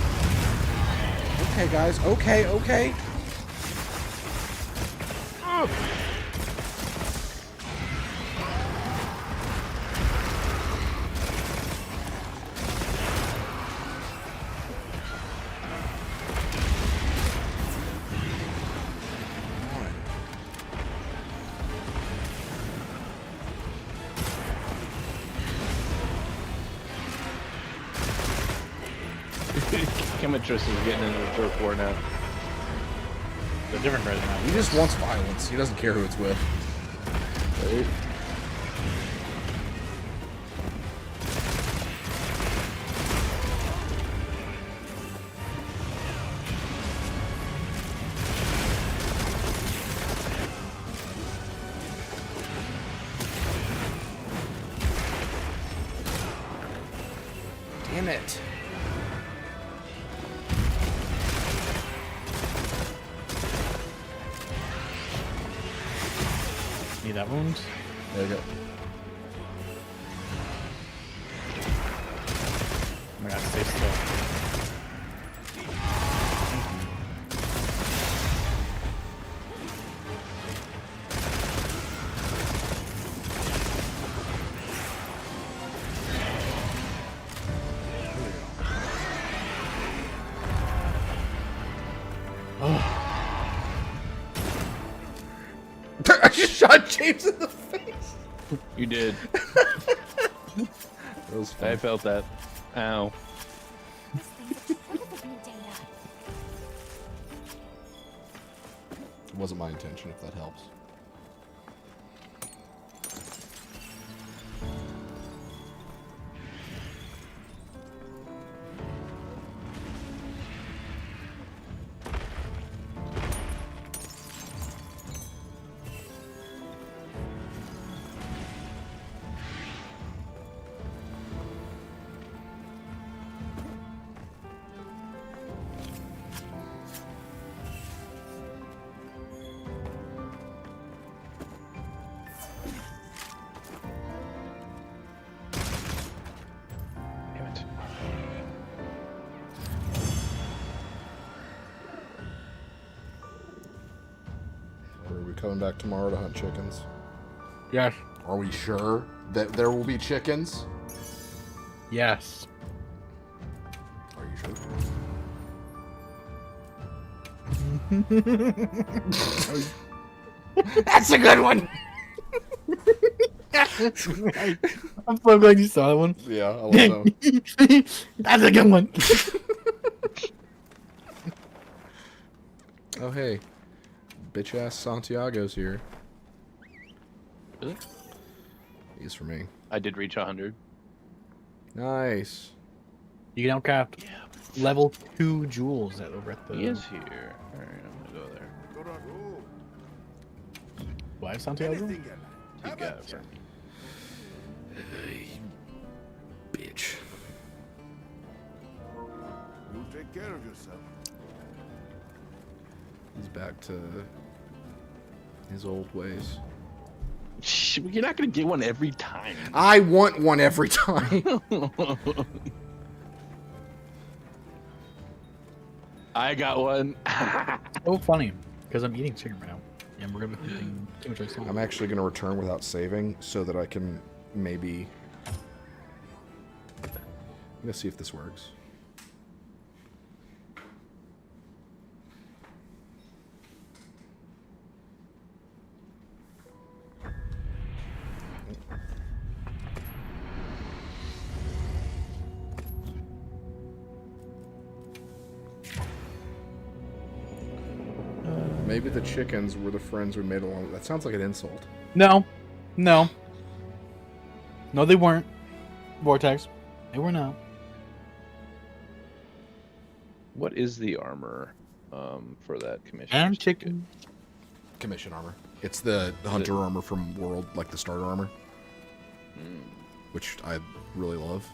Okay, guys. Okay, okay. Chemitrus is getting into the turf war now. The different version now. He just wants violence. He doesn't care who it's with. Right? Damn it. Need that wound. There you go. Oh my god, stay still. I just shot James in the face. You did. That was I fun. felt that. Ow. This thing's full of new data. It wasn't my intention, if that helps. Damn it. Are we coming back tomorrow to hunt chickens? Yes. Are we sure that there will be chickens? Yes. Are you sure? That's a good one. I'm so glad you saw that one. Yeah, I love that. That's a good one. Oh hey, bitch ass Santiago's here. Really? He's for me. I did reach 100. Nice. You can outcraft level 2 jewels at over at the. He is here. Alright, I'm gonna go there. Why Santiago? You got it. Bitch. You take care of yourself. He's back to his old ways. Shh, you're not gonna get one every time. I want one every time. I got one. So funny, because I'm eating chicken right now, and we're gonna be eating too much ice. I'm actually going to return without saving so that I can maybe... I'm going to see if this works. Maybe the chickens were the friends we made along. That sounds like an insult. No, no, no, they weren't. Vortex, they were not. What is the armor for that commission? And chicken. Commission armor. It's the hunter armor from World, like the starter armor, which I really love.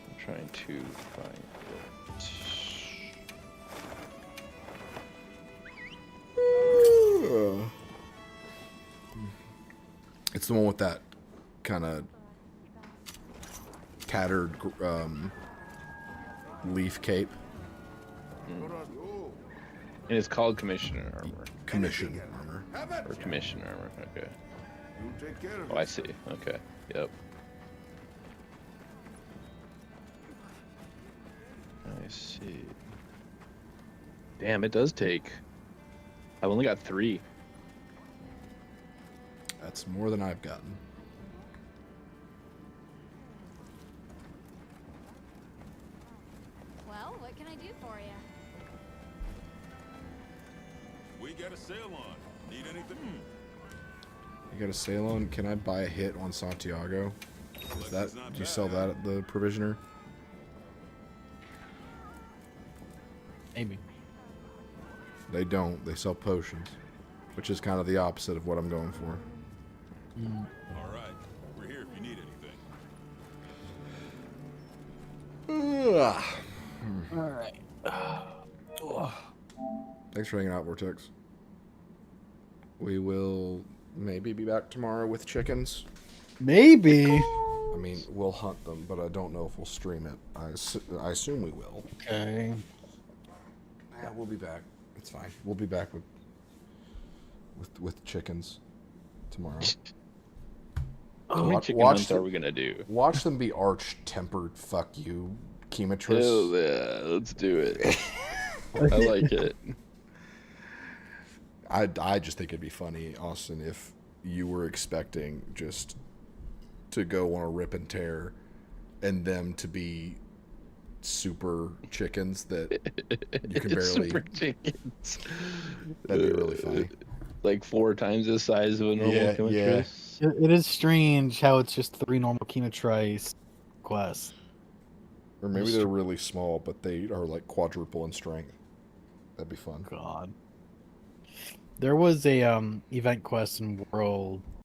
I'm trying to find it. It's the one with that kind of tattered leaf cape. And it's called commissioner armor. Commission armor. Or commission armor, okay. You take care of Oh, I see. Okay. Yep. I see. Damn, it does take. I've only got 3. That's more than I've gotten. Well, what can I do for you? We got a sale on. Need anything? You got a sale on? Can I buy a hit on Santiago? Is that? Do you sell that at the provisioner? Maybe. They don't. They sell potions, which is kind of the opposite of what I'm going for. All right. We're here if you need anything. All right. Thanks for hanging out, Vortex. We will maybe be back tomorrow with chickens. Maybe. I mean, we'll hunt them, but I don't know if we'll stream it. I assume we will. Okay. Yeah, we'll be back. It's fine. We'll be back with chickens tomorrow. How many chicken hunts are we gonna do? Watch them be arch-tempered. Fuck you, Chematris. Hell yeah, let's do it. I like it. I just think it'd be funny, Austin, if you were expecting just to go on a rip and tear, and them to be super chickens that you can barely. Super chickens. That'd be really funny. Like 4 times the size of a normal Yeah, Chematris. It is strange how it's just 3 normal Chematris quests. Or maybe they're really small, but they are like quadruple in strength. That'd be fun. God. There was a event quest in World